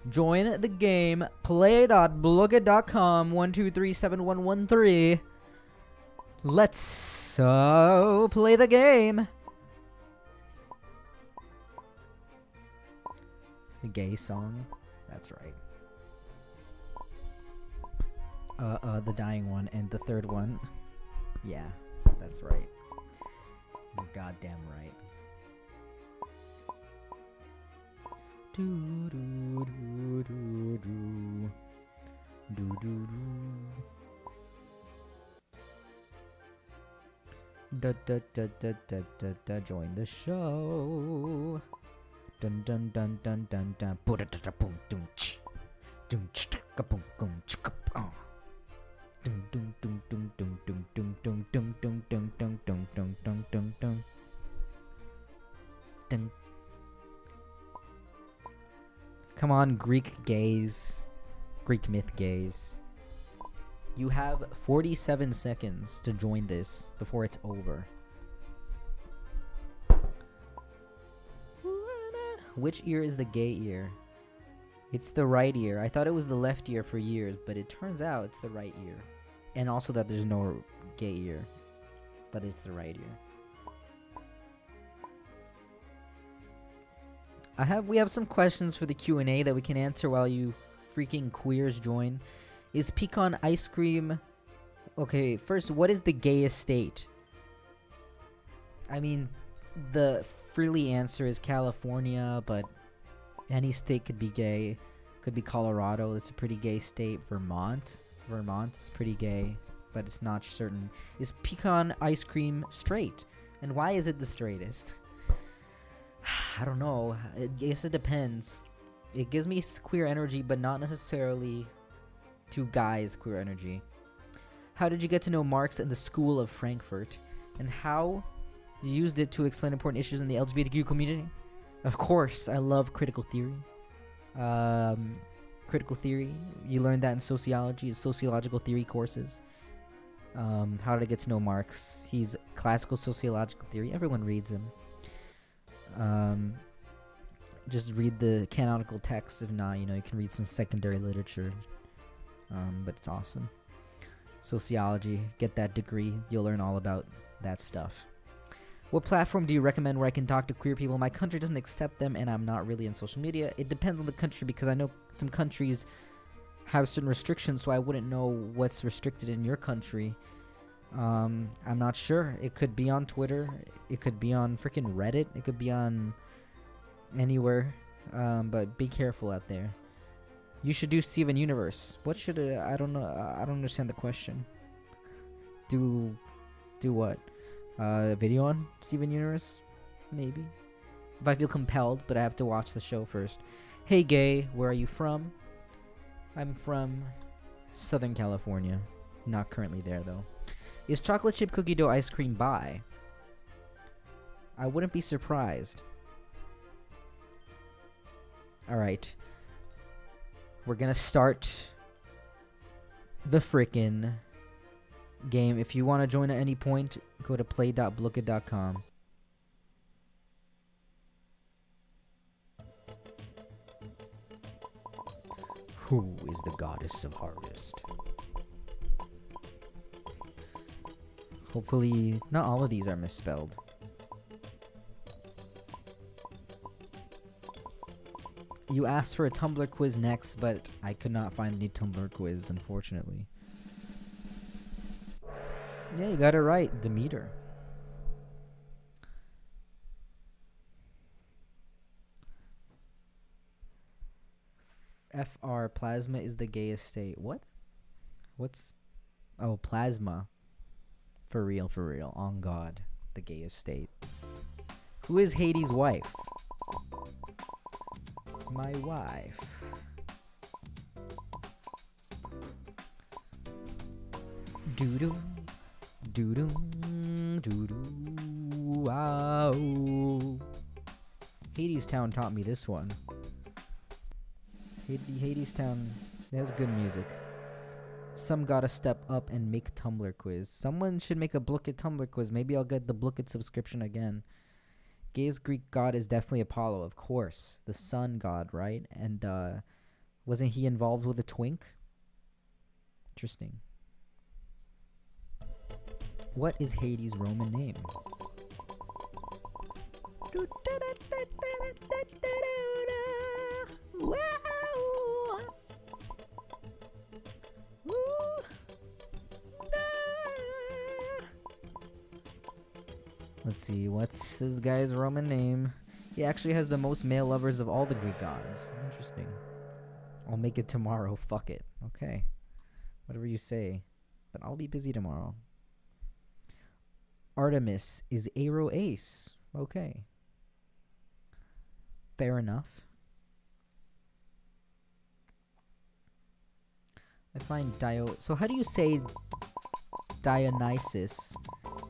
S1: Join the game. Play.blooket.com 1237113. Let's play the game. A gay song. That's right. The dying one and the third one. Yeah, that's right. You're goddamn right. Do do do do do do do do. Da da da da da da. Join the show. Dun dun dun dun dun dun. Boom dum ch. Dum ch ka boom boom ch ka. Dum dum dum dum dum dum dum dum dum dum dum dum dum dum dum dum dum. Dum. Come on, Greek gays. Greek myth gays. You have 47 seconds to join this before it's over. Which ear is the gay ear? It's the right ear. I thought it was the left ear for years, but it turns out it's the right ear. and also that there's no gay ear, but it's the right ear. We have some questions for the Q&A that we can answer while you freaking queers join. Is pecan ice cream... Okay, first, what is the gayest state? I mean, the freely answer is California, but any state could be gay. Could be Colorado, that's a pretty gay state. Vermont, it's pretty gay, but it's not certain. Is pecan ice cream straight? And why is it the straightest? I don't know. I guess it depends. It gives me queer energy, but not necessarily to guys queer energy. How did you get to know Marx and the School of Frankfurt? And how you used it to explain important issues in the LGBTQ community? Of course, I love critical theory. Critical theory, you learned that in sociology, sociological theory courses. How did I get to know Marx? He's classical sociological theory. Everyone reads him. Just read the canonical texts. If not, you can read some secondary literature. But it's awesome. Sociology, get that degree. You'll learn all about that stuff. What platform do you recommend where I can talk to queer people? My country doesn't accept them, and I'm not really on social media. It depends on the country, because I know some countries have certain restrictions, so I wouldn't know what's restricted in your country. I'm not sure. It could be on Twitter. It could be on freaking Reddit. It could be on anywhere. But be careful out there. You should do Steven Universe. What should I don't know. I don't understand the question. Do what? Video on Steven Universe? Maybe. If I feel compelled, but I have to watch the show first. Hey gay, where are you from? I'm from Southern California. Not currently there though. Is chocolate chip cookie dough ice cream bi? I wouldn't be surprised. Alright. We're gonna start the frickin' game. If you want to join at any point, go to play.blooket.com. Who is the goddess of harvest? Hopefully, not all of these are misspelled. You asked for a Tumblr quiz next, but I could not find any Tumblr quiz, unfortunately. Yeah, you got it right, Demeter. FR, plasma is the gayest state. What? What's... Oh, plasma. For real, on God. The gayest state. Who is Hades' wife? My wife. Doo-doo. Doo-doo. Doo-doo. Wow. Hades Town taught me this one. Hades Town has good music. Some gotta step up and make Tumblr quiz. Someone should make a Blooket Tumblr quiz. Maybe I'll get the Blooket subscription again. Gay's Greek god is definitely Apollo, of course. The sun god, right? And wasn't he involved with a twink? Interesting. What is Hades' Roman name? Let's see, what's this guy's Roman name? He actually has the most male lovers of all the Greek gods. Interesting. I'll make it tomorrow. Fuck it. Okay. Whatever you say. But I'll be busy tomorrow. Artemis is Aero Ace. Okay. Fair enough. I find So how do you say Dionysus?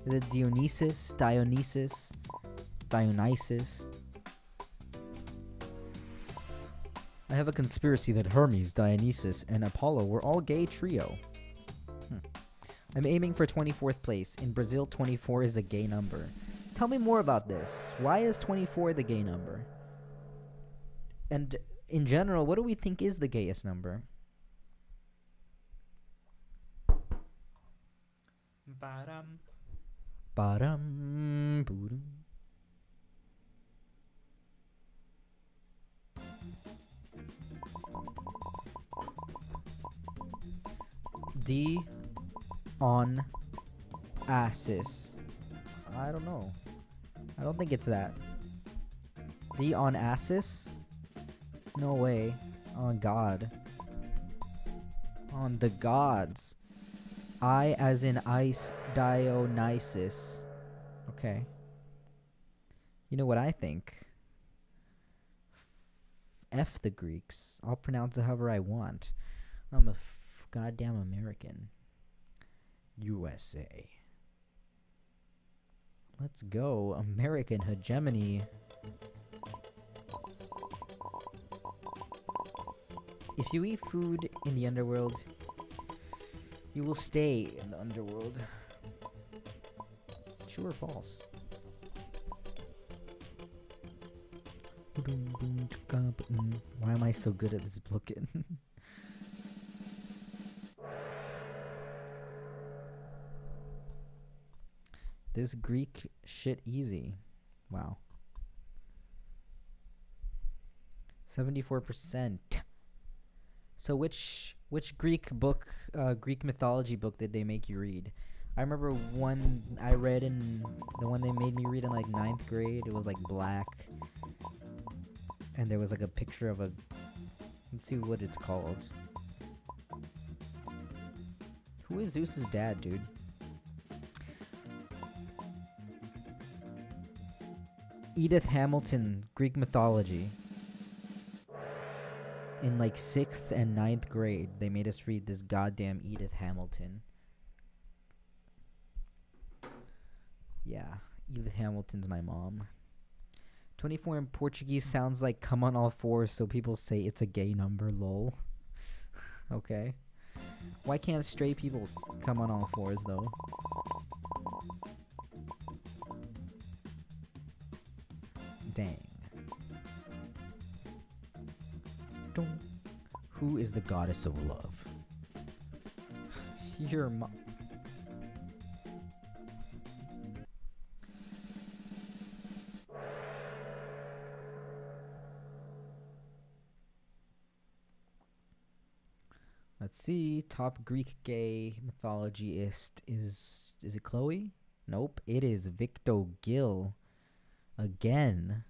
S1: Is it Dionysus? Dionysus? Dionysus? I have a conspiracy that Hermes, Dionysus, and Apollo were all gay trio. I'm aiming for 24th place. In Brazil, 24 is a gay number. Tell me more about this. Why is 24 the gay number? And in general, what do we think is the gayest number?
S2: Ba-dum.
S1: Ba-dum, boodum. D on Assis. I don't know. I don't think it's that. D on Assis? No way. On God. On the gods. I as in ice Dionysus. Okay. You know what I think? F the Greeks. I'll pronounce it however I want. I'm a goddamn American. USA. Let's go. American hegemony. If you eat food in the underworld, you will stay in the underworld. True or false? Why am I so good at this booking? This Greek shit easy. Wow. 74%. So which Greek book, Greek mythology book did they make you read? I remember one I read in the one they made me read in like 9th grade. It was like black, and there was like a picture of a. Let's see what it's called. Who is Zeus's dad, dude? Edith Hamilton, Greek mythology. In like 6th and 9th grade, they made us read this goddamn Edith Hamilton. Yeah, Edith Hamilton's my mom. 24 in Portuguese sounds like come on all fours, so people say it's a gay number, lol. Okay. Why can't straight people come on all fours, though? Dang. Who is the goddess of love? Your mom. Let's see. Top Greek gay mythologyist is it Chloe? Nope. It is Victor Gill. Again.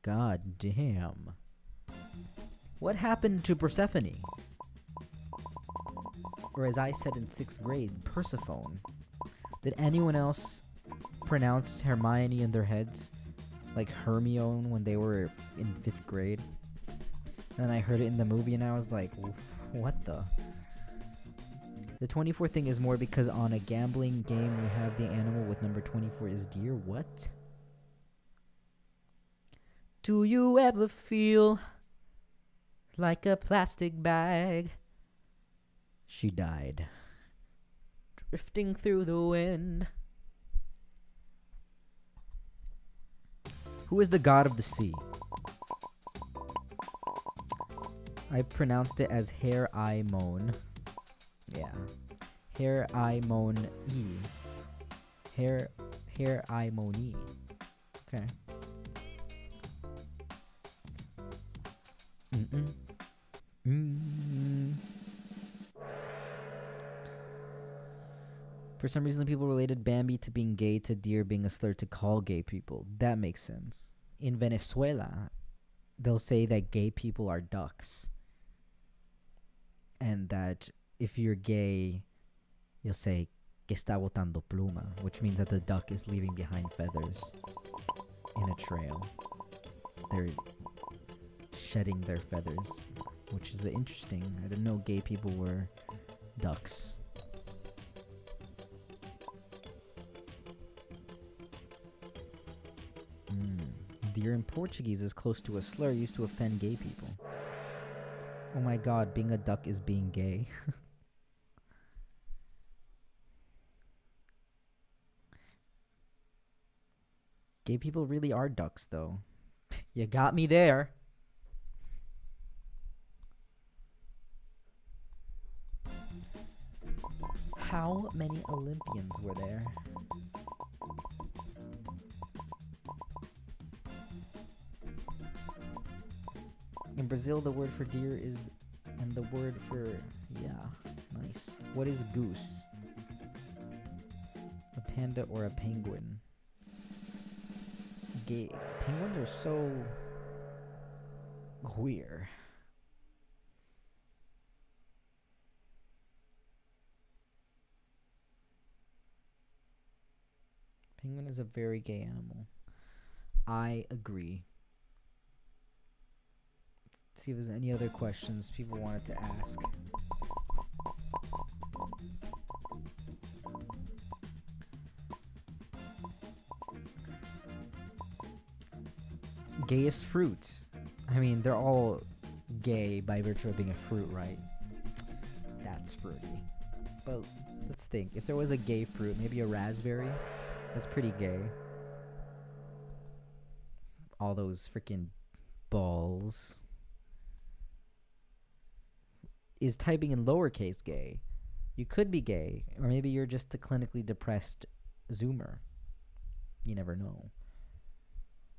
S1: God damn. What happened to Persephone? Or as I said in 6th grade, Persephone. Did anyone else pronounce Hermione in their heads like Hermione when they were in 5th grade? Then I heard it in the movie and I was like, what the? The 24 thing is more because on a gambling game we have the animal with number 24 is deer. What? Do you ever feel like a plastic bag? She died, drifting through the wind. Who is the god of the sea? I pronounced it as Her-I-Mon. Yeah. Her-I-Mon-E. Her-I-Mon-E. Okay. For some reason, people related Bambi to being gay to deer being a slur to call gay people. That makes sense. In Venezuela, they'll say that gay people are ducks. And that if you're gay, you'll say, que está botando pluma, which means that the duck is leaving behind feathers in a trail. They're shedding their feathers, which is interesting. I didn't know gay people were ducks. Deer in Portuguese is close to a slur used to offend gay people. Oh my god, being a duck is being gay. Gay people really are ducks, though. You got me there. How many Olympians were there? In Brazil, the word for deer is, and the word for, yeah, nice. What is goose? A panda or a penguin? Penguins are so queer. Penguin is a very gay animal. I agree. Let's see if there's any other questions people wanted to ask. Gayest fruit. I mean, they're all gay by virtue of being a fruit, right? That's fruity. But let's think. If there was a gay fruit, maybe a raspberry. That's pretty gay. All those freaking balls. Is typing in lowercase gay? You could be gay, or maybe you're just a clinically depressed Zoomer. You never know.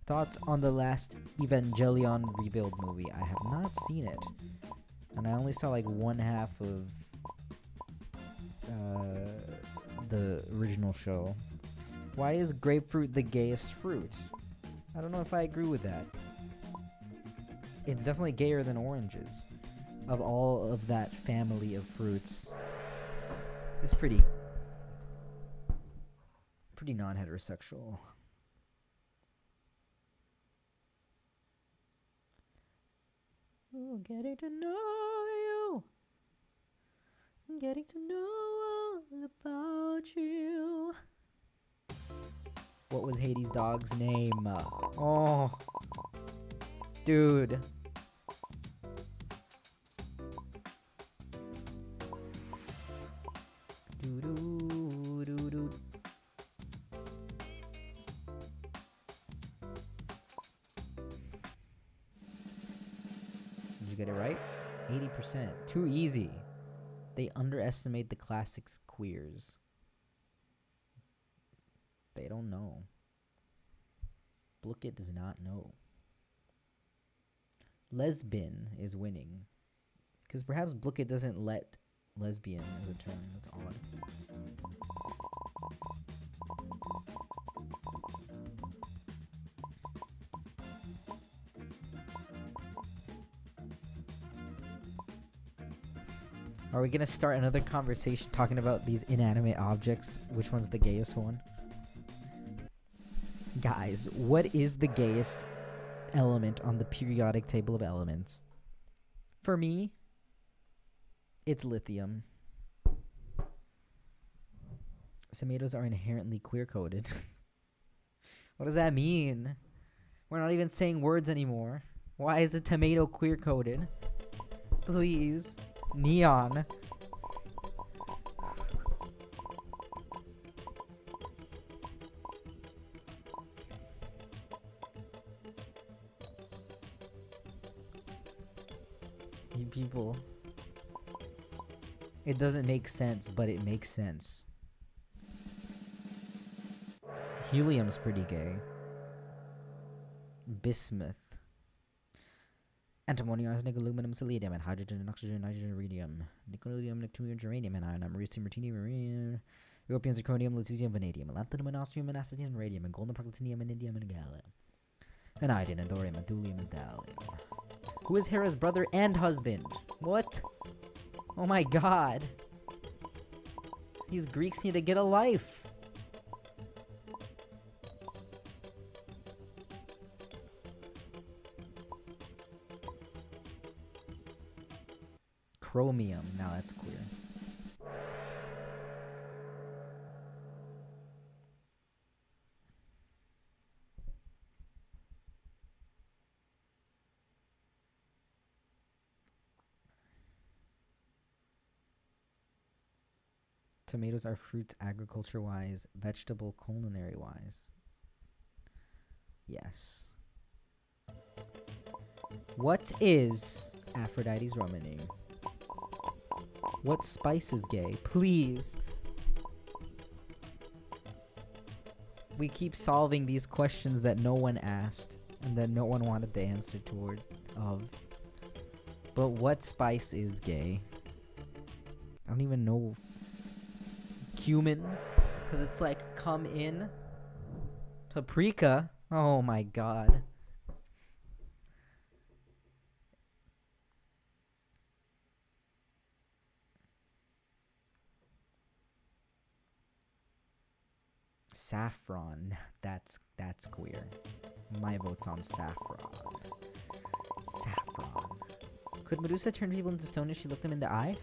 S1: Thoughts on the last Evangelion Rebuild movie? I have not seen it, and I only saw like one half of the original show. Why is grapefruit the gayest fruit? I don't know if I agree with that. It's definitely gayer than oranges. Of all of that family of fruits, it's pretty non-heterosexual. Oh, getting to know you. Getting to know all about you. What was Hades' dog's name? Oh, dude. Did you get it right? 80%. Too easy. They underestimate the classics queers. They don't know. Blooket does not know. Lesbian is winning. Because perhaps Blooket doesn't let lesbian as a term. That's odd. Are we gonna start another conversation talking about these inanimate objects? Which one's the gayest one? Guys, what is the gayest element on the periodic table of elements? For me, it's lithium. Tomatoes are inherently queer-coded. What does that mean? We're not even saying words anymore. Why is a tomato queer-coded? Please. Neon. You people. It doesn't make sense, but it makes sense. Helium's pretty gay. Bismuth. Antimony, arsenic, aluminum, selenium, and hydrogen, oxygen, nitrogen, iridium. Nickelodeum, neptunium, germanium, and iron, americium, ruthenium, uranium, europium, zirconium, lutetium, vanadium, lanthanum, and ostrium, and actinium, and radium, and golden, platinum, and indium, and gallium. And iodine, and thorium, and thulium, and thallium. Who is Hera's brother and husband? What? Oh my god. These Greeks need to get a life. Chromium. Now that's queer. Tomatoes are fruits agriculture-wise, vegetable culinary-wise. Yes. What is Aphrodite's Roman name? What spice is gay? Please. we keep solving these questions that no one asked and that no one wanted the answer toward of. But what spice is gay? I don't even know. Cumin? Because it's like come in. Paprika? Oh my god. Saffron. That's queer. My vote's on saffron. Saffron. Could Medusa turn people into stone if she looked them in the eye?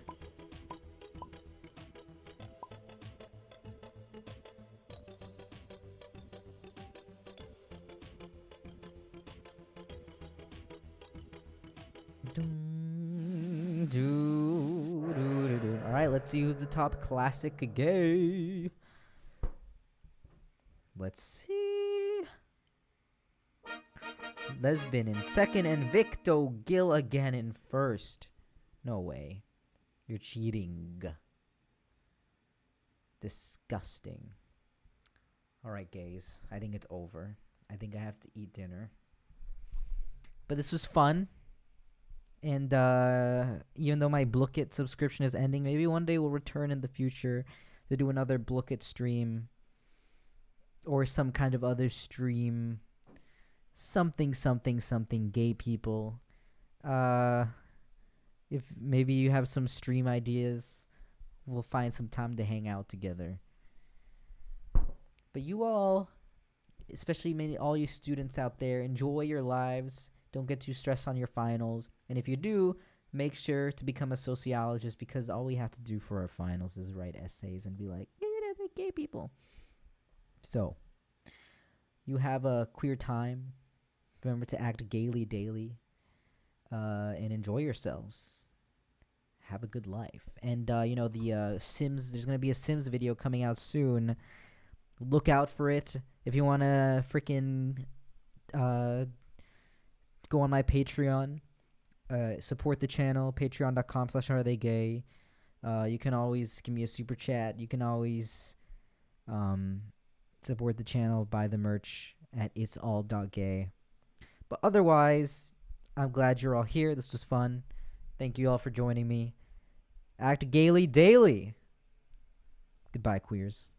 S1: Alright, let's see who's the top classic gay. Let's see. Lesbian in second and Victo Gil again in first. No way. You're cheating. Disgusting. Alright, gays. I think it's over. I think I have to eat dinner. But this was fun. And even though my Blookit subscription is ending, maybe one day we'll return in the future to do another Blookit stream. Or some kind of other stream. Something gay people. If maybe you have some stream ideas, we'll find some time to hang out together. But you all, especially all you students out there, enjoy your lives. Don't get too stressed on your finals. And if you do, make sure to become a sociologist, because all we have to do for our finals is write essays and be like, gay people. So, you have a queer time. Remember to act gaily daily. And enjoy yourselves. Have a good life. And, the Sims, there's going to be a Sims video coming out soon. Look out for it. If you want to freaking go on my Patreon, support the channel, patreon.com/aretheygay. You can always give me a super chat. You can always support the channel, buy the merch at itsall.gay. But otherwise, I'm glad you're all here. This was fun. Thank you all for joining me. Act gaily daily. Goodbye, queers.